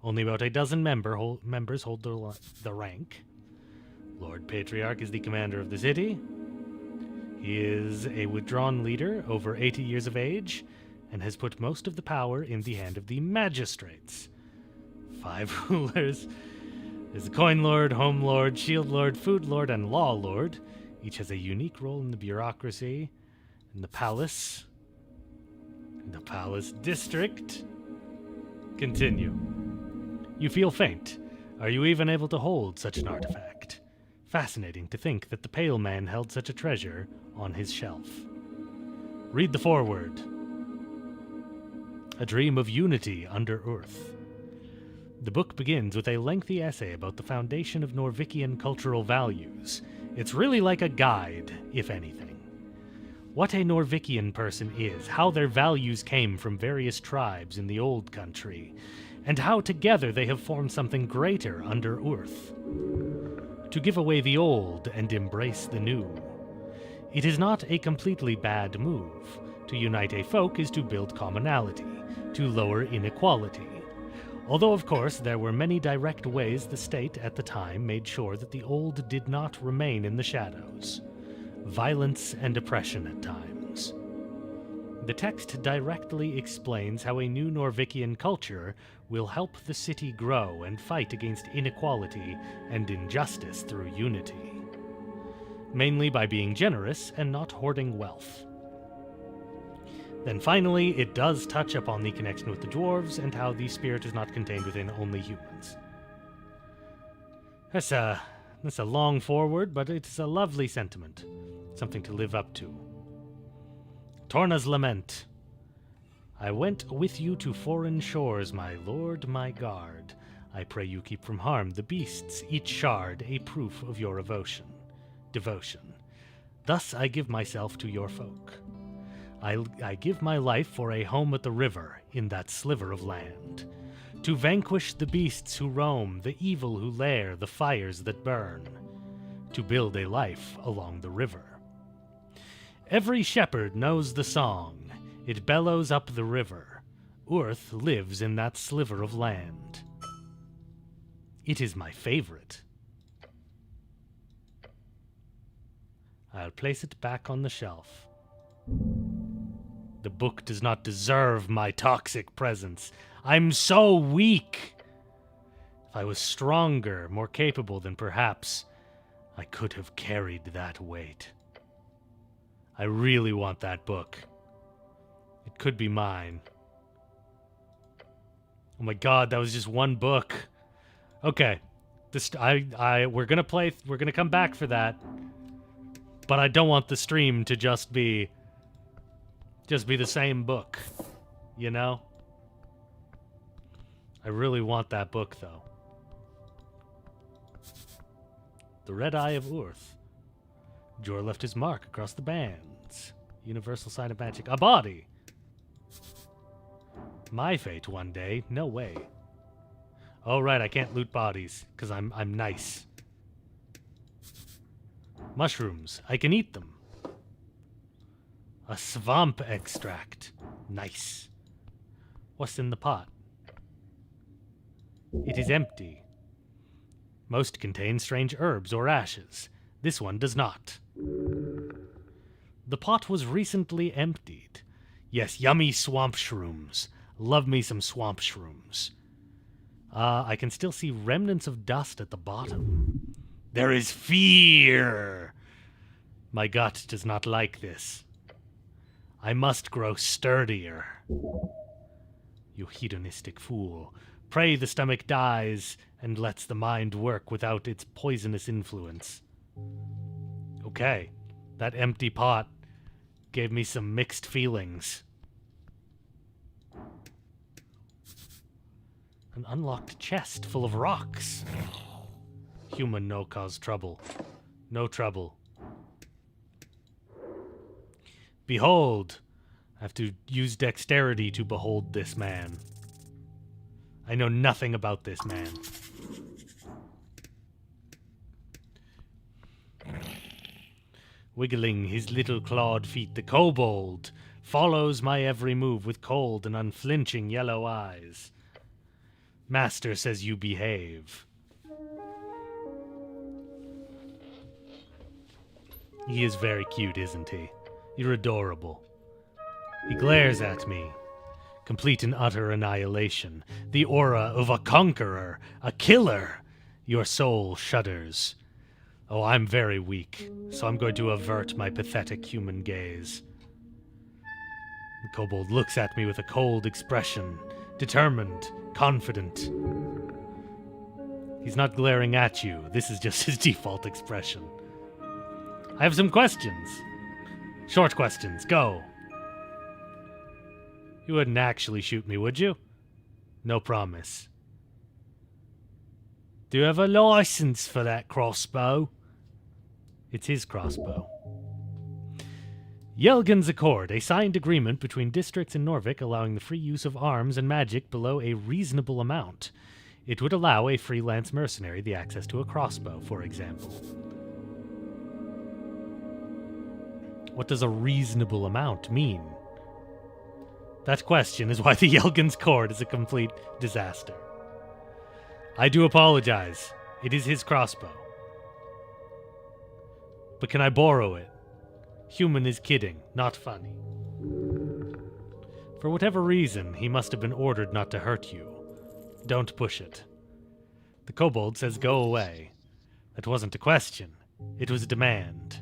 Only about a dozen members hold the rank. Lord Patriarch is the commander of the city. He is a withdrawn leader, over 80 years of age, and has put most of the power in the hand of the magistrates. 5 rulers. There's the Coin Lord, Home Lord, Shield Lord, Food Lord, and Law Lord. Each has a unique role in the bureaucracy. In the palace, The Palace District. Continue. You feel faint. Are you even able to hold such an artifact? Fascinating to think that the Pale Man held such a treasure on his shelf. Read the foreword. A dream of unity under Earth. The book begins with a lengthy essay about the foundation of Norvikian cultural values. It's really like a guide, if anything. What a Norvikian person is, how their values came from various tribes in the Old Country, and how together they have formed something greater under Earth. To give away the old and embrace the new. It is not a completely bad move. To unite a folk is to build commonality, to lower inequality. Although, of course, there were many direct ways the state at the time made sure that the old did not remain in the shadows. Violence and oppression at times. The text directly explains how a new Norvikian culture will help the city grow and fight against inequality and injustice through unity. Mainly by being generous and not hoarding wealth. Then finally, it does touch upon the connection with the dwarves and how the spirit is not contained within only humans. That's a long foreword, but it's a lovely sentiment. Something to live up to. Torna's Lament. I went with you to foreign shores, my lord, my guard. I pray you keep from harm the beasts, each shard a proof of your devotion. Thus I give myself to your folk. I give my life for a home at the river, in that sliver of land. To vanquish the beasts who roam, the evil who lair, the fires that burn. To build a life along the river. Every shepherd knows the song. It bellows up the river. Earth lives in that sliver of land. It is my favorite. I'll place it back on the shelf. The book does not deserve my toxic presence. I'm so weak. If I was stronger, more capable, then perhaps I could have carried that weight. I really want that book. It could be mine. Oh my god, that was just one book. Okay. We're gonna come back for that. But I don't want the stream to just be the same book, you know? I really want that book, though. The Red Eye of Urth. Jor left his mark across the bands. Universal sign of magic. A body! My fate one day. No way. Oh, right, I can't loot bodies, because I'm nice. Mushrooms. I can eat them. A swamp extract. Nice. What's in the pot? It is empty. Most contain strange herbs or ashes. This one does not. The pot was recently emptied. Yes, yummy swamp shrooms. Love me some swamp shrooms. I can still see remnants of dust at the bottom. There is fear! My gut does not like this. I must grow sturdier. You hedonistic fool. Pray the stomach dies and lets the mind work without its poisonous influence. Okay, that empty pot gave me some mixed feelings. An unlocked chest full of rocks. Human no cause trouble. No trouble. Behold! I have to use dexterity to behold this man. I know nothing about this man. Wiggling his little clawed feet, the kobold follows my every move with cold and unflinching yellow eyes. Master says you behave. He is very cute, isn't he? You're adorable. He glares at me. Complete and utter annihilation. The aura of a conqueror. A killer. Your soul shudders. Oh, I'm very weak, so I'm going to avert my pathetic human gaze. The kobold looks at me with a cold expression, determined, confident. He's not glaring at you. This is just his default expression. I have some questions. Short questions. Go. You wouldn't actually shoot me, would you? No promise. Do you have a license for that crossbow? It's his crossbow. Yelgan's Accord, a signed agreement between districts in Norvik allowing the free use of arms and magic below a reasonable amount. It would allow a freelance mercenary the access to a crossbow, for example. What does a reasonable amount mean? That question is why the Yelgan's Cord is a complete disaster. I do apologize. It is his crossbow. But can I borrow it? Human is kidding, not funny. For whatever reason, he must have been ordered not to hurt you. Don't push it. The kobold says go away. That wasn't a question. It was a demand.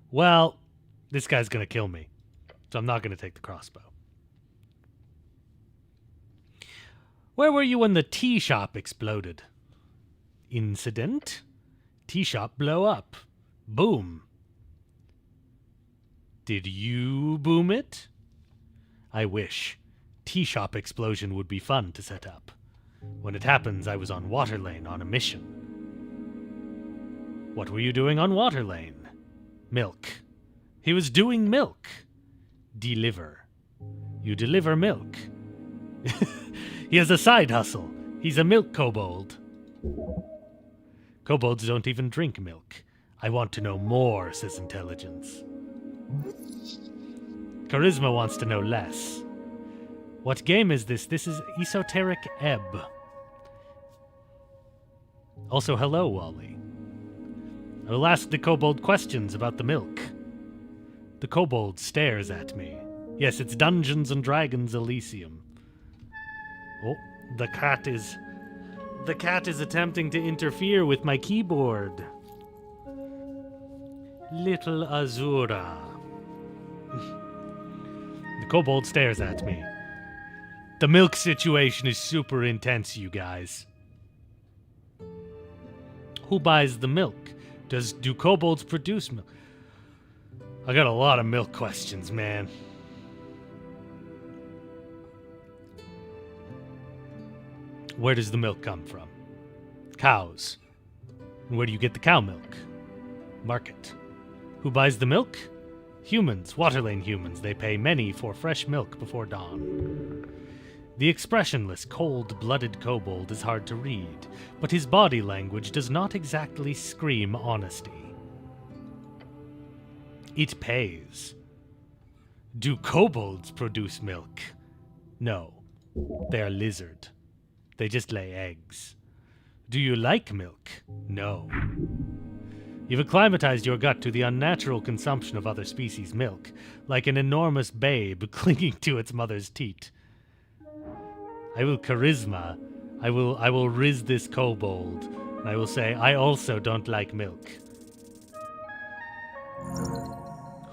Well, this guy's gonna kill me, so I'm not gonna take the crossbow. Where were you when the tea shop exploded? Incident? Tea shop blow up. Boom. Did you boom it? I wish. Tea shop explosion would be fun to set up. When it happens, I was on Waterlane on a mission. What were you doing on Waterlane? Milk. He was doing milk. Deliver. You deliver milk. He has a side hustle. He's a milk kobold. Kobolds don't even drink milk. I want to know more, says intelligence. Charisma wants to know less. What game is this? This is Esoteric Ebb. Also, hello, Wally. I will ask the kobold questions about the milk. The kobold stares at me. Yes, it's Dungeons and Dragons Elysium. Oh, the cat is attempting to interfere with my keyboard. Little Azura. The kobold stares at me. The milk situation is super intense, you guys. Who buys the milk? Do kobolds produce milk? I got a lot of milk questions, man. Where does the milk come from? Cows. And where do you get the cow milk? Market. Who buys the milk? Humans, Waterlane humans. They pay many for fresh milk before dawn. The expressionless, cold-blooded kobold is hard to read, but his body language does not exactly scream honesty. It pays. Do kobolds produce milk? No. They are lizard. They just lay eggs. Do you like milk? No. You've acclimatized your gut to the unnatural consumption of other species' milk, like an enormous babe clinging to its mother's teat. I will charisma. I will riz this kobold, and I will say, I also don't like milk.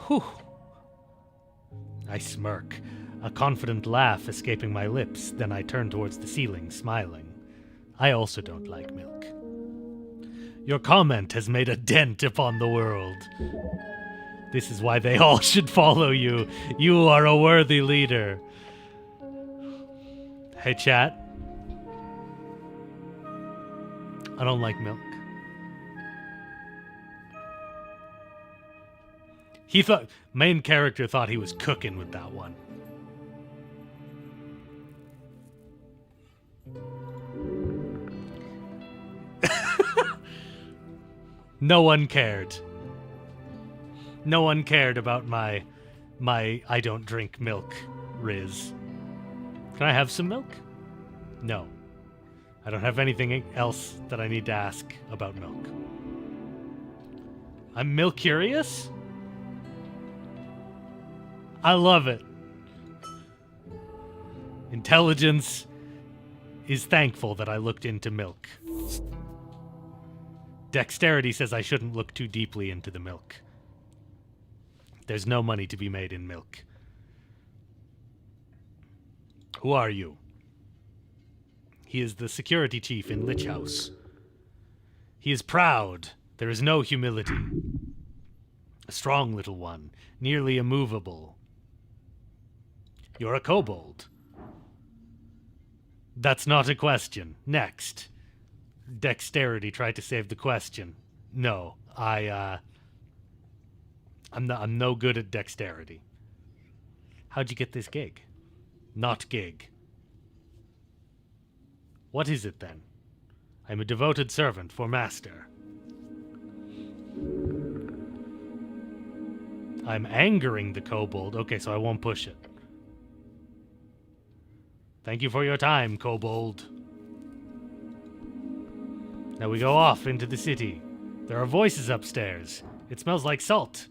Whew. I smirk, a confident laugh escaping my lips, then I turn towards the ceiling, smiling. I also don't like milk. Your comment has made a dent upon the world. This is why they all should follow you. You are a worthy leader. Hey, chat. I don't like milk. Main character thought he was cooking with that one. No one cared. No one cared about my I don't drink milk riz. Can I have some milk? No. I don't have anything else that I need to ask about milk. I'm milk curious? I love it. Intelligence is thankful that I looked into milk. Dexterity says I shouldn't look too deeply into the milk. There's no money to be made in milk. Who are you? He is the security chief in Lich House. He is proud. There is no humility. A strong little one, nearly immovable. You're a kobold. That's not a question. Next. Dexterity tried to save the question. No, I'm no good at dexterity. How'd you get this gig? Not gig. What is it then? I'm a devoted servant for master. I'm angering the kobold. Okay, so I won't push it. Thank you for your time, kobold. Now we go off into the city. There are voices upstairs. It smells like salt.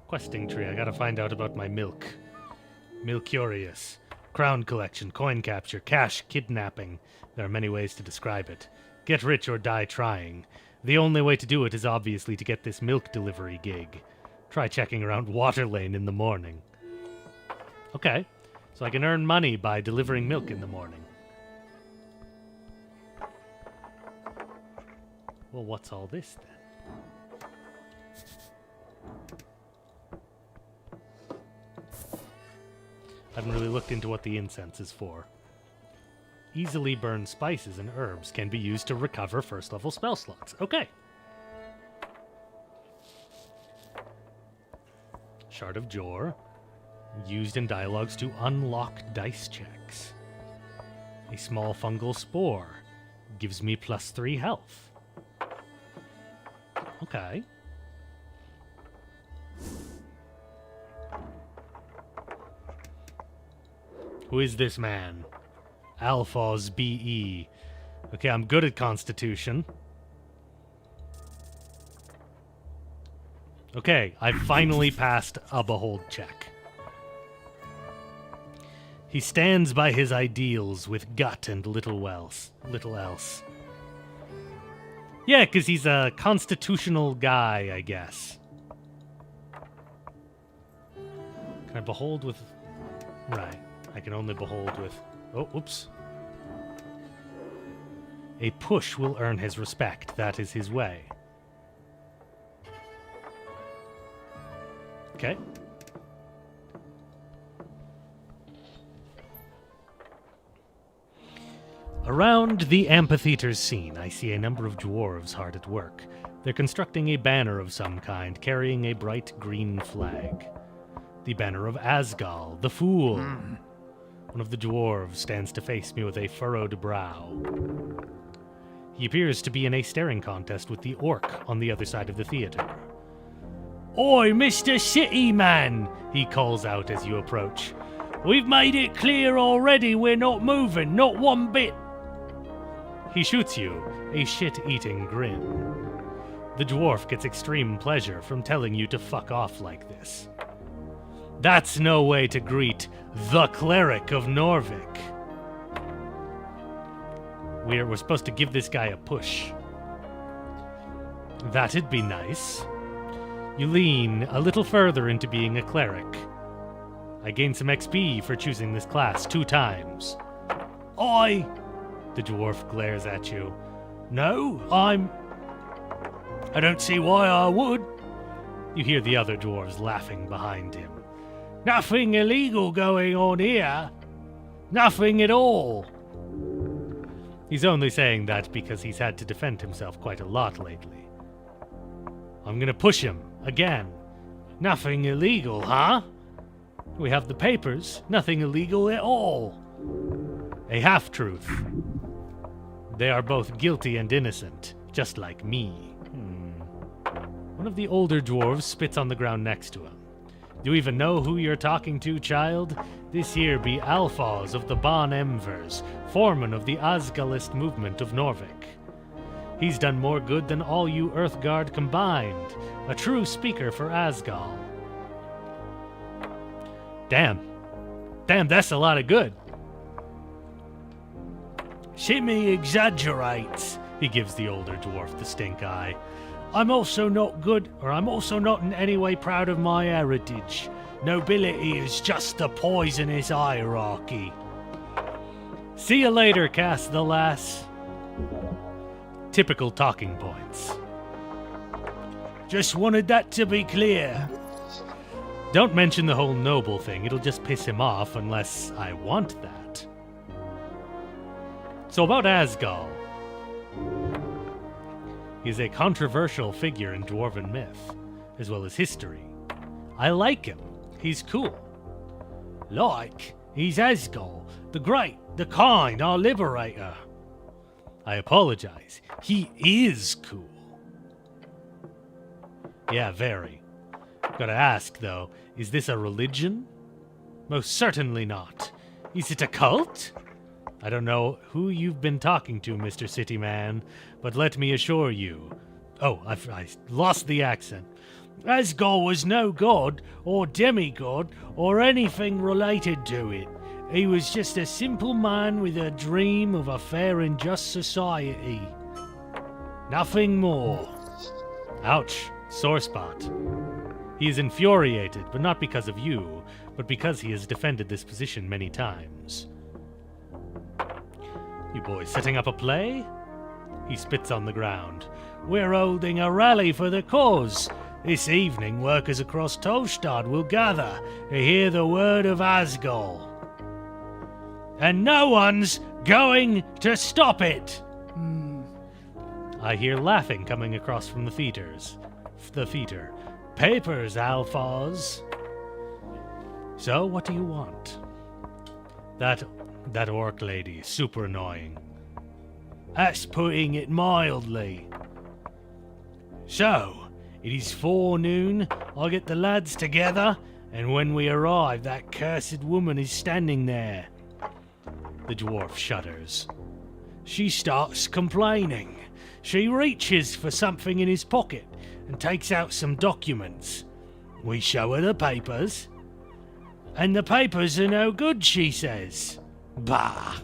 Questing tree. I gotta find out about my milk. Milk-curious. Crown collection, coin capture, cash kidnapping. There are many ways to describe it. Get rich or die trying. The only way to do it is obviously to get this milk delivery gig. Try checking around Waterlane in the morning. Okay, so I can earn money by delivering milk in the morning. Well, what's all this then? I haven't really looked into what the incense is for. Easily burned spices and herbs can be used to recover first-level spell slots. Okay. Shard of Jor. Used in dialogues to unlock dice checks. A small fungal spore. Gives me +3 health. Okay. Who is this man? Alphaz B.E. Okay, I'm good at Constitution. Okay, I've finally passed a behold check. He stands by his ideals with gut and little else. Yeah, because he's a constitutional guy, I guess. Can I behold with... Right. I can only behold with... Oh, oops. A push will earn his respect. That is his way. Okay. Around the amphitheater's scene, I see a number of dwarves hard at work. They're constructing a banner of some kind, carrying a bright green flag. The banner of Asgal, the Fool. One of the dwarves stands to face me with a furrowed brow. He appears to be in a staring contest with the orc on the other side of the theater. Oi, Mr. City Man, he calls out as you approach. We've made it clear already we're not moving, not one bit. He shoots you, a shit-eating grin. The dwarf gets extreme pleasure from telling you to fuck off like this. That's no way to greet the cleric of Norvik. We're supposed to give this guy a push. That'd be nice. You lean a little further into being a cleric. I gain some XP for choosing this class 2 times. The dwarf glares at you. No, I don't see why I would. You hear the other dwarves laughing behind him. Nothing illegal going on here. Nothing at all. He's only saying that because he's had to defend himself quite a lot lately. I'm gonna push him, again. Nothing illegal, huh? We have the papers. Nothing illegal at all. A half-truth. They are both guilty and innocent, just like me. One of the older dwarves spits on the ground next to him. Do you even know who you're talking to, child? This here be Alphaz of the Bon Emvers, foreman of the Asgalist movement of Norvik. He's done more good than all you Earthguard combined. A true speaker for Asgal. Damn, that's a lot of good. Shimmy exaggerates, he gives the older dwarf the stink eye. I'm also not in any way proud of my heritage. Nobility is just the poisonous hierarchy. See you later, Cass the Lass. Typical talking points. Just wanted that to be clear. Don't mention the whole noble thing, it'll just piss him off unless I want that. So about Asgal. He is a controversial figure in Dwarven myth, as well as history. I like him. He's cool. Like, he's Asgal, the great, the kind, our liberator. I apologize. He is cool. Yeah, very. Gotta ask, though, is this a religion? Most certainly not. Is it a cult? I don't know who you've been talking to, Mr. City Man, but let me assure you... Oh, I lost the accent. Asgal was no god, or demigod, or anything related to it. He was just a simple man with a dream of a fair and just society. Nothing more. Ouch. Sore spot. He is infuriated, but not because of you, but because he has defended this position many times. You boys setting up a play? He spits on the ground. We're holding a rally for the cause. This evening, workers across Tolstad will gather to hear the word of Asgal. And no one's going to stop it! I hear laughing coming across from the theaters. Papers, Alphas. So, what do you want? That orc lady, super annoying. That's putting it mildly. So, it is forenoon, I get the lads together, and when we arrive, that cursed woman is standing there. The dwarf shudders. She starts complaining. She reaches for something in his pocket and takes out some documents. We show her the papers. And the papers are no good, she says. Bah!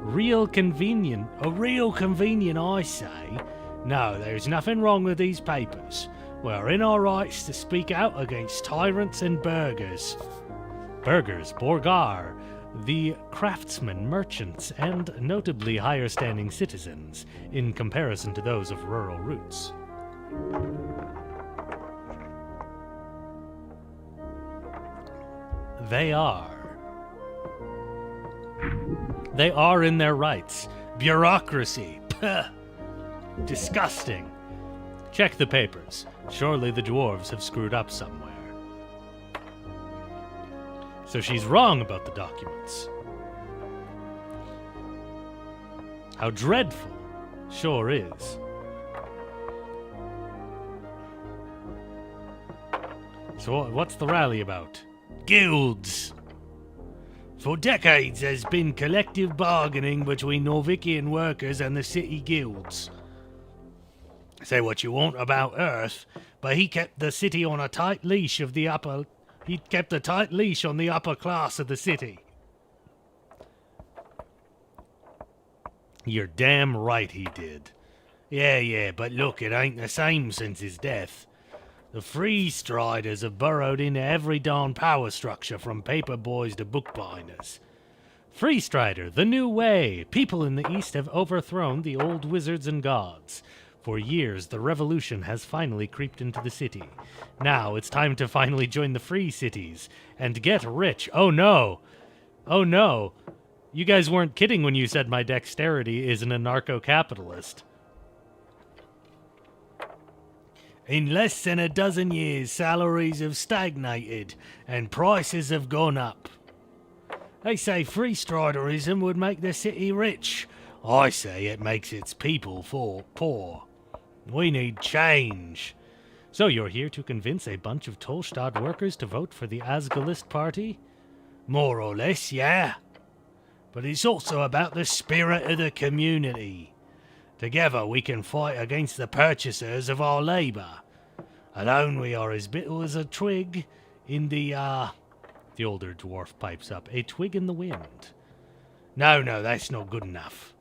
Real convenient, I say. No, there's nothing wrong with these papers. We're in our rights to speak out against tyrants and burghers. Burghers, Borgar, the craftsmen, merchants, and notably higher-standing citizens in comparison to those of rural roots. They are in their rights. Bureaucracy. Puh. Disgusting. Check the papers. Surely the dwarves have screwed up somewhere. So she's wrong about the documents. How dreadful. Sure is. So what's the rally about? Guilds. For decades there's been collective bargaining between Norvikian workers and the city guilds. Say what you want about Earth, but he kept the city on a tight leash of the upper... He kept a tight leash on the upper class of the city. You're damn right he did. Yeah, but look, it ain't the same since his death. The Free Striders have burrowed into every darn power structure from paper boys to bookbinders. Free Strider, the new way. People in the East have overthrown the old wizards and gods. For years, the revolution has finally creeped into the city. Now, it's time to finally join the free cities and get rich. Oh no! Oh no! You guys weren't kidding when you said my dexterity is an anarcho-capitalist. In less than a dozen years, salaries have stagnated and prices have gone up. They say free striderism would make the city rich. I say it makes its people poor. We need change. So you're here to convince a bunch of Tolstad workers to vote for the Asgalist party? More or less, yeah. But it's also about the spirit of the community. Together we can fight against the purchasers of our labour. Alone we are as brittle as a twig in the older dwarf pipes up. A twig in the wind. No, that's not good enough.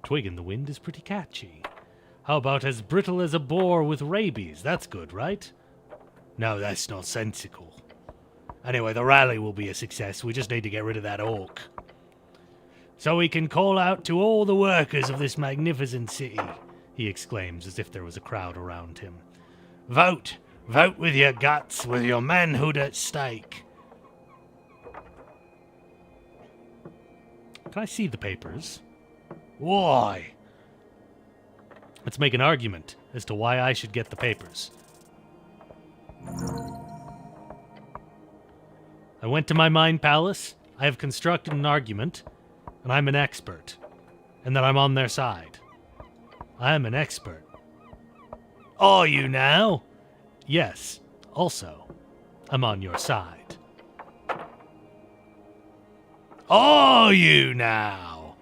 Twig in the wind is pretty catchy. How about as brittle as a boar with rabies? That's good, right? No, that's not sensical. Anyway, the rally will be a success. We just need to get rid of that orc. So we can call out to all the workers of this magnificent city, he exclaims as if there was a crowd around him. Vote! Vote with your guts, with your manhood at stake. Can I see the papers? Why? Let's make an argument as to why I should get the papers. I went to my mind palace, I have constructed an argument, and I'm an expert, and that I'm on their side. I am an expert. Are you now? Yes. Also, I'm on your side. Are you now?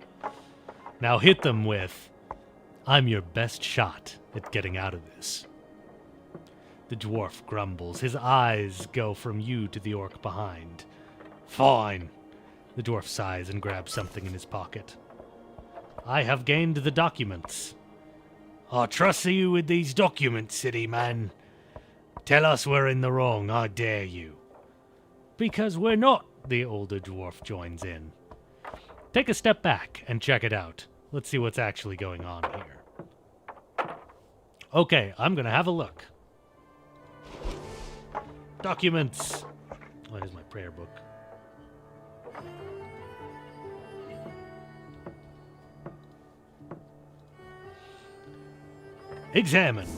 Now hit them with, I'm your best shot at getting out of this. The dwarf grumbles. His eyes go from you to the orc behind. Fine. The dwarf sighs and grabs something in his pocket. I have gained the documents. I trust you with these documents, city man. Tell us we're in the wrong, I dare you. Because we're not, the older dwarf joins in. Take a step back and check it out. Let's see what's actually going on here. Okay, I'm gonna have a look. Documents. Oh, here's my prayer book. Examine.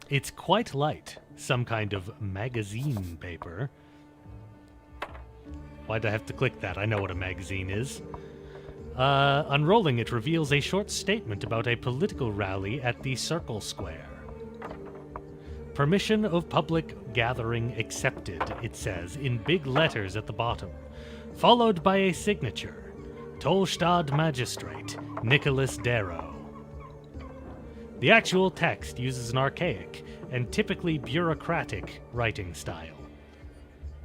It's quite light. Some kind of magazine paper. Why'd I have to click that? I know what a magazine is. Unrolling it reveals a short statement about a political rally at the Circle Square. Permission of public gathering accepted, it says, in big letters at the bottom, followed by a signature. Tolstad Magistrate, Nicholas Darrow. The actual text uses an archaic and typically bureaucratic writing style.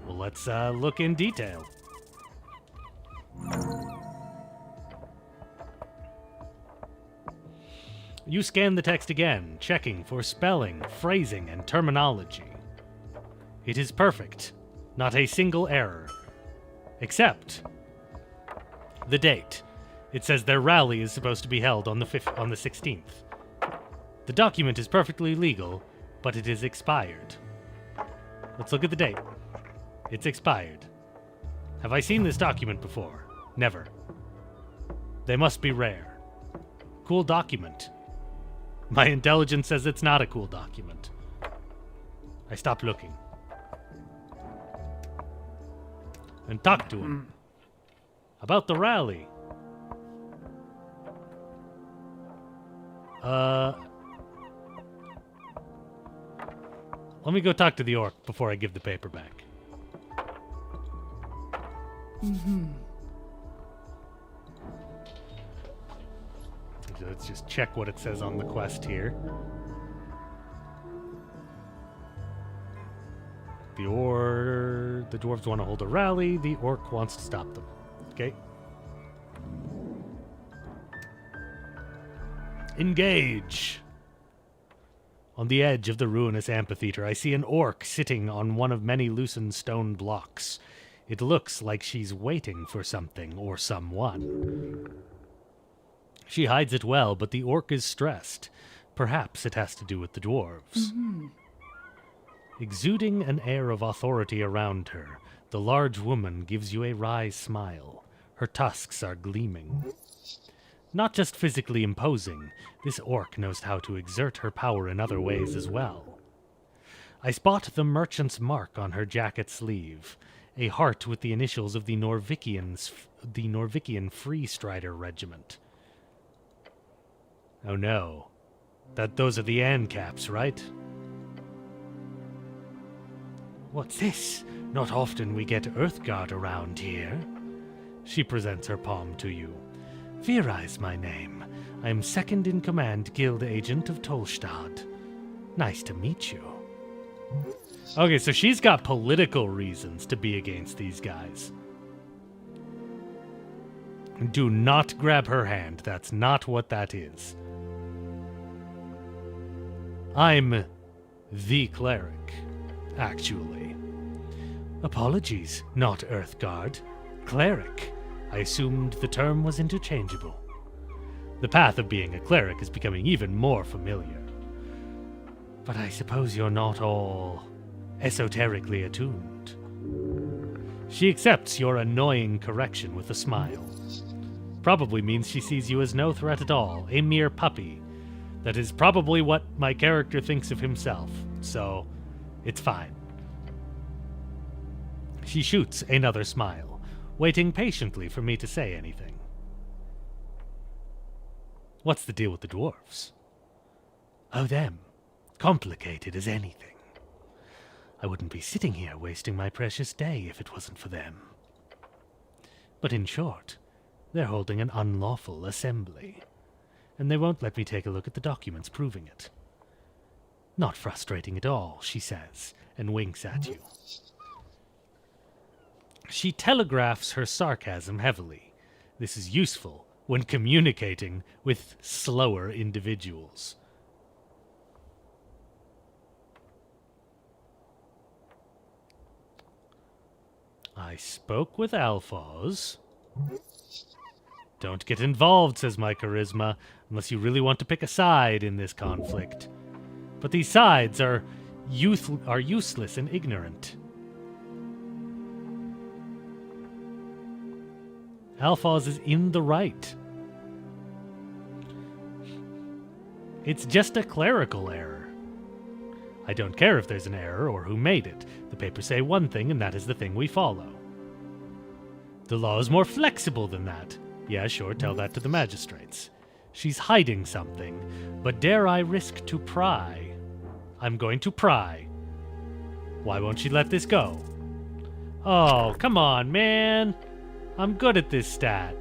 Well, let's look in detail. You scan the text again, checking for spelling, phrasing, and terminology. It is perfect. Not a single error. Except the date. It says their rally is supposed to be held on the 16th. The document is perfectly legal, but it is expired. Let's look at the date. It's expired. Have I seen this document before? Never. They must be rare. Cool document. My intelligence says it's not a cool document. I stopped looking. And talked to him. About the rally. Let me go talk to the orc before I give the paper back. Let's just check what it says on the quest here. The dwarves want to hold a rally. The orc wants to stop them. Okay. Engage. On the edge of the ruinous amphitheater, I see an orc sitting on one of many loosened stone blocks. It looks like she's waiting for something or someone. She hides it well, but the orc is stressed. Perhaps it has to do with the dwarves. Exuding an air of authority around her, the large woman gives you a wry smile. Her tusks are gleaming. Not just physically imposing, this orc knows how to exert her power in other ways as well. I spot the merchant's mark on her jacket sleeve, a heart with the initials of the Norvikian Free Strider Regiment. Oh no. Those are the ANCAPs, right? What's this? Not often we get Earthguard around here. She presents her palm to you. Vera is my name. I am second in command guild agent of Tolstad. Nice to meet you. Okay, so she's got political reasons to be against these guys. Do not grab her hand. That's not what that is. I'm the cleric, actually. Apologies, not Earthguard. Cleric. I assumed the term was interchangeable. The path of being a cleric is becoming even more familiar. But I suppose you're not all esoterically attuned. She accepts your annoying correction with a smile. Probably means she sees you as no threat at all, a mere puppy. That is probably what my character thinks of himself, so it's fine. She shoots another smile, waiting patiently for me to say anything. What's the deal with the dwarves? Oh, them. Complicated as anything. I wouldn't be sitting here wasting my precious day if it wasn't for them. But in short, they're holding an unlawful assembly, and they won't let me take a look at the documents proving it. Not frustrating at all, she says, and winks at you. She telegraphs her sarcasm heavily. This is useful when communicating with slower individuals. I spoke with Alphonse. Don't get involved, says my charisma, unless you really want to pick a side in this conflict. But these sides are useless and ignorant. Alphonse is in the right. It's just a clerical error. I don't care if there's an error or who made it. The papers say one thing, and that is the thing we follow. The law is more flexible than that. Yeah, sure, tell that to the magistrates. She's hiding something, but dare I risk to pry? I'm going to pry. Why won't she let this go? Oh, come on, man. I'm good at this stat.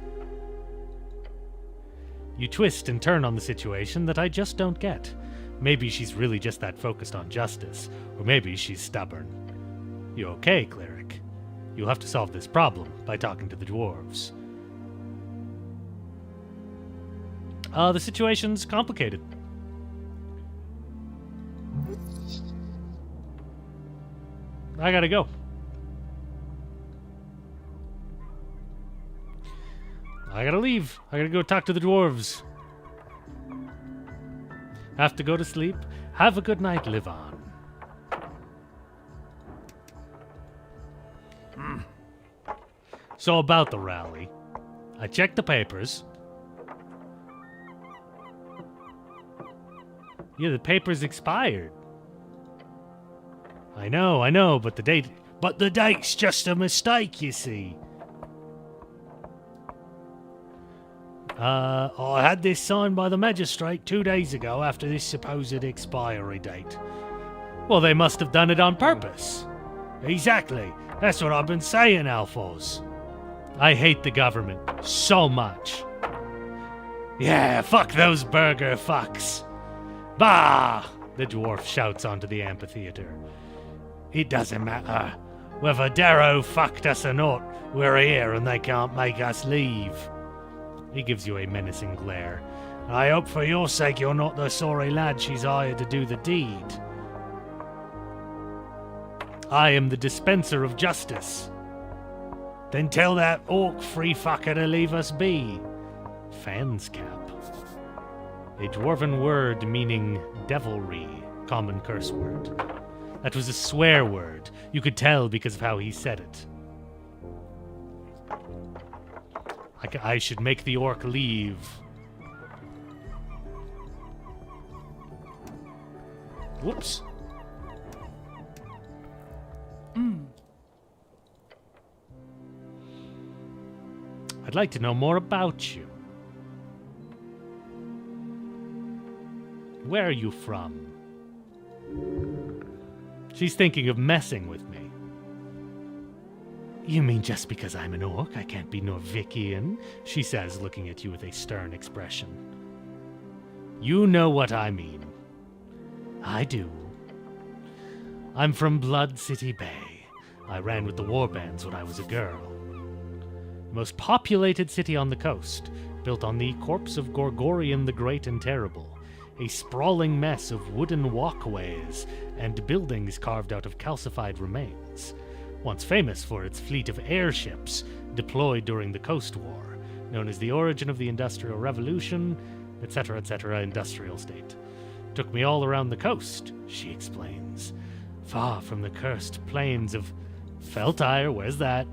You twist and turn on the situation that I just don't get. Maybe she's really just that focused on justice, or maybe she's stubborn. You okay, cleric? You'll have to solve this problem by talking to the dwarves. The situation's complicated. I gotta go. I gotta leave. I gotta go talk to the dwarves. Have to go to sleep. Have a good night, live on. So about the rally. I checked the papers. Yeah, the papers expired. I know, but the date's just a mistake, you see. I had this signed by the magistrate 2 days ago after this supposed expiry date. Well, they must have done it on purpose. Exactly. That's what I've been saying, Alphonse. I hate the government so much. Yeah, fuck those burger fucks. Bah! The dwarf shouts onto the amphitheater. It doesn't matter. Whether Darrow fucked us or not, we're here and they can't make us leave. He gives you a menacing glare. I hope for your sake you're not the sorry lad she's hired to do the deed. I am the dispenser of justice. Then tell that orc free fucker to leave us be. Fanscap. A dwarven word meaning devilry, common curse word. That was a swear word. You could tell because of how he said it. I should make the orc leave. Whoops. I'd like to know more about you. Where are you from? She's thinking of messing with me. You mean just because I'm an orc, I can't be Norvikian? She says, looking at you with a stern expression. You know what I mean. I do. I'm from Blood City Bay. I ran with the warbands when I was a girl. The most populated city on the coast, built on the corpse of Gorgorian the Great and Terrible, a sprawling mess of wooden walkways and buildings carved out of calcified remains, once famous for its fleet of airships deployed during the Coast War, known as the origin of the Industrial Revolution, etc., industrial state. Took me all around the coast, she explains, far from the cursed plains of Feltire, where's that?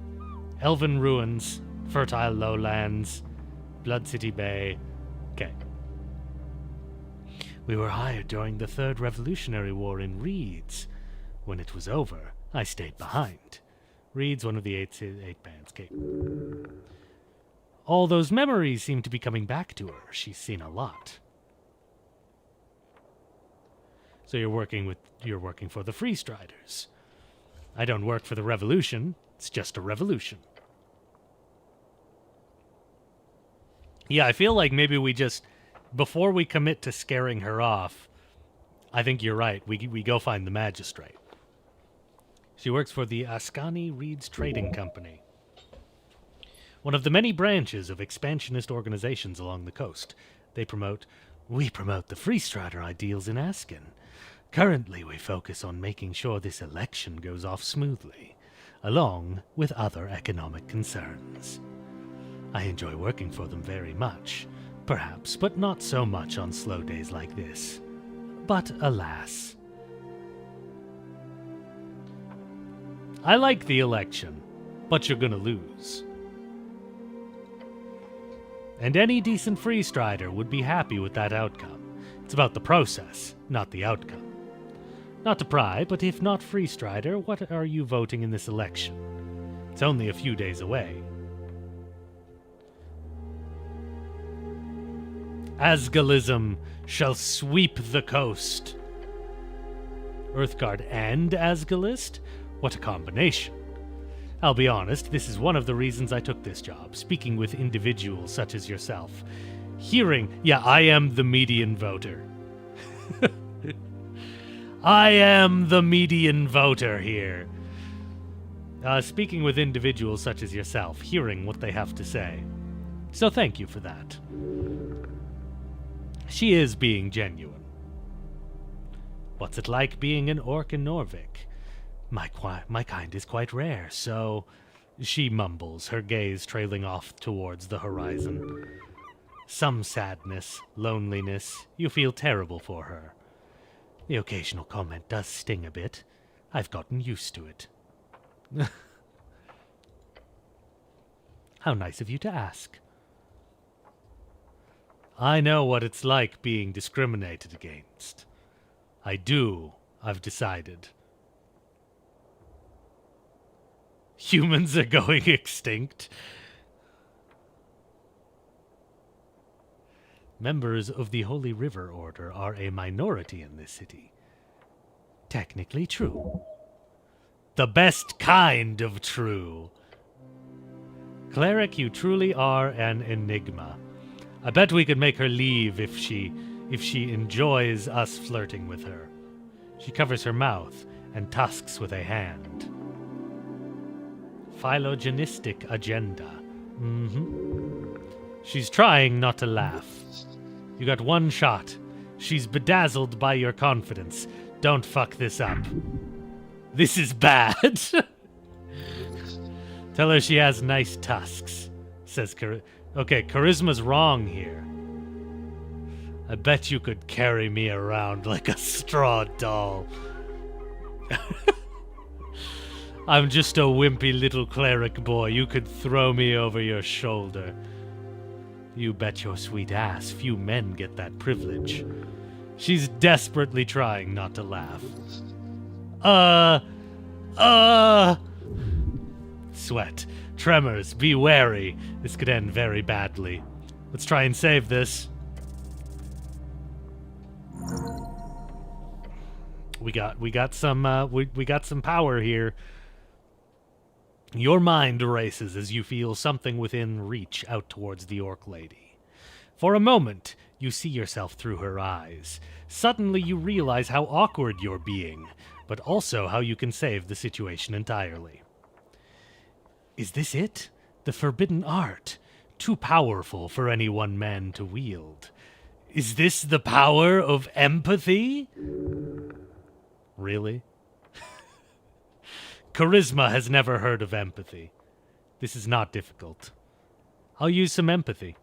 Elven ruins, fertile lowlands, Blood City Bay. Okay. We were hired during the Third Revolutionary War in Reeds. When it was over, I stayed behind. Reeds, one of the eight bands. Okay. All those memories seem to be coming back to her. She's seen a lot. So you're working for the Free Striders. I don't work for the Revolution. It's just a revolution. Yeah, I feel like maybe we just, before we commit to scaring her off, I think you're right. We go find the magistrate. She works for the Ascani Reeds Trading Company, one of the many branches of expansionist organizations along the coast. We promote the Free Strider ideals in Askin. Currently, we focus on making sure this election goes off smoothly, along with other economic concerns. I enjoy working for them very much, perhaps, but not so much on slow days like this. But alas. I like the election, but you're gonna lose. And any decent Free Strider would be happy with that outcome. It's about the process, not the outcome. Not to pry, but if not Free Strider, what are you voting in this election? It's only a few days away. Asgalism shall sweep the coast. Earthguard and Asgalist? What a combination. I'll be honest, this is one of the reasons I took this job, speaking with individuals such as yourself. I am the median voter. I am the median voter here. Speaking with individuals such as yourself, hearing what they have to say. So thank you for that. She is being genuine. What's it like being an orc in Norvik? My kind is quite rare, so... She mumbles, her gaze trailing off towards the horizon. Some sadness, loneliness, you feel terrible for her. The occasional comment does sting a bit. I've gotten used to it. How nice of you to ask. I know what it's like being discriminated against. I've decided. Humans are going extinct. Members of the Holy River Order are a minority in this city. Technically true. The best kind of true. Cleric, you truly are an enigma. I bet we could make her leave if she enjoys us flirting with her. She covers her mouth and tusks with a hand. Phylogenistic agenda. She's trying not to laugh. You got one shot. She's bedazzled by your confidence. Don't fuck this up. This is bad. Tell her she has nice tusks, says Okay, charisma's wrong here. I bet you could carry me around like a straw doll. I'm just a wimpy little cleric boy. You could throw me over your shoulder. You bet your sweet ass few men get that privilege. She's desperately trying not to laugh. Sweat. Tremors. Be wary. This could end very badly. Let's try and save this. We got some power here. Your mind races as you feel something within reach out towards the orc lady. For a moment, you see yourself through her eyes. Suddenly, you realize how awkward you're being, but also how you can save the situation entirely. Is this it? The forbidden art? Too powerful for any one man to wield. Is this the power of empathy? Really? Charisma has never heard of empathy. This is not difficult. I'll use some empathy.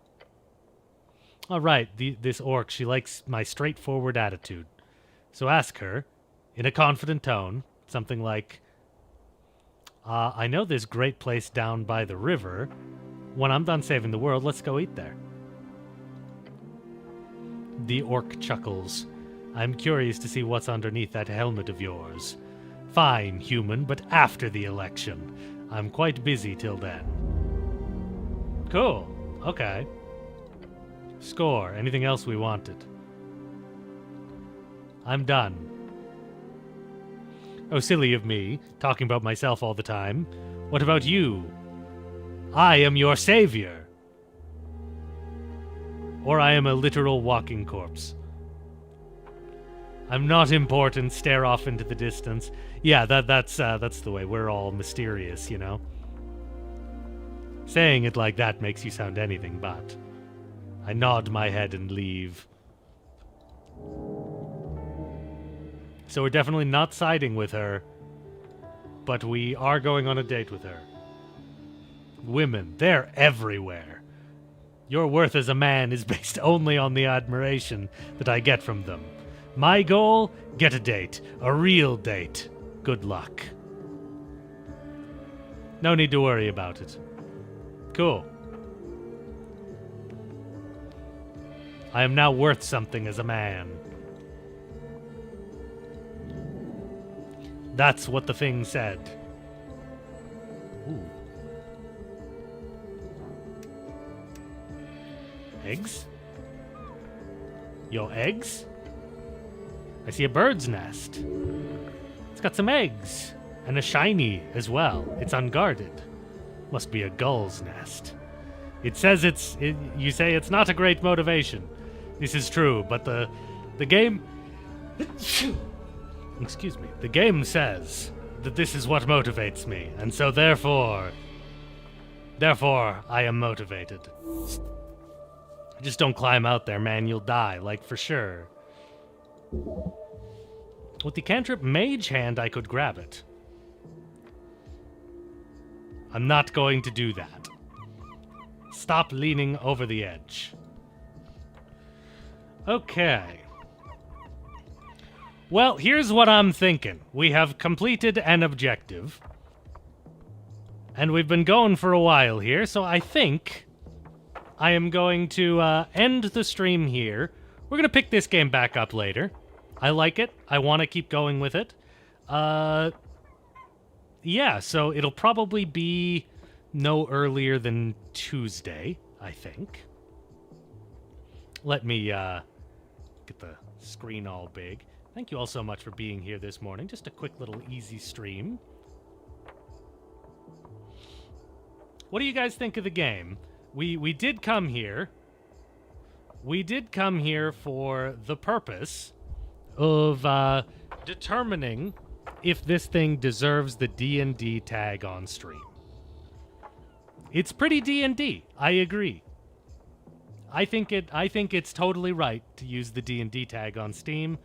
All right, this orc, she likes my straightforward attitude. So ask her, in a confident tone, something like, I know this great place down by the river. When I'm done saving the world, let's go eat there. The orc chuckles. I'm curious to see what's underneath that helmet of yours. Fine, human, but after the election. I'm quite busy till then. Cool. Okay. Score. Anything else we wanted? I'm done. Oh, silly of me, talking about myself all the time. What about you? I am your savior. Or I am a literal walking corpse. I'm not important, stare off into the distance. Yeah, that's the way. We're all mysterious, you know? Saying it like that makes you sound anything but. I nod my head and leave. So we're definitely not siding with her, but we are going on a date with her. Women, they're everywhere. Your worth as a man is based only on the admiration that I get from them. My goal? Get a date. A real date. Good luck. No need to worry about it. Cool. I am now worth something as a man. That's what the thing said. Ooh. Eggs? Yo, eggs? I see a bird's nest. It's got some eggs. And a shiny as well. It's unguarded. Must be a gull's nest. It says you say it's not a great motivation. This is true, but the game... Excuse me. The game says that this is what motivates me, and so therefore I am motivated. Just don't climb out there, man. You'll die, like for sure. With the cantrip Mage Hand, I could grab it. I'm not going to do that. Stop leaning over the edge. Okay. Well, here's what I'm thinking. We have completed an objective. And we've been going for a while here, so I think I am going to end the stream here. We're going to pick this game back up later. I like it. I want to keep going with it. Yeah, so it'll probably be no earlier than Tuesday, I think. Let me get the screen all big. Thank you all so much for being here this morning. Just a quick little easy stream. What do you guys think of the game? We did come here. We did come here for the purpose of determining if this thing deserves the D&D tag on stream. It's pretty D&D. I agree. I think it's totally right to use the D&D tag on Steam.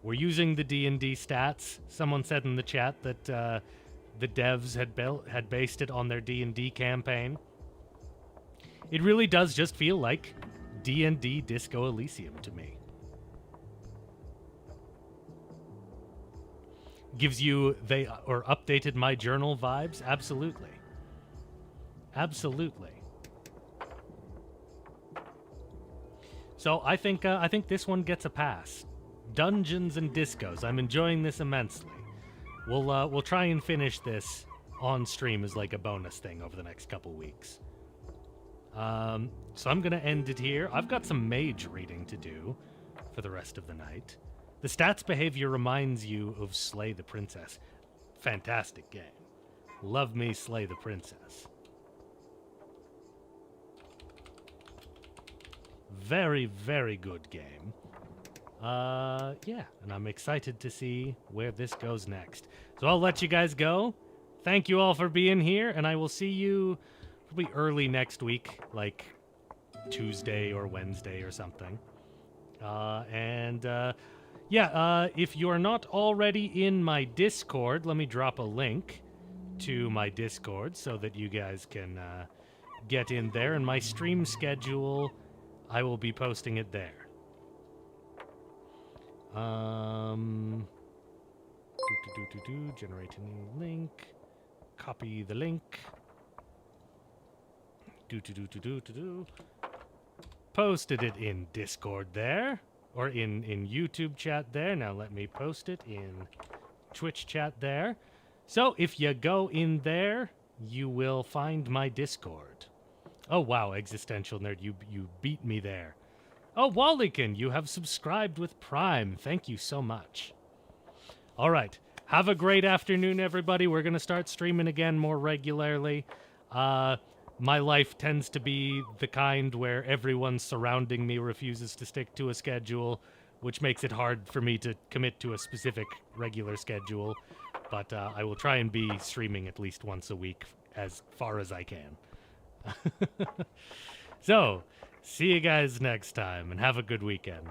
We're using the D&D stats. Someone said in the chat that the devs had based it on their D&D campaign. It really does just feel like D&D Disco Elysium to me. Gives you updated my journal vibes? Absolutely. Absolutely. So I think this one gets a pass. Dungeons and Discos. I'm enjoying this immensely. We'll try and finish this on stream as like a bonus thing over the next couple weeks. So I'm gonna end it here. I've got some mage reading to do for the rest of the night. The stats behavior reminds you of Slay the Princess. Fantastic game. Love Me, Slay the Princess. Very, very good game. Yeah, and I'm excited to see where this goes next. So I'll let you guys go. Thank you all for being here, and I will see you probably early next week, like Tuesday or Wednesday or something. If you're not already in my Discord, let me drop a link to my Discord so that you guys can get in there. And my stream schedule, I will be posting it there. Generate a new link. Copy the link. Posted it in Discord there. Or in YouTube chat there. Now let me post it in Twitch chat there. So if you go in there, you will find my Discord. Oh wow, Existential Nerd, you beat me there. Oh, Wallykin, you have subscribed with Prime. Thank you so much. All right. Have a great afternoon, everybody. We're going to start streaming again more regularly. My life tends to be the kind where everyone surrounding me refuses to stick to a schedule, which makes it hard for me to commit to a specific regular schedule. But I will try and be streaming at least once a week as far as I can. So, see you guys next time, and have a good weekend.